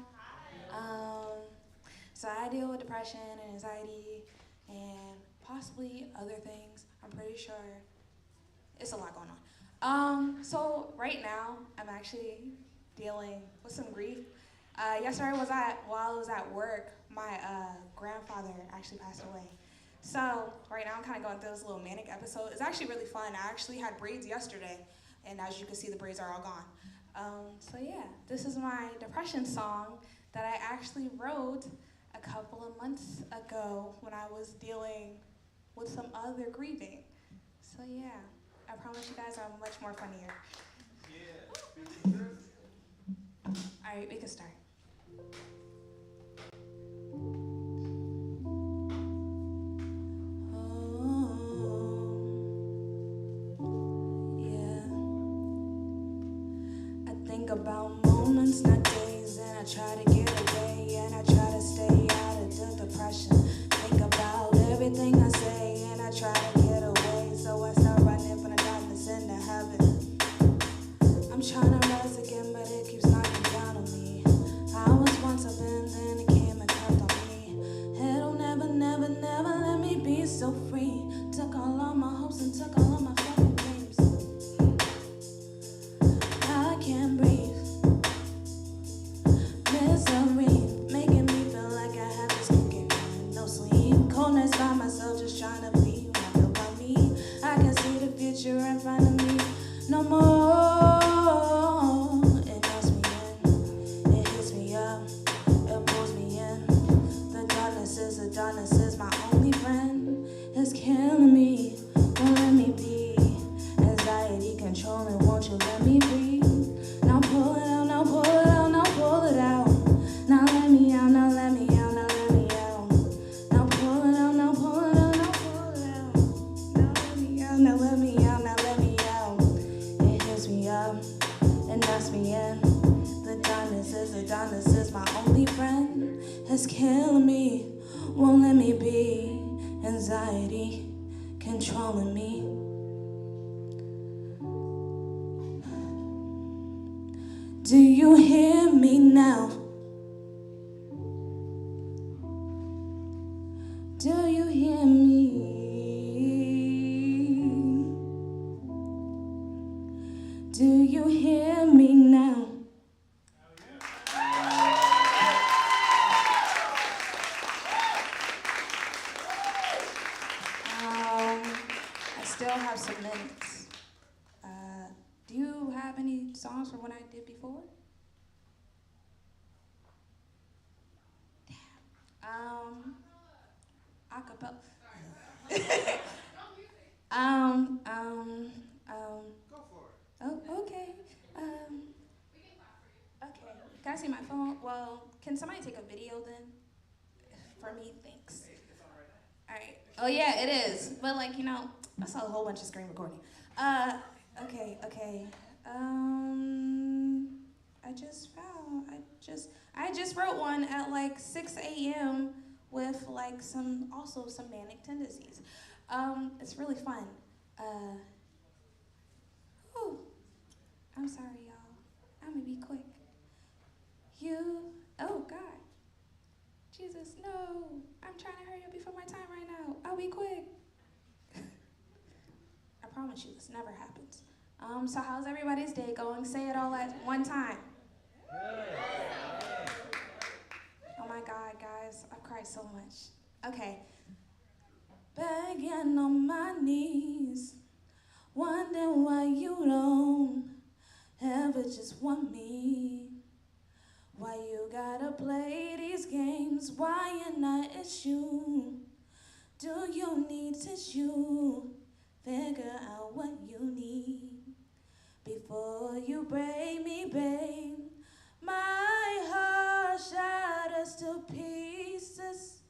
So I deal with depression and anxiety and possibly other things. I'm pretty sure it's a lot going on. So right now, I'm actually dealing with some grief. Yesterday while I was at work, my grandfather actually passed away. So right now I'm kind of going through this little manic episode. It's actually really fun. I actually had braids yesterday, and as you can see, the braids are all gone. So yeah, this is my depression song that I actually wrote a couple of months ago when I was dealing with some other grieving. So yeah, I promise you guys I'm much more funnier. Yeah. All right, we can start.
think about moments, not days, and I try to get away, and I try to stay out of the depression. Think about everything I say, and I try to get away, so I start running from the darkness into heaven. I'm trying to rise again, but it keeps knocking down on me. I was once up and then it came and kept on me. It'll never, never, never let me be so free. Took all my hopes and took all my fucking dreams. I can't breathe. Misery making me feel like I have this cooking and no sleep. Cold nights by myself, just trying to be wonder about me. I can see the future in front of me. No more. It knocks me in. It hits me up. It pulls me in. The darkness is my only friend. It's killing me. Won't let me be. Anxiety controlling. Won't you let me breathe? Now pull it out. Now pull it out. Now pull it out. Now let me out. Now let me out. Now let me out. Now pull it out. Now pull it out. Now pull it out. Now let me out. Now let me out. Now let me out. It hits me up. It knocks me in. The darkness is my only friend. It's killing me. Won't let me be. Anxiety controlling me. Do you hear me now? Do you hear me? Do you hear me now? I still have some minutes. Do you have any songs from what I did before? Acapella. Go for it. Oh, okay. Okay. Can I see my phone? Well, can somebody take a video then? For me, thanks. Alright. Oh yeah, it is. But like, you know, I saw a whole bunch of screen recording. Okay. I just wrote one at like 6 a.m. with like some manic tendencies. It's really fun. I'm sorry, y'all. I'm gonna be quick. Oh God. Jesus, no. I'm trying to hurry up before my time right now. I'll be quick. I promise you, this never happens. So how's everybody's day going? Say it all at one time. Oh my God, guys, I've cried so much. Okay. Begging on my knees, wondering why you don't ever just want me. Why you gotta play these games? Why you're not issue? Do you need tissue? Figure out what you need before you break me, babe. My heart shatters to pieces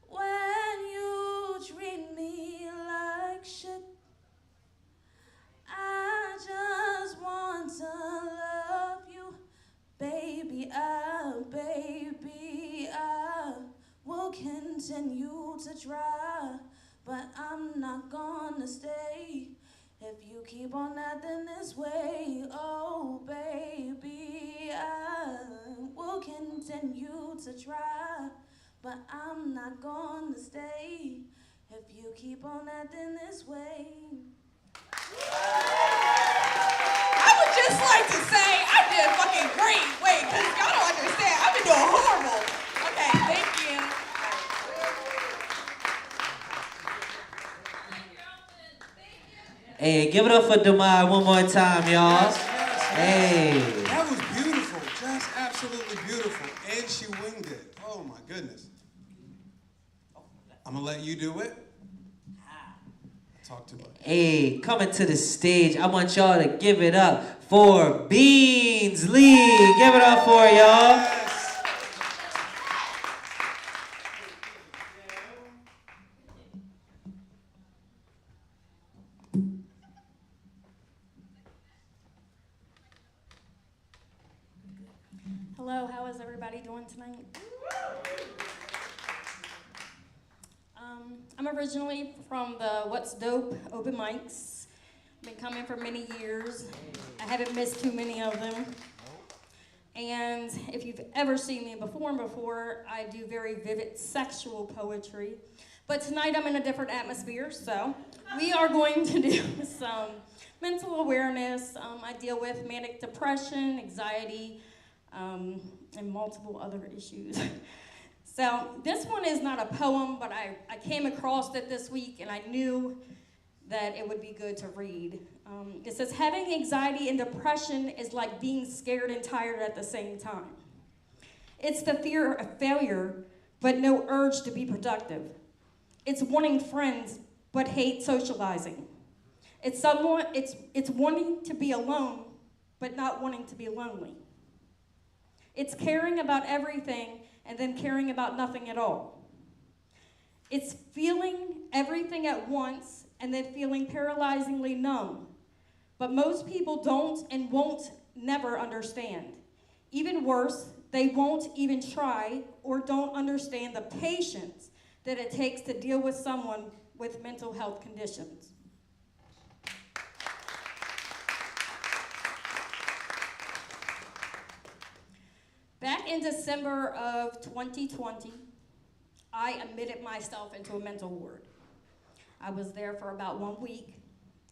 when you treat me like shit. I just want to love you, baby. I will continue to try, but I'm not gonna stay if you keep on acting this way. Oh, baby, I will continue to try, but I'm not gonna stay if you keep on acting this way.
I would just like to say I did fucking great. Wait, because y'all don't understand. I've been doing horrible. Okay, thank you.
Hey, give it up for Damar one more time, y'all. Hey.
That was beautiful, just absolutely beautiful. And she winged it. Oh my goodness. I'm gonna let you do it. Talk to her.
Hey, coming to the stage, I want y'all to give it up for Beans Lee. Give it up for y'all.
everybody doing tonight? I'm originally from the What's Dope open mics. Been coming for many years. I haven't missed too many of them. And if you've ever seen me perform before, I do very vivid sexual poetry. But tonight I'm in a different atmosphere, so we are going to do some mental awareness. I deal with manic depression, anxiety, and multiple other issues. So this one is not a poem, but I came across it this week and I knew that it would be good to read. It says, having anxiety and depression is like being scared and tired at the same time. It's the fear of failure, but no urge to be productive. It's wanting friends, but hate socializing. It's wanting to be alone, but not wanting to be lonely. It's caring about everything and then caring about nothing at all. It's feeling everything at once and then feeling paralyzingly numb. But most people don't and won't never understand. Even worse, they won't even try or don't understand the patience that it takes to deal with someone with mental health conditions. Back in December of 2020, I admitted myself into a mental ward. I was there for about 1 week,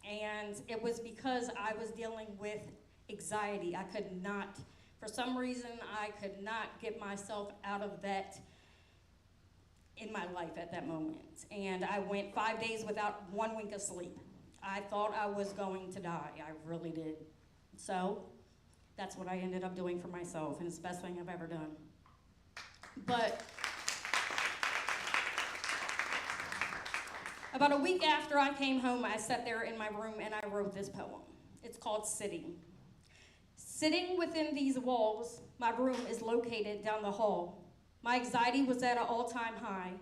and it was because I was dealing with anxiety. I could not, for some reason, I could not get myself out of that in my life at that moment. And I went 5 days without 1 wink of sleep. I thought I was going to die, I really did. So that's what I ended up doing for myself, and it's the best thing I've ever done. But about a week after I came home, I sat there in my room and I wrote this poem. It's called Sitting. Sitting within these walls, my room is located down the hall. My anxiety was at an all-time high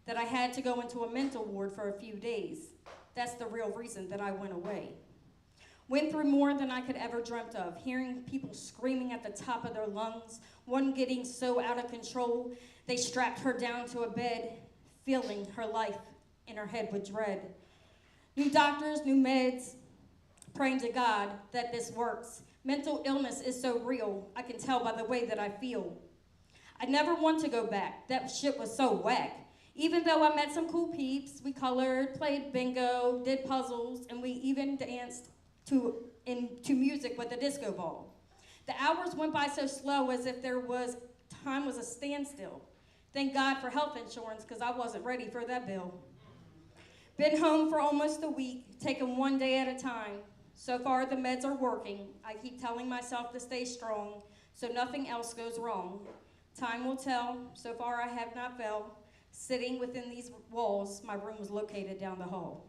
that I had to go into a mental ward for a few days. That's the real reason that I went away. Went through more than I could ever dreamt of, hearing people screaming at the top of their lungs, one getting so out of control, they strapped her down to a bed, filling her life in her head with dread. New doctors, new meds, praying to God that this works. Mental illness is so real, I can tell by the way that I feel. I never want to go back, that shit was so whack. Even though I met some cool peeps, we colored, played bingo, did puzzles, and we even danced to music with a disco ball. The hours went by so slow as if time was a standstill. Thank God for health insurance, because I wasn't ready for that bill. Been home for almost a week, taking one day at a time. So far the meds are working. I keep telling myself to stay strong, so nothing else goes wrong. Time will tell, so far I have not fell. Sitting within these walls, my room was located down the hall.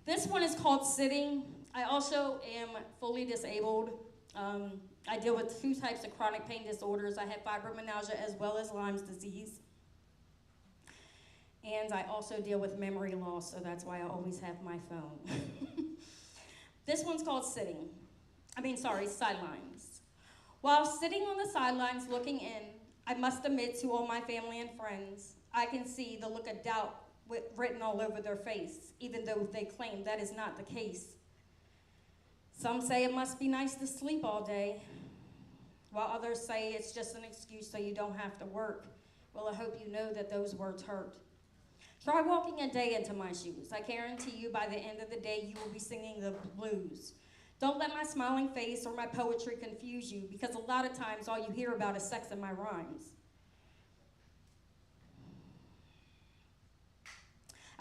This one is called Sitting. I also am fully disabled. I deal with 2 types of chronic pain disorders. I have fibromyalgia as well as Lyme's disease. And I also deal with memory loss, so that's why I always have my phone. This one's called Sidelines. While sitting on the sidelines looking in, I must admit to all my family and friends, I can see the look of doubt written all over their face, even though they claim that is not the case. Some say it must be nice to sleep all day, while others say it's just an excuse so you don't have to work. Well, I hope you know that those words hurt. Try walking a day into my shoes. I guarantee you by the end of the day you will be singing the blues. Don't let my smiling face or my poetry confuse you, because a lot of times all you hear about is sex in my rhymes.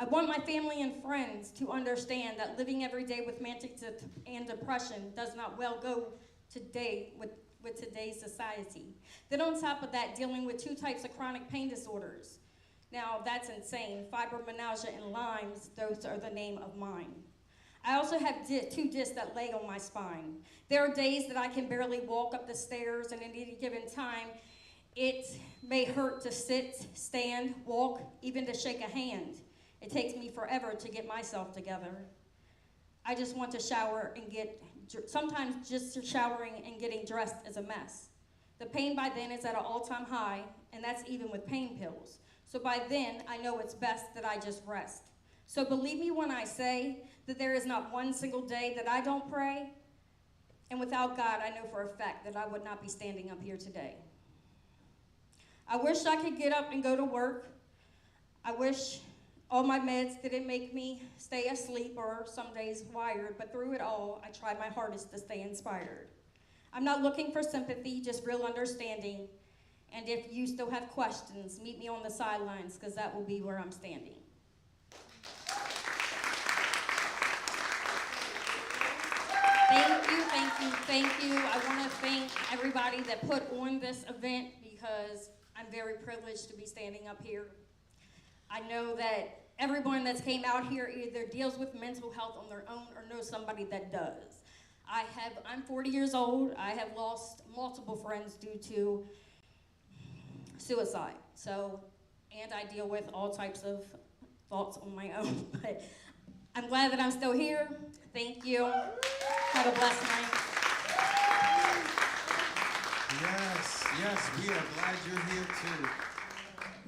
I want my family and friends to understand that living every day with manic and depression does not well go today with today's society. Then on top of that, dealing with 2 types of chronic pain disorders. Now that's insane. Fibromyalgia and Lyme's, those are the name of mine. I also have 2 discs that lay on my spine. There are days that I can barely walk up the stairs, and at any given time, it may hurt to sit, stand, walk, even to shake a hand. It takes me forever to get myself together. I just want to shower and sometimes just showering and getting dressed is a mess. The pain by then is at an all-time high, and that's even with pain pills. So by then, I know it's best that I just rest. So believe me when I say that there is not one single day that I don't pray, and without God, I know for a fact that I would not be standing up here today. I wish I could get up and go to work. I wish all my meds didn't make me stay asleep or some days wired, but through it all, I tried my hardest to stay inspired. I'm not looking for sympathy, just real understanding. And if you still have questions, meet me on the sidelines, because that will be where I'm standing. Thank you, thank you, thank you. I want to thank everybody that put on this event, because I'm very privileged to be standing up here. I know that everyone that's came out here either deals with mental health on their own or knows somebody that does. I'm 40 years old. I have lost multiple friends due to suicide. And I deal with all types of thoughts on my own. But I'm glad that I'm still here. Thank you. Have a blessed night.
Yes, we are glad you're here too.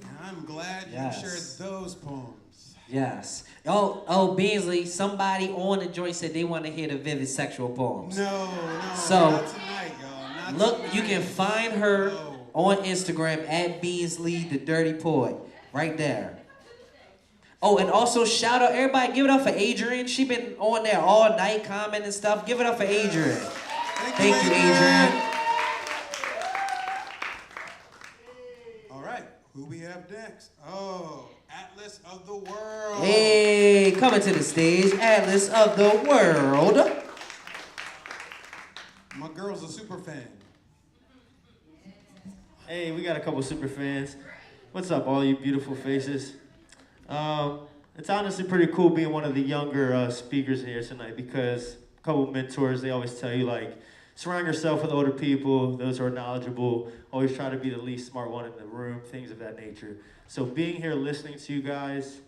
And I'm glad you shared those poems.
Yes. Oh, Beasley, somebody on the joint said they want to hear the Vivid Sexual poems.
No,
so,
not tonight, y'all.
Look, you can find her on Instagram at Beasley the Dirty Poet, right there. Oh, and also shout out everybody, give it up for Adrian. She been on there all night commenting and stuff. Give it up for Adrian. Thank you, Adrian.
All right, who we have next? Oh, Atlas of the World.
Hey, coming to the stage, Atlas of the World.
My girl's a super fan.
Hey, we got a couple super fans. What's up, all you beautiful faces? It's honestly pretty cool being one of the younger speakers here tonight, because a couple mentors, they always tell you, like, surround yourself with older people, those who are knowledgeable, always try to be the least smart one in the room, things of that nature. So being here, listening to you guys,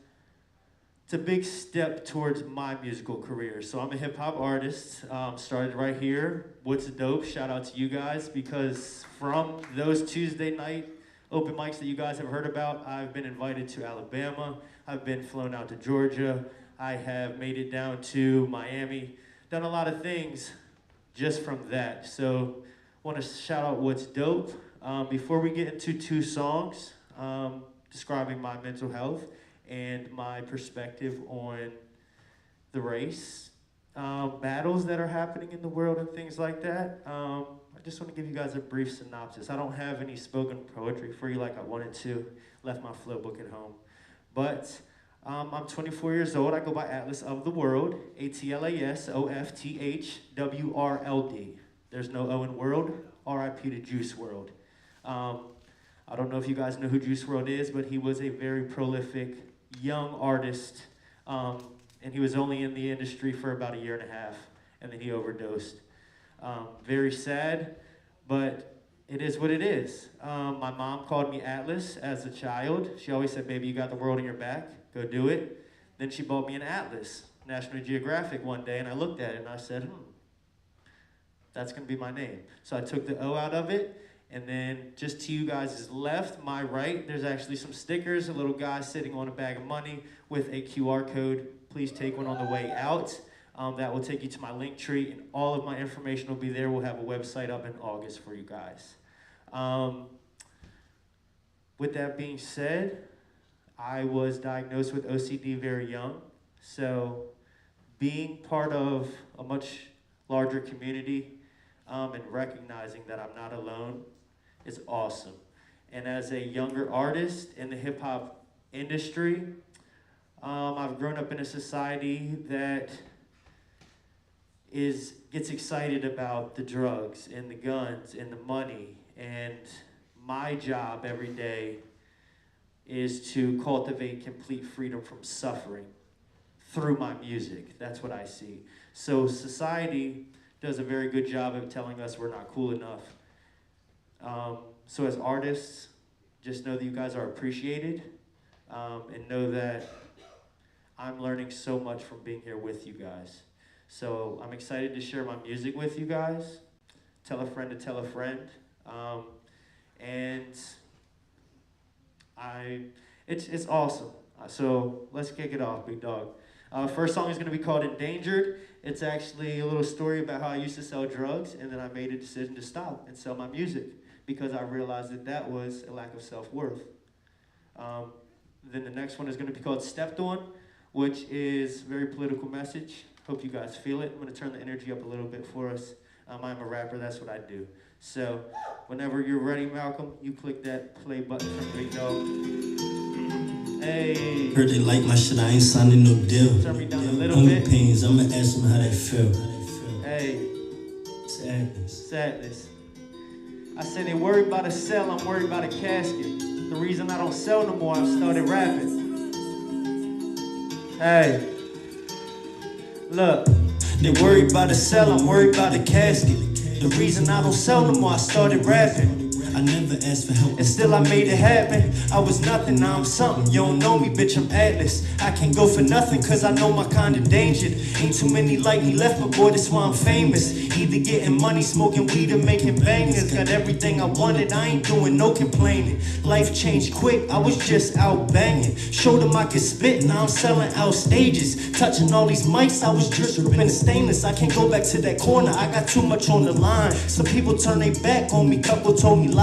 it's a big step towards my musical career. So I'm a hip hop artist, started right here. What's Dope, shout out to you guys, because from those Tuesday night open mics that you guys have heard about, I've been invited to Alabama, I've been flown out to Georgia, I have made it down to Miami, done a lot of things just from that. So want to shout out What's Dope. Before we get into two songs describing my mental health and my perspective on the race, battles that are happening in the world and things like that, I just want to give you guys a brief synopsis. I don't have any spoken poetry for you like I wanted to. Left my flow book at home. But I'm 24 years old. I go by Atlas of the World, ATLASOFTHWRLD. There's no O in world, RIP to Juice WRLD. I don't know if you guys know who Juice WRLD is, but he was a very prolific young artist, and he was only in the industry for about 1.5 years, and then he overdosed. Very sad, but it is what it is. My mom called me Atlas as a child. She always said, baby, you got the world in your back, go do it. Then she bought me an atlas, National Geographic, one day, and I looked at it and I said, that's gonna be my name. So I took the O out of it, and then just to you guys' left, my right, there's actually some stickers, a little guy sitting on a bag of money with a QR code. Please take one on the way out. That will take you to my link tree, and all of my information will be there. We'll have a website up in August for you guys. With that being said, I was diagnosed with OCD very young, so being part of a much larger community and recognizing that I'm not alone is awesome. And as a younger artist in the hip-hop industry, I've grown up in a society that gets excited about the drugs and the guns and the money, and my job every day is to cultivate complete freedom from suffering through my music. That's what I see. So society does a very good job of telling us we're not cool enough. So as artists, just know that you guys are appreciated, and know that I'm learning so much from being here with you guys. So I'm excited to share my music with you guys. Tell a friend to tell a friend. And it's awesome. So let's kick it off, big dog. First song is going to be called Endangered. It's actually a little story about how I used to sell drugs, and then I made a decision to stop and sell my music because I realized that that was a lack of self-worth. Then the next one is going to be called Stepped On, which is a very political message. Hope you guys feel it. I'm going to turn the energy up a little bit for us. I'm a rapper, that's what I do. So whenever you're ready, Malcolm, you click that play button from Big Dog. Hey.
Heard they like my shit, I ain't signing no deal.
Turn me down a little
Hunger
bit.
pains, I'ma ask them how they feel.
Hey.
Sadness.
Sadness. I say they worried about a cell, I'm worried about a casket. The reason I don't sell no more, I've started rapping. Hey. Look. They worried about a cell, I'm worried about a casket. The reason I don't sell no more, I started rapping.
I never asked for help.
And still I made it happen. I was nothing, now I'm something. You don't know me, bitch, I'm Atlas. I can't go for nothing, cause I know my kind endangered. Ain't too many like me left, but boy, that's why I'm famous. Either getting money, smoking weed, or making bangers. Got everything I wanted, I ain't doing no complaining. Life changed quick, I was just out banging. Showed them I could spit, now I'm selling out stages. Touching all these mics, I was just ripping stainless. I can't go back to that corner, I got too much on the line. Some people turn their back on me, couple told me lies.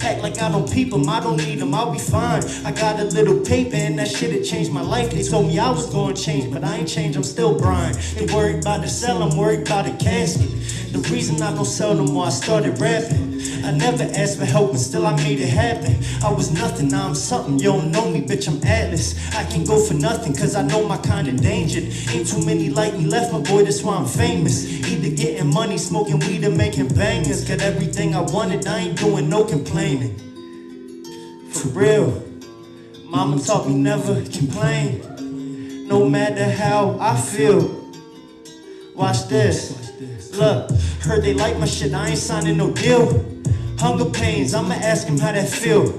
Act like I don't peep them, I don't need them, I'll be fine. I got a little paper and that shit had changed my life. They told me I was gonna change, but I ain't changed, I'm still Brian. They worried about the cell, I'm worried about the casket. The reason I don't sell no more, I started rapping. I never asked for help and still I made it happen. I was nothing, now I'm something, you don't know me, bitch, I'm Atlas. I can go for nothing, cause I know my kind endangered. Ain't too many like me left, my boy, that's why I'm famous. Either getting money, smoking weed, or making bangers. Got everything I wanted, I ain't doing no complaining. For real, mama taught me never complain. No matter how I feel. Watch this. Look, heard they like my shit, I ain't signing no deal. Hunger pains, I'ma ask him how that feel.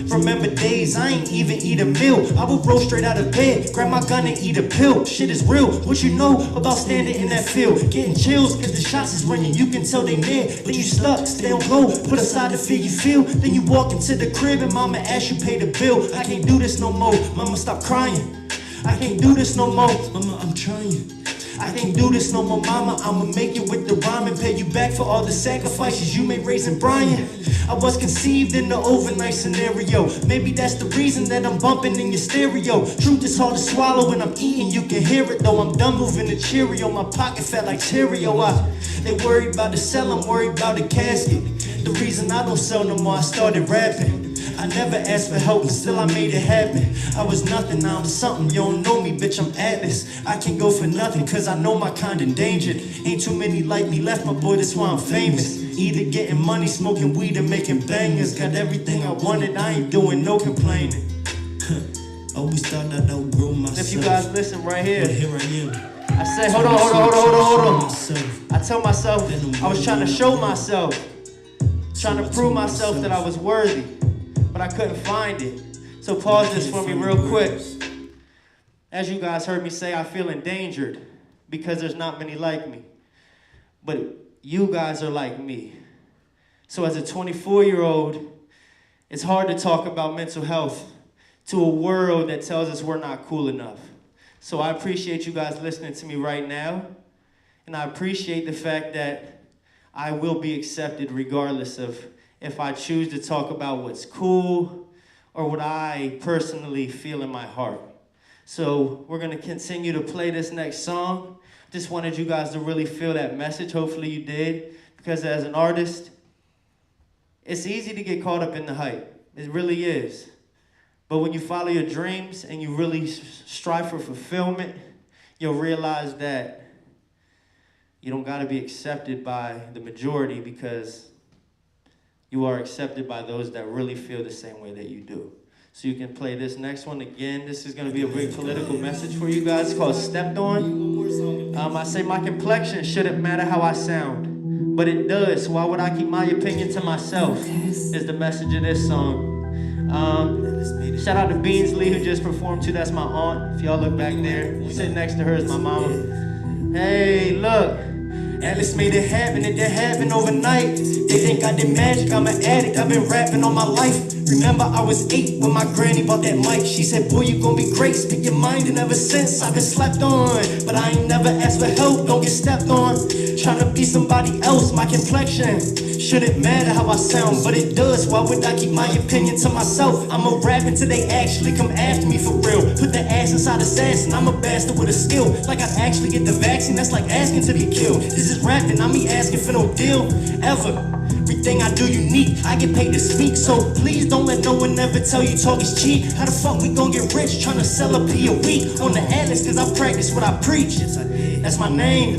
Remember days, I ain't even eat a meal. I would roll straight out of bed, grab my gun and eat a pill. Shit is real, what you know about standing in that field? Getting chills, cause the shots is ringing, you can tell they near. Then you stuck, stay on go, put aside the fear you feel. Then you walk into the crib and mama asks you pay the bill. I can't do this no more, mama stop crying. I can't do this no more, mama I'm trying. I can't do this no more, mama, I'ma make it with the rhyme and pay you back for all the sacrifices you made raising Brian. I was conceived in the overnight scenario. Maybe that's the reason that I'm bumping in your stereo. Truth is hard to swallow when I'm eating, you can hear it though. I'm done moving the Cheerio, my pocket felt like Cheerio. They worried about the cell, I'm worried about the casket. The reason I don't sell no more, I started rapping. I never asked for help, but still I made it happen. I was nothing, now I'm something, you don't know me, bitch, I'm Atlas. I can't go for nothing, cause I know my kind endangered. Ain't too many like me left, my boy, that's why I'm famous. Either getting money, smoking weed, or making bangers. Got everything I wanted, I ain't doing no complaining.
Always thought I'd outgrow myself.
If you guys listen right here.
But here I am.
I say, hold on. I tell myself, I was trying to show myself. Trying to prove myself that I was worthy. But I couldn't find it. So pause this for me real quick. As you guys heard me say, I feel endangered because there's not many like me. But you guys are like me. So as a 24-year-old, it's hard to talk about mental health to a world that tells us we're not cool enough. So I appreciate you guys listening to me right now. And I appreciate the fact that I will be accepted regardless of if I choose to talk about what's cool or what I personally feel in my heart. So we're gonna continue to play this next song. Just wanted you guys to really feel that message. Hopefully you did. Because as an artist, it's easy to get caught up in the hype. It really is. But when you follow your dreams and you really strive for fulfillment, you'll realize that you don't gotta be accepted by the majority because you are accepted by those that really feel the same way that you do. So you can play this next one again. This is gonna be a big political message for you guys. It's called Stepped On. I say my complexion shouldn't matter how I sound, but it does. So why would I keep my opinion to myself? Is the message of this song. Shout out to Beansley who just performed too. That's my aunt. If y'all look back there, sitting next to her is my mama.
Hey, look. Atlas made it happen, it didn't happen overnight. They think I did magic, I'm an addict, I've been rapping all my life. Remember I was 8 when my granny bought that mic. She said, boy, you gon' be great, speak your mind. And ever since I've been slept on. But I ain't never asked for help, don't get stepped on. Tryna be somebody else, my complexion shouldn't matter how I sound, but it does. Why would I keep my opinion to myself? I'm a rap until they actually come after me for real. Put the ass inside assassin, I'm a bastard with a skill. Like I'd actually get the vaccine, that's like asking to be killed. This is rapping, I'm me asking for no deal, ever. Everything I do unique, I get paid to speak. So please don't let no one ever tell you talk is cheap. How the fuck we gon' get rich tryna sell a P a week on the Atlas? Cause I practice what I preach. That's my name.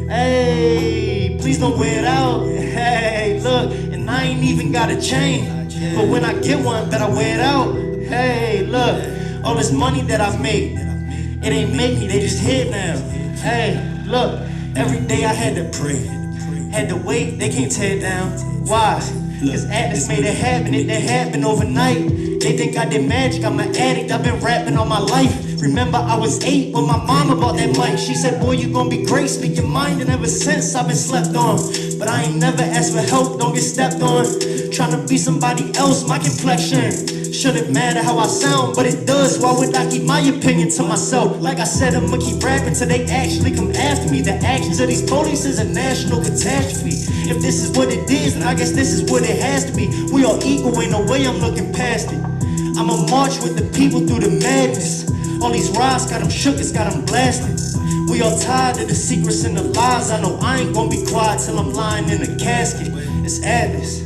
Hey, please don't wear it out. Hey, look, and I ain't even got a chain. But when I get one, better wear it out. Hey, look, all this money that I've made, it ain't make me, they just hit now. Hey, look, every day I had to pray. Had to wait, they can't tear it down. Why? Cause Atlas made it happen, it didn't happen overnight. They think I did magic, I'm an addict, I've been rapping all my life. Remember I was 8 when my mama bought that mic. She said, boy, you gon' be great, speak your mind. And ever since I've been slept on. But I ain't never asked for help, don't get stepped on. Tryna be somebody else, my complexion shouldn't matter how I sound, but it does. Why would I keep my opinion to myself? Like I said, I'ma keep rapping till they actually come after me. The actions of these police is a national catastrophe. If this is what it is, then I guess this is what it has to be. We all equal, ain't no way I'm looking past it. I'ma march with the people through the madness. All these rocks got them shook, it's got them blasted. We all tired of the secrets and the lies. I know I ain't gonna be quiet till I'm lying in a casket. It's Atlas.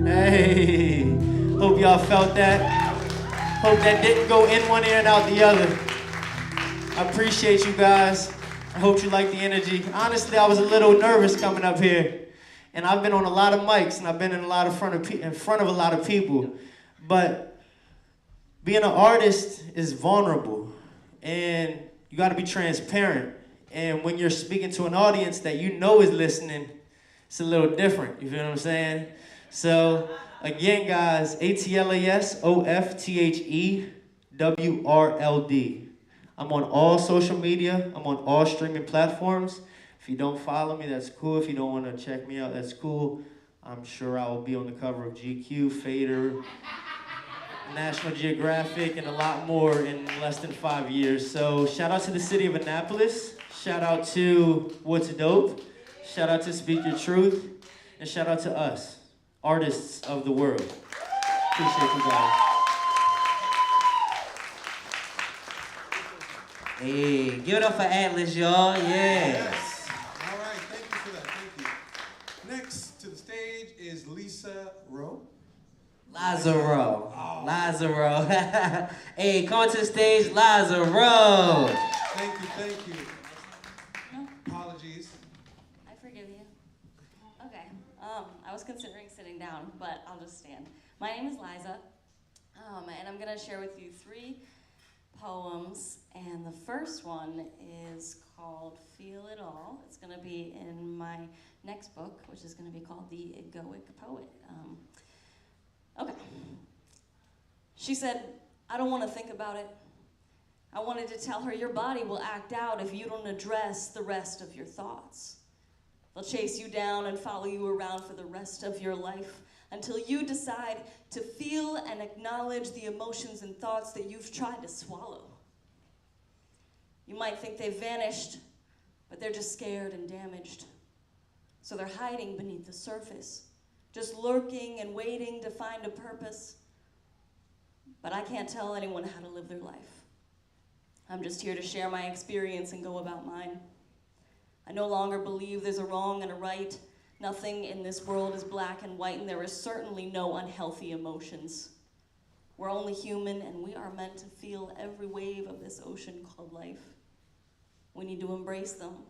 Hey, hope y'all felt that. Hope that didn't go in one ear and out the other. I appreciate you guys. I hope you like the energy. Honestly, I was a little nervous coming up here. And I've been on a lot of mics and I've been in front of a lot of people. But being an artist is vulnerable, and you gotta be transparent. And when you're speaking to an audience that you know is listening, it's a little different, you feel what I'm saying? So, again guys, ATLASOFTHEWRLD. I'm on all social media, I'm on all streaming platforms. If you don't follow me, that's cool. If you don't wanna check me out, that's cool. I'm sure I will be on the cover of GQ, Fader, National Geographic, and a lot more in less than 5 years. So shout out to the city of Annapolis. Shout out to What's Dope. Shout out to Speak Your Truth. And shout out to us, artists of the world. Appreciate you guys.
Hey, give it up for Atlas, y'all. Yeah.
Yes. All right, thank you for that. Thank you. Next to the stage is Lisa Rowe.
Lazaro. Lazaro. Hey, come on to the stage, Lazaro.
Thank you. Apologies.
I forgive you. Okay. I was considering sitting down, but I'll just stand. My name is Liza, and I'm gonna share with you 3 poems, and the first one is called Feel It All. It's gonna be in my next book, which is gonna be called The Egoic Poet. Okay. She said, I don't want to think about it. I wanted to tell her your body will act out if you don't address the rest of your thoughts. They'll chase you down and follow you around for the rest of your life until you decide to feel and acknowledge the emotions and thoughts that you've tried to swallow. You might think they've vanished, but they're just scared and damaged. So they're hiding beneath the surface, just lurking and waiting to find a purpose. But I can't tell anyone how to live their life. I'm just here to share my experience and go about mine. I no longer believe there's a wrong and a right. Nothing in this world is black and white, and there is certainly no unhealthy emotions. We're only human, and we are meant to feel every wave of this ocean called life. We need to embrace them,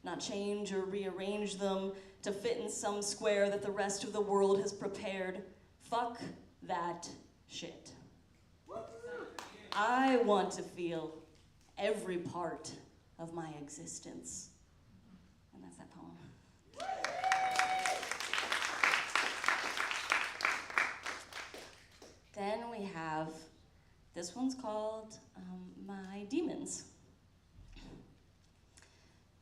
not change or rearrange them to fit in some square that the rest of the world has prepared. Fuck that shit. I want to feel every part of my existence. And that's that poem. Then we have, this one's called My Demons.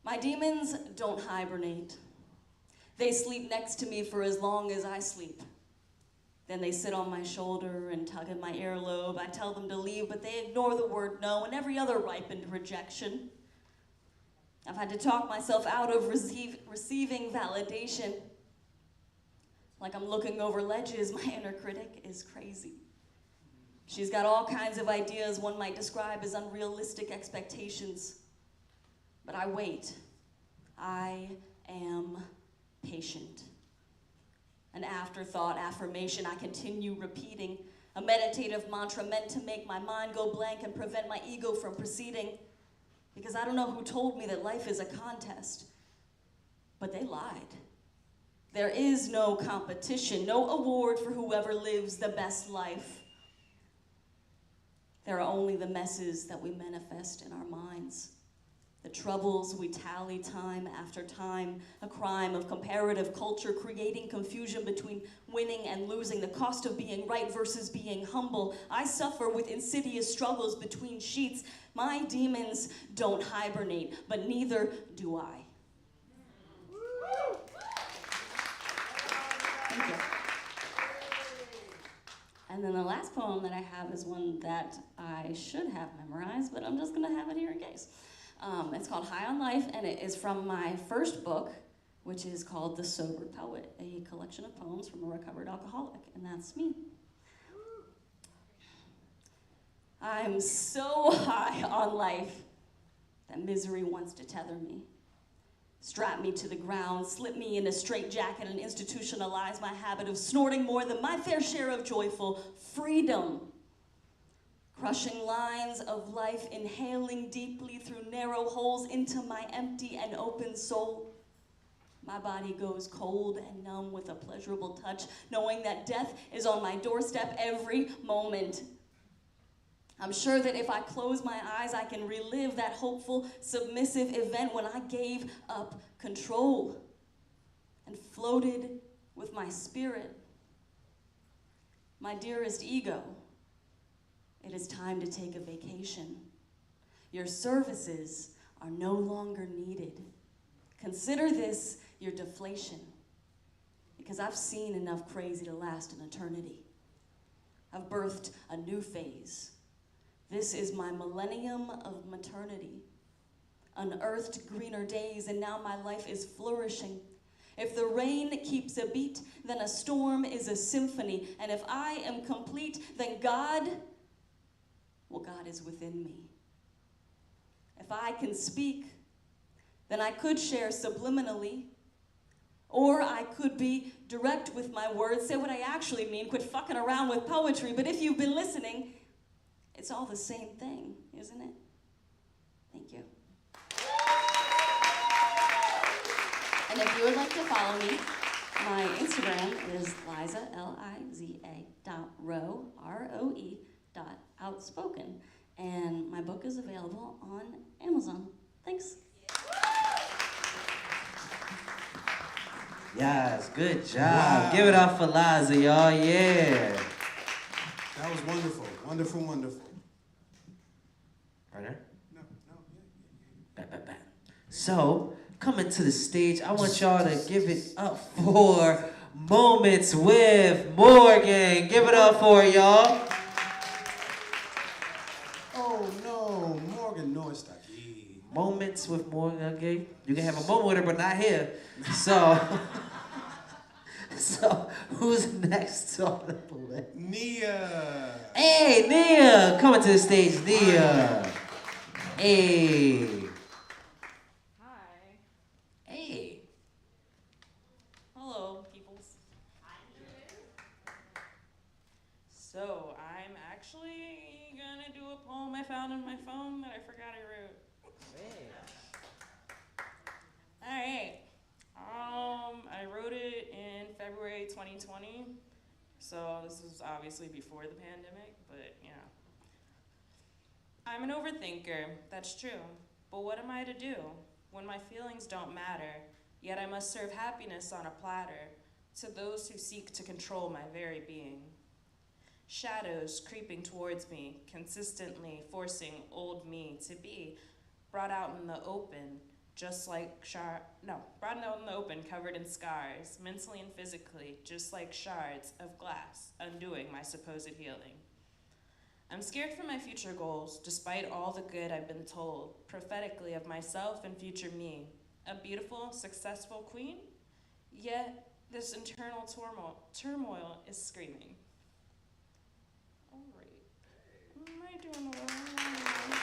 My demons don't hibernate. They sleep next to me for as long as I sleep. Then they sit on my shoulder and tug at my earlobe. I tell them to leave, but they ignore the word no and every other ripened rejection. I've had to talk myself out of receiving validation. Like I'm looking over ledges, my inner critic is crazy. She's got all kinds of ideas one might describe as unrealistic expectations. But I wait. I am patient. An afterthought affirmation I continue repeating, a meditative mantra meant to make my mind go blank and prevent my ego from proceeding. Because I don't know who told me that life is a contest, but they lied. There is no competition, no award for whoever lives the best life. There are only the messes that we manifest in our minds. The troubles we tally time after time, a crime of comparative culture, creating confusion between winning and losing, the cost of being right versus being humble. I suffer with insidious struggles between sheets. My demons don't hibernate, but neither do I. Thank you. And then the last poem that I have is one that I should have memorized, but I'm just gonna have it here in case. It's called High on Life, and it is from my first book, which is called The Sober Poet, a collection of poems from a recovered alcoholic, and that's me. I'm so high on life that misery wants to tether me. Strap me to the ground, slip me in a straitjacket, and institutionalize my habit of snorting more than my fair share of joyful freedom. Crushing lines of life, inhaling deeply through narrow holes into my empty and open soul. My body goes cold and numb with a pleasurable touch, knowing that death is on my doorstep every moment. I'm sure that if I close my eyes, I can relive that hopeful, submissive event when I gave up control and floated with my spirit. My dearest ego, it is time to take a vacation. Your services are no longer needed. Consider this your deflation, because I've seen enough crazy to last an eternity. I've birthed a new phase. This is my millennium of maternity. Unearthed greener days, and now my life is flourishing. If the rain keeps a beat, then a storm is a symphony. And if I am complete, then God is within me. If I can speak, then I could share subliminally, or I could be direct with my words, say what I actually mean, quit fucking around with poetry. But if you've been listening, it's all the same thing, isn't it? Thank you. And if you would like to follow me, my Instagram is Liza, Liza.roe, R-O-E, .outspoken. And my book is available on Amazon. Thanks.
Yes, good job.
Wow.
Give it up for Liza, y'all. Yeah.
That was wonderful. Wonderful, wonderful.
Right there?
No.
Back. So, coming to the stage, I want y'all to give it up for Moments with Morgan. Give it up for her, y'all.
Oh no, Morgan no está aquí.
Moments with Morgan, okay? You can have a moment with her, but not here. So, who's next on the list?
Nia.
Hey, Nia! Coming to the stage, Nia. Hey.
Hi.
Hey. Hello, peoples. So, I'm actually gonna do a poem I found on my phone that I forgot I wrote. Alright. I wrote it in February 2020. So this was obviously before the pandemic, but yeah. I'm an overthinker, that's true. But what am I to do when my feelings don't matter, yet I must serve happiness on a platter to those who seek to control my very being? Shadows creeping towards me, consistently forcing old me to be brought out in the open,
just like brought out in the open, covered in scars, mentally and physically, just like shards of glass, undoing my supposed healing. I'm scared for my future goals, despite all the good I've been told, prophetically of myself and future me, a beautiful, successful queen, yet this internal turmoil is screaming. All right. Am I doing the wrong one?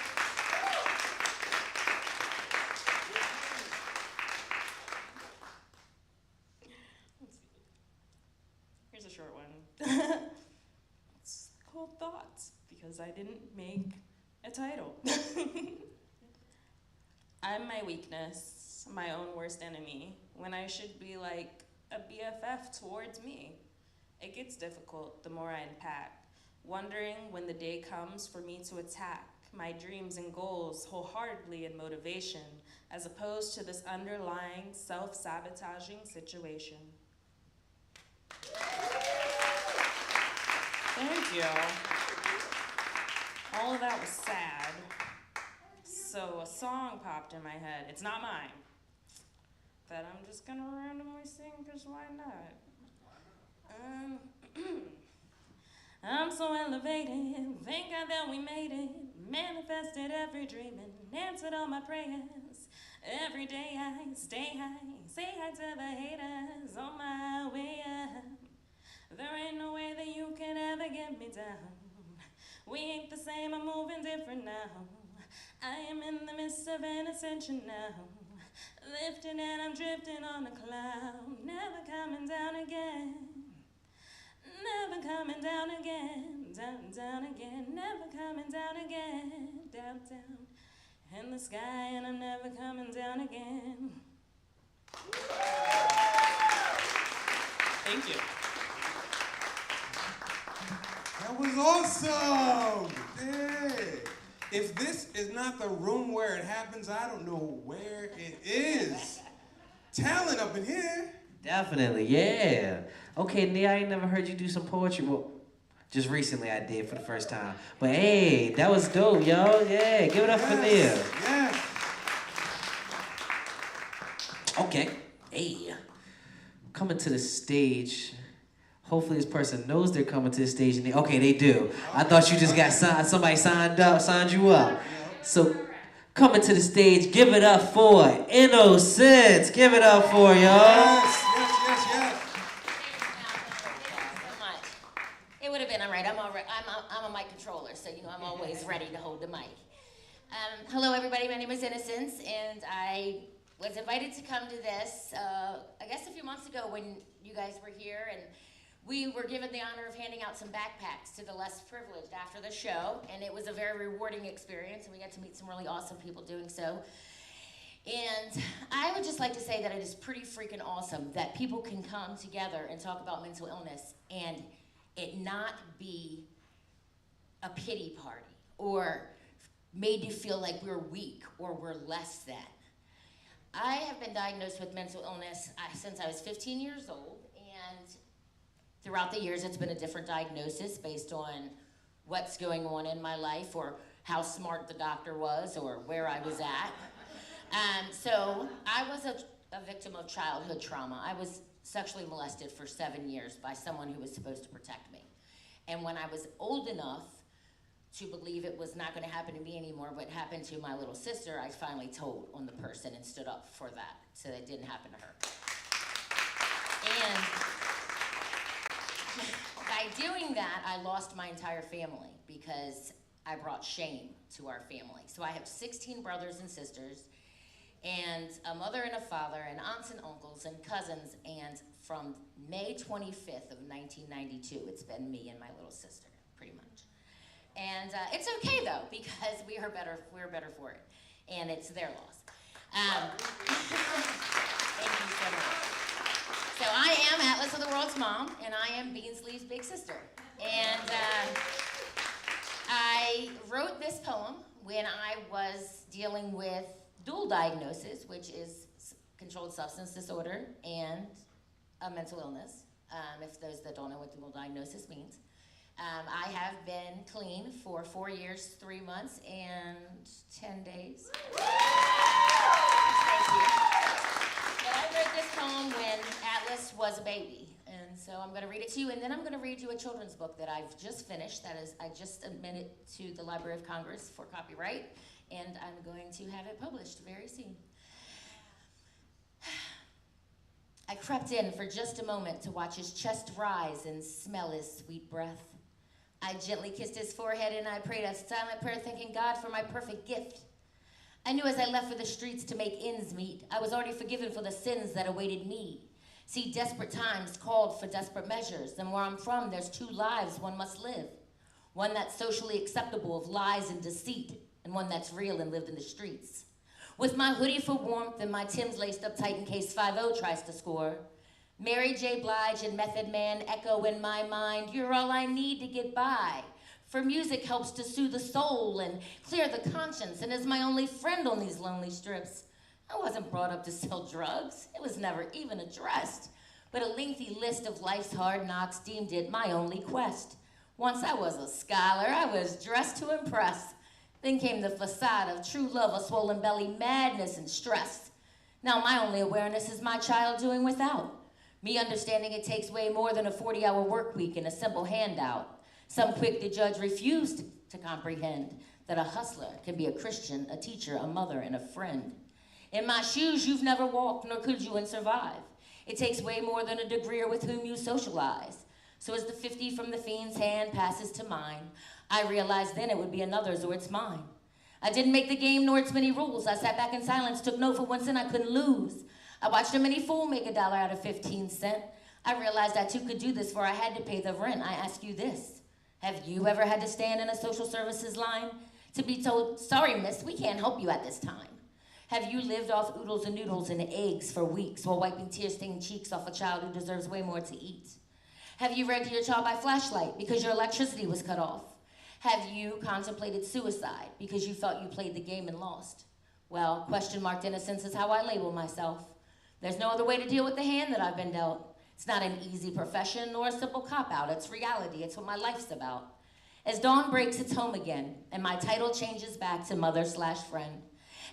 Here's a short one. It's called Thoughts, because I didn't make a title. I'm my weakness, my own worst enemy, when I should be like a BFF towards me. It gets difficult the more I unpack, wondering when the day comes for me to attack my dreams and goals wholeheartedly in motivation, as opposed to this underlying self-sabotaging situation. Thank you. All of that was sad. So a song popped in my head. It's not mine. That I'm just gonna randomly sing, because why not? I'm so elevated, thank God that we made it. Manifested every dream and answered all my prayers. Every day I stay high, say hi to the haters on my way up. There ain't no way that you can ever get me down. We ain't the same, I'm moving different now. I am in the midst of an ascension now. Lifting and I'm drifting on a cloud. Never coming down again. Never coming down again. Down, down again. Never coming down again. Down, down in the sky, and I'm never coming down again. Thank you.
That was awesome! Hey. If this is not the room where it happens, I don't know where it is. Talent up in here.
Definitely, yeah. Okay, Nia, I ain't never heard you do some poetry. Well, just recently I did for the first time. But hey, that was dope, yo. Yeah, give it up for Nia.
Yes.
Okay, hey. Coming to the stage. Hopefully this person knows they're coming to the stage. And okay, they do. I thought you just got somebody signed you up. So coming to the stage, give it up for Innocence. Give it up for y'all.
Yes.
So much. It would have been all right. I'm a mic controller, so I'm always ready to hold the mic. Hello, everybody. My name is Innocence, and I was invited to come to this, I guess a few months ago when you guys were here, and we were given the honor of handing out some backpacks to the less privileged after the show, and it was a very rewarding experience, and we got to meet some really awesome people doing so. And I would just like to say that it is pretty freaking awesome that people can come together and talk about mental illness and it not be a pity party or made you feel like we're weak or we're less than. I have been diagnosed with mental illness since I was 15 years old, and throughout the years, it's been a different diagnosis based on what's going on in my life or how smart the doctor was or where I was at. So I was a victim of childhood trauma. I was sexually molested for 7 years by someone who was supposed to protect me. And when I was old enough to believe it was not going to happen to me anymore, but happened to my little sister, I finally told on the person and stood up for that so that it didn't happen to her. And by doing that, I lost my entire family because I brought shame to our family. So I have 16 brothers and sisters, and a mother and a father, and aunts and uncles and cousins, and from May 25th of 1992, it's been me and my little sister, pretty much. And it's okay though, because we're better for it, and it's their loss. Thank you so much. So I am Atlas of the World's mom, and I am Beansley's big sister. And I wrote this poem when I was dealing with dual diagnosis, which is controlled substance disorder and a mental illness, if those that don't know what dual diagnosis means. I have been clean for 4 years, 3 months, and 10 days. you. But I wrote this poem when Atlas was a baby. And so I'm going to read it to you, and then I'm going to read you a children's book that I've just finished. That is, I just submitted to the Library of Congress for copyright, and I'm going to have it published very soon. I crept in for just a moment to watch his chest rise and smell his sweet breath. I gently kissed his forehead, and I prayed a silent prayer, thanking God for my perfect gift. I knew as I left for the streets to make ends meet, I was already forgiven for the sins that awaited me. See, desperate times called for desperate measures, and where I'm from, there's two lives one must live. One that's socially acceptable of lies and deceit, and one that's real and lived in the streets. With my hoodie for warmth and my Timbs laced up tight in case 5-0 tries to score, Mary J. Blige and Method Man echo in my mind, you're all I need to get by. For music helps to soothe the soul and clear the conscience, and is my only friend on these lonely strips. I wasn't brought up to sell drugs. It was never even addressed. But a lengthy list of life's hard knocks deemed it my only quest. Once I was a scholar, I was dressed to impress. Then came the facade of true love, a swollen belly, madness, and stress. Now my only awareness is my child doing without. Me understanding it takes way more than a 40-hour work week and a simple handout. Some quick to judge refused to comprehend that a hustler can be a Christian, a teacher, a mother, and a friend. In my shoes, you've never walked, nor could you and survive. It takes way more than a degree or with whom you socialize. So as the 50 from the fiend's hand passes to mine, I realized then it would be another's or it's mine. I didn't make the game nor its many rules. I sat back in silence, took note for one sin I couldn't lose. I watched a many fool make $1 out of 15 cents. I realized I too could do this, for I had to pay the rent. I ask you this, have you ever had to stand in a social services line to be told, sorry miss, we can't help you at this time? Have you lived off oodles and noodles and eggs for weeks while wiping tear-stained cheeks off a child who deserves way more to eat? Have you read to your child by flashlight because your electricity was cut off? Have you contemplated suicide because you thought you played the game and lost? Well, question-marked innocence is how I label myself. There's no other way to deal with the hand that I've been dealt. It's not an easy profession nor a simple cop-out. It's reality. It's what my life's about. As dawn breaks, it's home again, and my title changes back to mother/friend.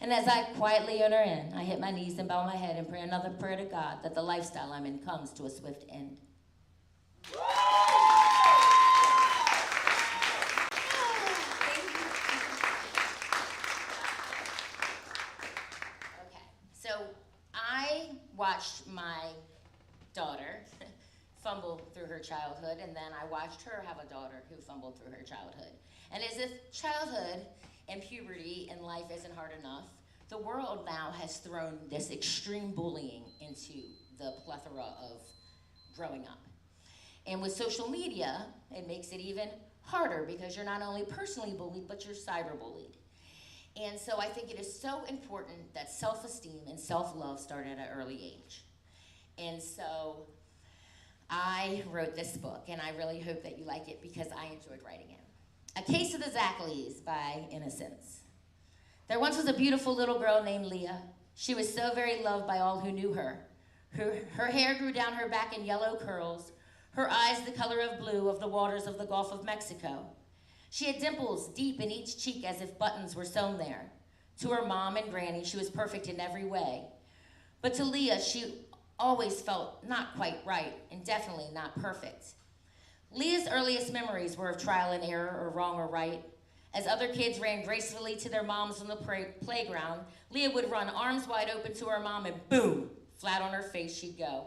And as I quietly enter in, I hit my knees and bow my head and pray another prayer to God that the lifestyle I'm in comes to a swift end. Okay, so I watched my daughter fumble through her childhood, and then I watched her have a daughter who fumbled through her childhood. And as if childhood and puberty and life isn't hard enough, the world now has thrown this extreme bullying into the plethora of growing up. And with social media, it makes it even harder because you're not only personally bullied, but you're cyberbullied. And so I think it is so important that self-esteem and self-love start at an early age. And so I wrote this book, and I really hope that you like it because I enjoyed writing it. A Case of the Zackleys by Innocence. There once was a beautiful little girl named Leah. She was so very loved by all who knew her. Her hair grew down her back in yellow curls, her eyes the color of blue of the waters of the Gulf of Mexico. She had dimples deep in each cheek as if buttons were sewn there. To her mom and granny, she was perfect in every way. But to Leah, she always felt not quite right and definitely not perfect. Leah's earliest memories were of trial and error or wrong or right. As other kids ran gracefully to their moms on the playground, Leah would run arms wide open to her mom and boom, flat on her face she'd go.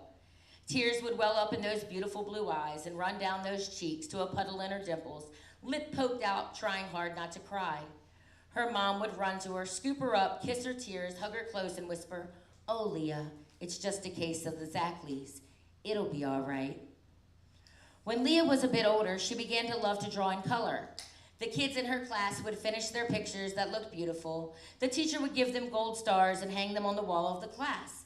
Tears would well up in those beautiful blue eyes and run down those cheeks to a puddle in her dimples, lip poked out, trying hard not to cry. Her mom would run to her, scoop her up, kiss her tears, hug her close and whisper, "Oh, Leah, it's just a case of the Zackleys. It'll be all right." When Leah was a bit older, she began to love to draw in color. The kids in her class would finish their pictures that looked beautiful. The teacher would give them gold stars and hang them on the wall of the class.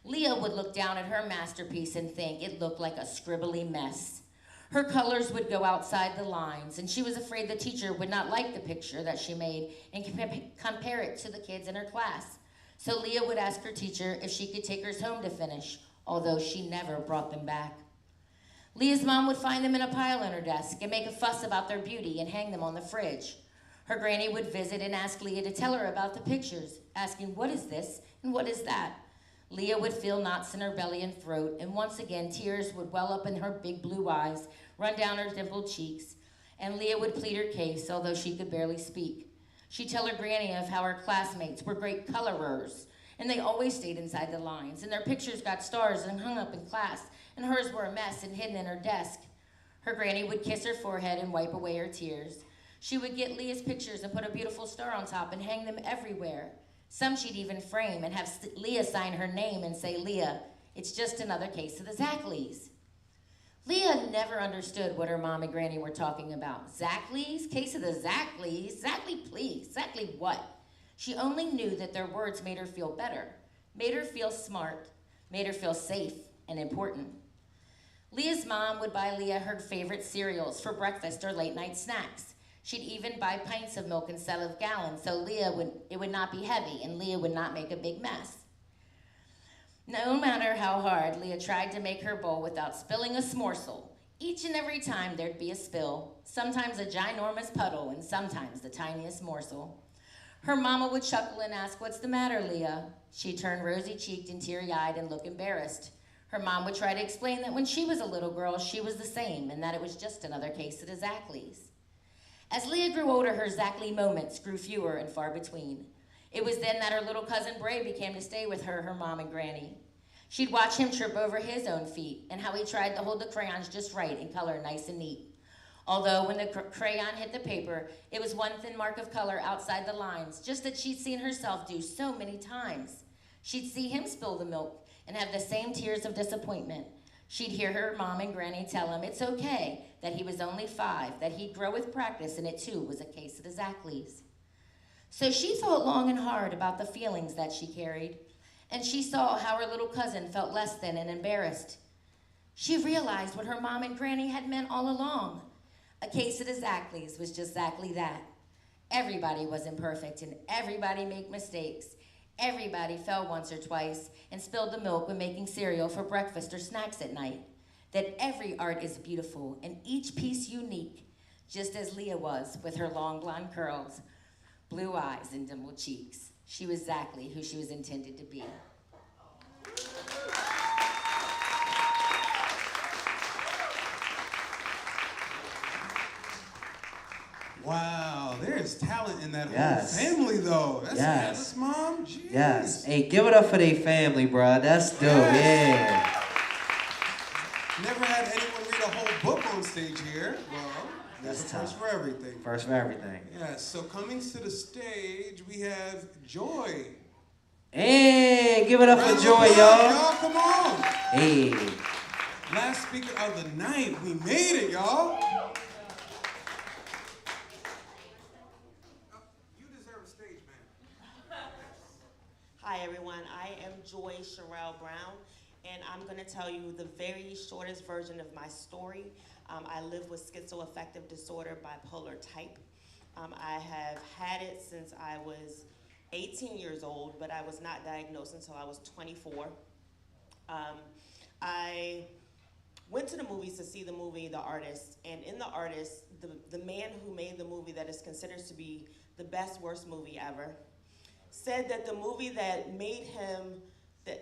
Leah would look down at her masterpiece and think it looked like a scribbly mess. Her colors would go outside the lines, and she was afraid the teacher would not like the picture that she made and compare it to the kids in her class. So Leah would ask her teacher if she could take hers home to finish, although she never brought them back. Leah's mom would find them in a pile on her desk and make a fuss about their beauty and hang them on the fridge. Her granny would visit and ask Leah to tell her about the pictures, asking, "What is this and what is that?" Leah would feel knots in her belly and throat, and once again tears would well up in her big blue eyes, run down her dimpled cheeks, and Leah would plead her case, although she could barely speak. She'd tell her granny of how her classmates were great colorers, and they always stayed inside the lines, and their pictures got stars and hung up in class, and hers were a mess and hidden in her desk. Her granny would kiss her forehead and wipe away her tears. She would get Leah's pictures and put a beautiful star on top and hang them everywhere. Some she'd even frame and have Leah sign her name and say, "Leah, it's just another case of the Zackleys." Leah never understood what her mom and granny were talking about. Zackleys? Case of the Zackleys? Zackley, please. Zackley what? She only knew that their words made her feel better, made her feel smart, made her feel safe and important. Leah's mom would buy Leah her favorite cereals for breakfast or late night snacks. She'd even buy pints of milk instead of gallons so it would not be heavy and Leah would not make a big mess. No matter how hard Leah tried to make her bowl without spilling a s'morsel, each and every time there'd be a spill, sometimes a ginormous puddle and sometimes the tiniest morsel. Her mama would chuckle and ask, "What's the matter, Leah?" She'd turn rosy-cheeked and teary-eyed and look embarrassed. Her mom would try to explain that when she was a little girl, she was the same and that it was just another case of the Zackleys. As Leah grew older, her Zackley moments grew fewer and far between. It was then that her little cousin Bray came to stay with her mom and granny. She'd watch him trip over his own feet and how he tried to hold the crayons just right and color nice and neat. Although when the crayon hit the paper, it was one thin mark of color outside the lines, just that she'd seen herself do so many times. She'd see him spill the milk and have the same tears of disappointment. She'd hear her mom and granny tell him it's okay, that he was only 5, that he'd grow with practice, and it too was a case of the Zackleys. So she thought long and hard about the feelings that she carried, and she saw how her little cousin felt less than and embarrassed. She realized what her mom and granny had meant all along. A case of the Zackleys was just exactly that. Everybody was imperfect, and everybody made mistakes. Everybody fell once or twice and spilled the milk when making cereal for breakfast or snacks at night. That every art is beautiful and each piece unique, just as Leah was with her long blonde curls, blue eyes, and dimpled cheeks. She was exactly who she was intended to be.
Wow, there's talent in that
Yes.
whole family, though. That's
Yes.
Alice, Mom. Jeez.
Yes. Hey, give it up for their family, bro. That's dope. Yeah.
Never had anyone read a whole book on stage here. Well, there's
That's
a first
tough.
for everything.
First for everything.
Yes, so coming to the stage, we have Joy.
Hey, give it up for
Round of
Joy,
applause,
y'all.
Come on.
Hey.
Last speaker of the night. We made it, y'all. You deserve a stage, man.
Hi everyone, I am Joy Sherelle Brown, and I'm going to tell you the very shortest version of my story. I live with schizoaffective disorder, bipolar type. I have had it since I was 18 years old, but I was not diagnosed until I was 24. I went to the movies to see the movie The Artist, and in The Artist, the man who made the movie that is considered to be the best, worst movie ever, said that the movie that made him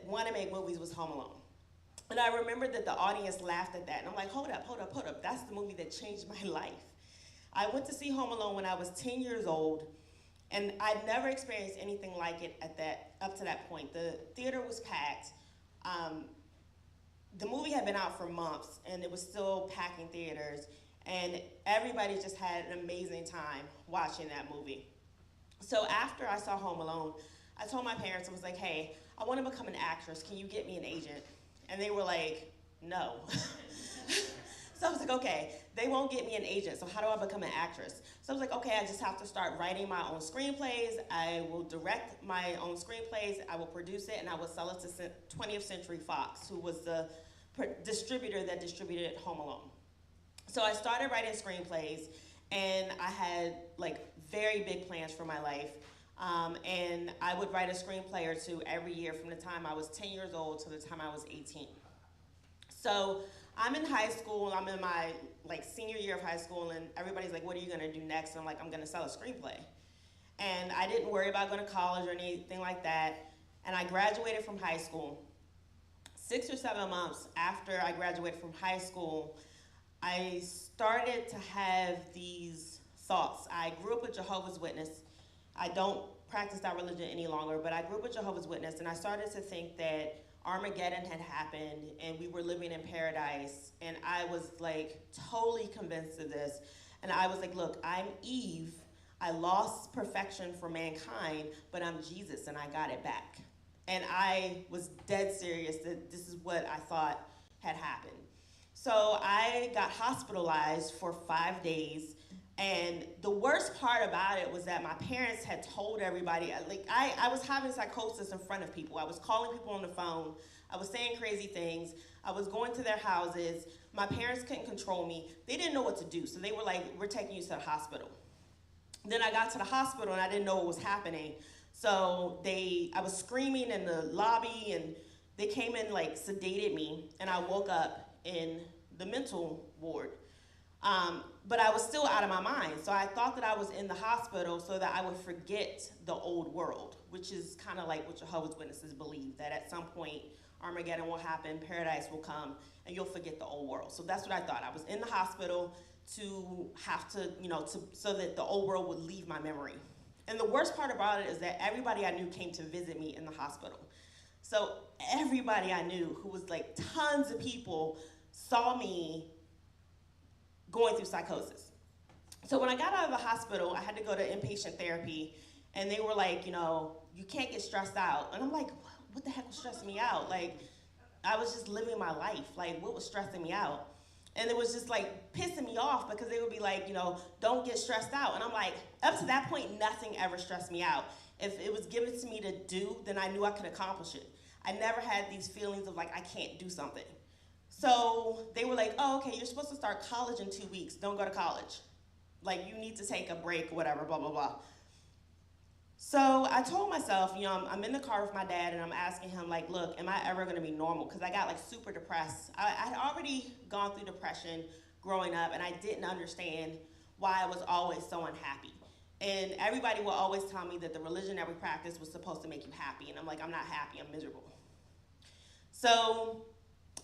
want to make movies was Home Alone. And I remember that the audience laughed at that, and I'm like, hold up, that's the movie that changed my life. I went to see Home Alone when I was 10 years old, and I'd never experienced anything like it up to that point. The theater was packed. The movie had been out for months, and it was still packing theaters, and everybody just had an amazing time watching that movie. So after I saw Home Alone, I told my parents, I was like, hey, I want to become an actress. Can you get me an agent? And they were like, no. So I was like, okay, they won't get me an agent, so how do I become an actress? So I was like, okay, I just have to start writing my own screenplays. I will direct my own screenplays. I will produce it, and I will sell it to 20th Century Fox, who was the distributor that distributed Home Alone. So I started writing screenplays, and I had like very big plans for my life. And I would write a screenplay or two every year from the time I was 10 years old to the time I was 18. So I'm in high school, I'm in my like senior year of high school, and everybody's like, what are you gonna do next? And I'm like, I'm gonna sell a screenplay. And I didn't worry about going to college or anything like that. And I graduated from high school. 6 or 7 months after I graduated from high school, I started to have these thoughts. I grew up a Jehovah's Witness. I don't practice that religion any longer, but I grew up a Jehovah's Witness, and I started to think that Armageddon had happened and we were living in paradise, and I was like totally convinced of this. And I was like, look, I'm Eve. I lost perfection for mankind, but I'm Jesus and I got it back. And I was dead serious that this is what I thought had happened. So I got hospitalized for 5 days. And the worst part about it was that my parents had told everybody, like I was having psychosis in front of people. I was calling people on the phone. I was saying crazy things. I was going to their houses. My parents couldn't control me. They didn't know what to do. So they were like, we're taking you to the hospital. Then I got to the hospital and I didn't know what was happening. So I was screaming in the lobby, and they came in, like sedated me, and I woke up in the mental ward. But I was still out of my mind. So I thought that I was in the hospital so that I would forget the old world, which is kind of like what Jehovah's Witnesses believe, that at some point Armageddon will happen, paradise will come, and you'll forget the old world. So that's what I thought. I was in the hospital to have to, so that the old world would leave my memory. And the worst part about it is that everybody I knew came to visit me in the hospital. So everybody I knew, who was like tons of people, saw me going through psychosis. So when I got out of the hospital, I had to go to inpatient therapy, and they were like, you can't get stressed out. And I'm like, what the heck was stressing me out? Like, I was just living my life. Like, what was stressing me out? And it was just like pissing me off, because they would be like, don't get stressed out. And I'm like, up to that point, nothing ever stressed me out. If it was given to me to do, then I knew I could accomplish it. I never had these feelings of like, I can't do something. So they were like, oh, okay, you're supposed to start college in 2 weeks. Don't go to college. Like, you need to take a break, whatever, blah, blah, blah. So I told myself, I'm in the car with my dad, and I'm asking him, like, look, am I ever gonna be normal? Because I got like super depressed. I had already gone through depression growing up, and I didn't understand why I was always so unhappy. And everybody will always tell me that the religion that we practice was supposed to make you happy. And I'm like, I'm not happy, I'm miserable. So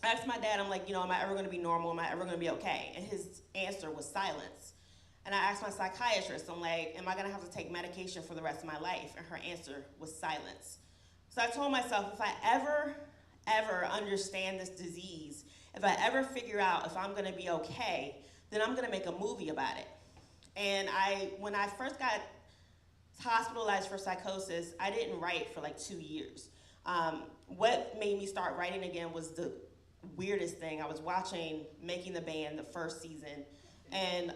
I asked my dad, I'm like, am I ever gonna be normal? Am I ever gonna be okay? And his answer was silence. And I asked my psychiatrist, I'm like, am I gonna have to take medication for the rest of my life? And her answer was silence. So I told myself, if I ever understand this disease, if I ever figure out if I'm gonna be okay, then I'm gonna make a movie about it. And when I first got hospitalized for psychosis, I didn't write for like 2 years. What made me start writing again was the weirdest thing. I was watching Making the Band, the first season, and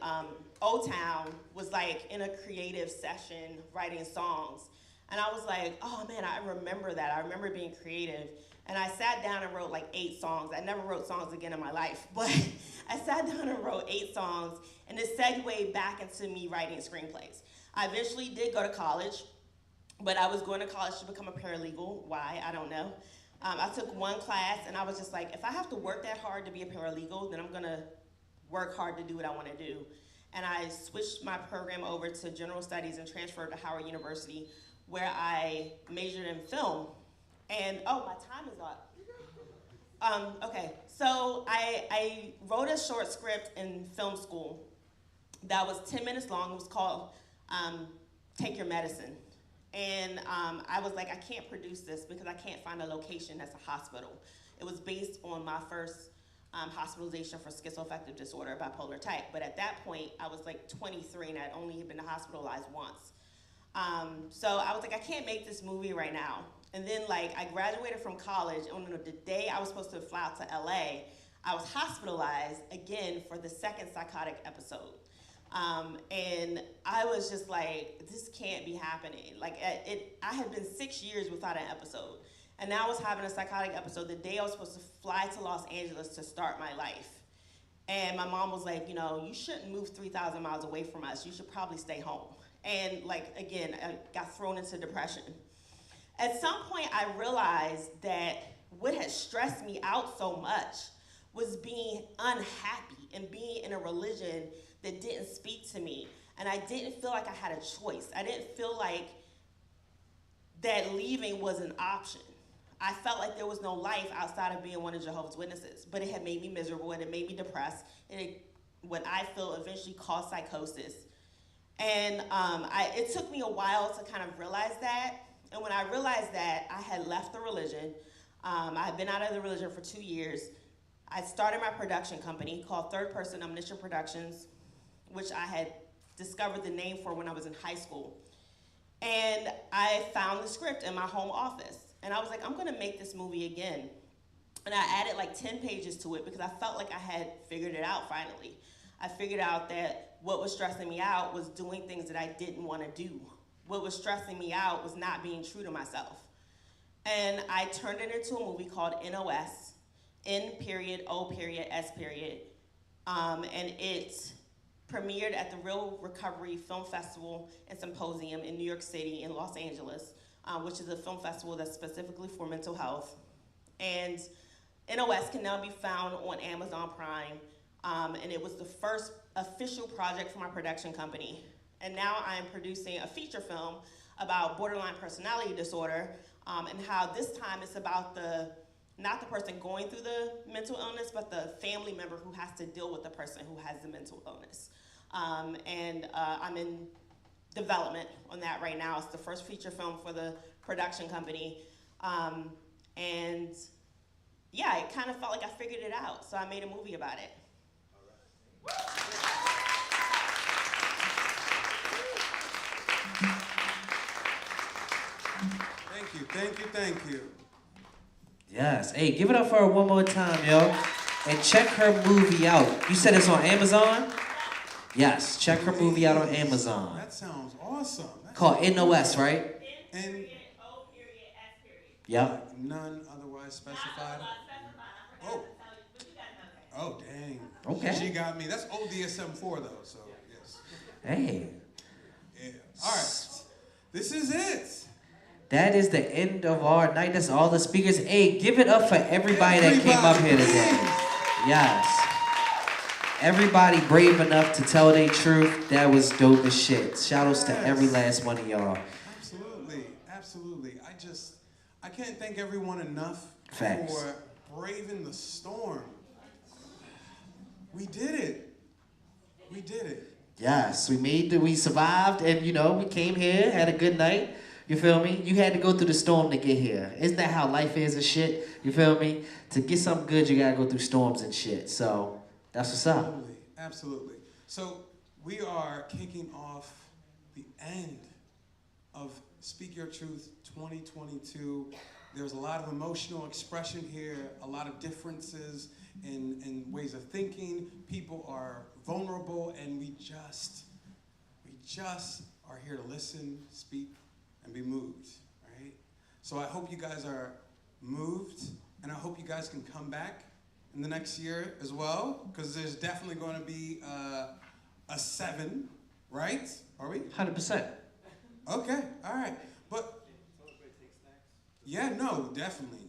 O-Town was like in a creative session writing songs. And I was like, oh man, I remember that. I remember being creative. And I sat down and wrote like 8 songs. I never wrote songs again in my life, but I sat down and wrote 8 songs, and it segued back into me writing screenplays. I eventually did go to college, but I was going to college to become a paralegal. Why? I don't know. I took one class, and I was just like, if I have to work that hard to be a paralegal, then I'm gonna work hard to do what I wanna do. And I switched my program over to general studies and transferred to Howard University, where I majored in film. And, oh, my time is up. Okay, so I wrote a short script in film school that was 10 minutes long. It was called Take Your Medicine. And I was like, I can't produce this because I can't find a location that's a hospital. It was based on my first hospitalization for schizoaffective disorder, bipolar type. But at that point, I was like 23 and I'd only been hospitalized once. So I was like, I can't make this movie right now. And then like I graduated from college, and on the day I was supposed to fly out to LA, I was hospitalized again for the second psychotic episode. And I was just like, this can't be happening. Like I had been 6 years without an episode. And now I was having a psychotic episode the day I was supposed to fly to Los Angeles to start my life. And my mom was like, you shouldn't move 3,000 miles away from us. You should probably stay home. And like, again, I got thrown into depression. At some point, I realized that what had stressed me out so much was being unhappy and being in a religion that didn't speak to me. And I didn't feel like I had a choice. I didn't feel like that leaving was an option. I felt like there was no life outside of being one of Jehovah's Witnesses, but it had made me miserable and it made me depressed, and what I feel eventually caused psychosis. And it took me a while to kind of realize that. And when I realized that, I had left the religion. I had been out of the religion for 2 years. I started my production company called Third Person Omniscient Productions, which I had discovered the name for when I was in high school. And I found the script in my home office. And I was like, I'm gonna make this movie again. And I added like 10 pages to it because I felt like I had figured it out finally. I figured out that what was stressing me out was doing things that I didn't wanna do. What was stressing me out was not being true to myself. And I turned it into a movie called NOS, N period, O period, S period. And it premiered at the Real Recovery Film Festival and Symposium in New York City and Los Angeles, which is a film festival that's specifically for mental health. And NOS can now be found on Amazon Prime, and it was the first official project for my production company. And now I am producing a feature film about borderline personality disorder, and how this time it's about not the person going through the mental illness, but the family member who has to deal with the person who has the mental illness. I'm in development on that right now. It's the first feature film for the production company. And yeah, it kind of felt like I figured it out, so I made a movie about it.
Thank you, thank you, thank you.
Yes. Hey, give it up for her one more time, yo. And check her movie out. You said it's on Amazon? Yes. Check her movie out on Amazon.
That sounds awesome.
Called NOS, right?
And
Yep.
none otherwise specified. Oh. Oh, dang.
Okay.
She got me. That's old DSM-4 though, so yes.
Hey.
Yeah. All right. This is it.
That is the end of our night. That's all the speakers. Hey, give it up for everybody that came up here today. Yes. Everybody brave enough to tell their truth. That was dope as shit. Shout outs to every last one of y'all.
Absolutely, absolutely. I can't thank everyone enough
Facts.
for braving the storm. We did it. We did it.
Yes, we survived, and we came here, had a good night. You feel me? You had to go through the storm to get here. Isn't that how life is and shit? You feel me? To get something good, you gotta go through storms and shit. So that's what's up.
Absolutely, absolutely. So we are kicking off the end of Speak Your Truth 2022. There's a lot of emotional expression here, a lot of differences in ways of thinking. People are vulnerable, and we just are here to listen, speak, and be moved, right? So I hope you guys are moved, and I hope you guys can come back in the next year as well, because there's definitely going to be a 7, right? Are we?
100%.
Okay, all right. But yeah, no, definitely.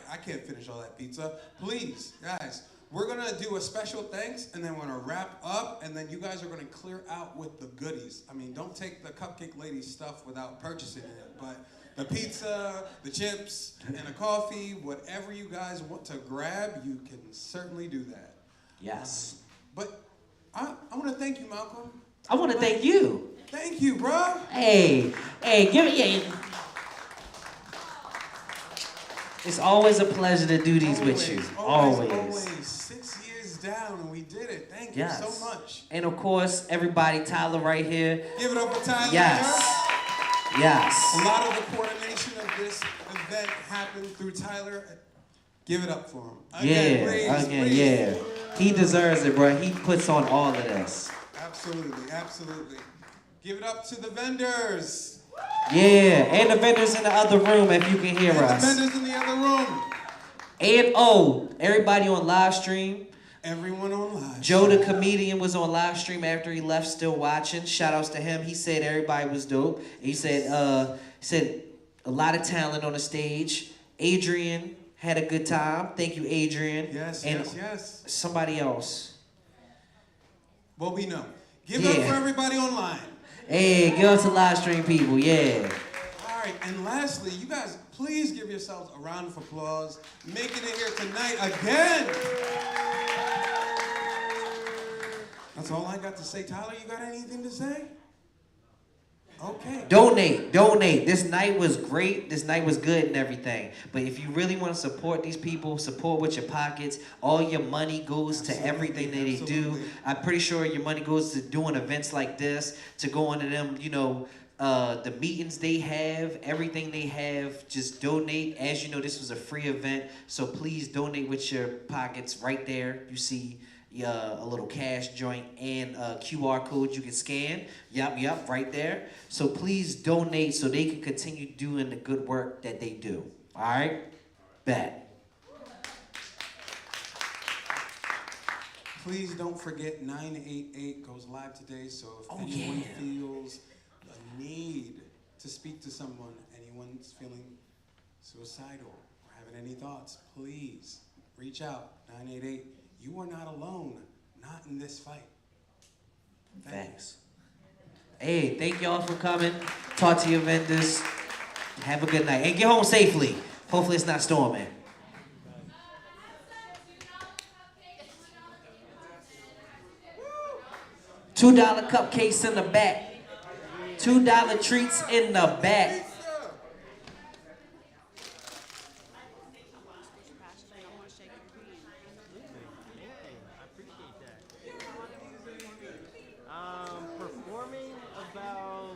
I can't finish all that pizza. Please, guys, we're going to do a special thanks, and then we're going to wrap up, and then you guys are going to clear out with the goodies. I mean, don't take the Cupcake Lady stuff without purchasing it, but the pizza, the chips, and the coffee, whatever you guys want to grab, you can certainly do that.
Yes.
But I want to thank you, Malcolm.
I want to thank you.
Thank you, bro.
Hey, give it. It's always a pleasure to do these with you. Always.
6 years down, and we did it. Thank
Yes.
you so much.
And of course, everybody, Tyler right here.
Give it up for Tyler.
Yes. Yes.
A lot of the coordination of this event happened through Tyler. Give it up for him. Again, please.
Yeah. He deserves it, bro. He puts on all of this.
Absolutely, absolutely. Give it up to the vendors.
Yeah, and the vendors in the other room, if you can hear us.
The vendors in the other room.
And everybody on live stream.
Everyone on live.
Joe the comedian was on live stream after he left, still watching. Shout outs to him. He said everybody was dope. He said a lot of talent on the stage. Adrian Had a good time. Thank you, Adrian.
Yes,
and
yes.
Somebody else.
Well, we know. Give it up for everybody online.
Hey, give us a live stream people, yeah.
All right, and lastly, you guys, please give yourselves a round of applause. Making it here tonight again. That's all I got to say. Tyler, you got anything to say? Okay.
Donate. This night was great. This night was good and everything. But if you really want to support these people, support with your pockets. All your money goes to everything that they do. I'm pretty sure your money goes to doing events like this, to going to them, the meetings they have, everything they have. Just donate. As you know, this was a free event, so please donate with your pockets. Right there, you see a little cash joint and a QR code you can scan. Yep, right there. So please donate so they can continue doing the good work that they do. All right? Bet.
Please don't forget 988 goes live today, so if anyone feels a need to speak to someone, anyone's feeling suicidal or having any thoughts, please reach out, 988. You are not alone, not in this fight.
Thanks. Hey, thank y'all for coming. Talk to your vendors. Have a good night. And get home safely. Hopefully it's not storming. $2 cupcakes in the back. $2 treats in the back.
Performing about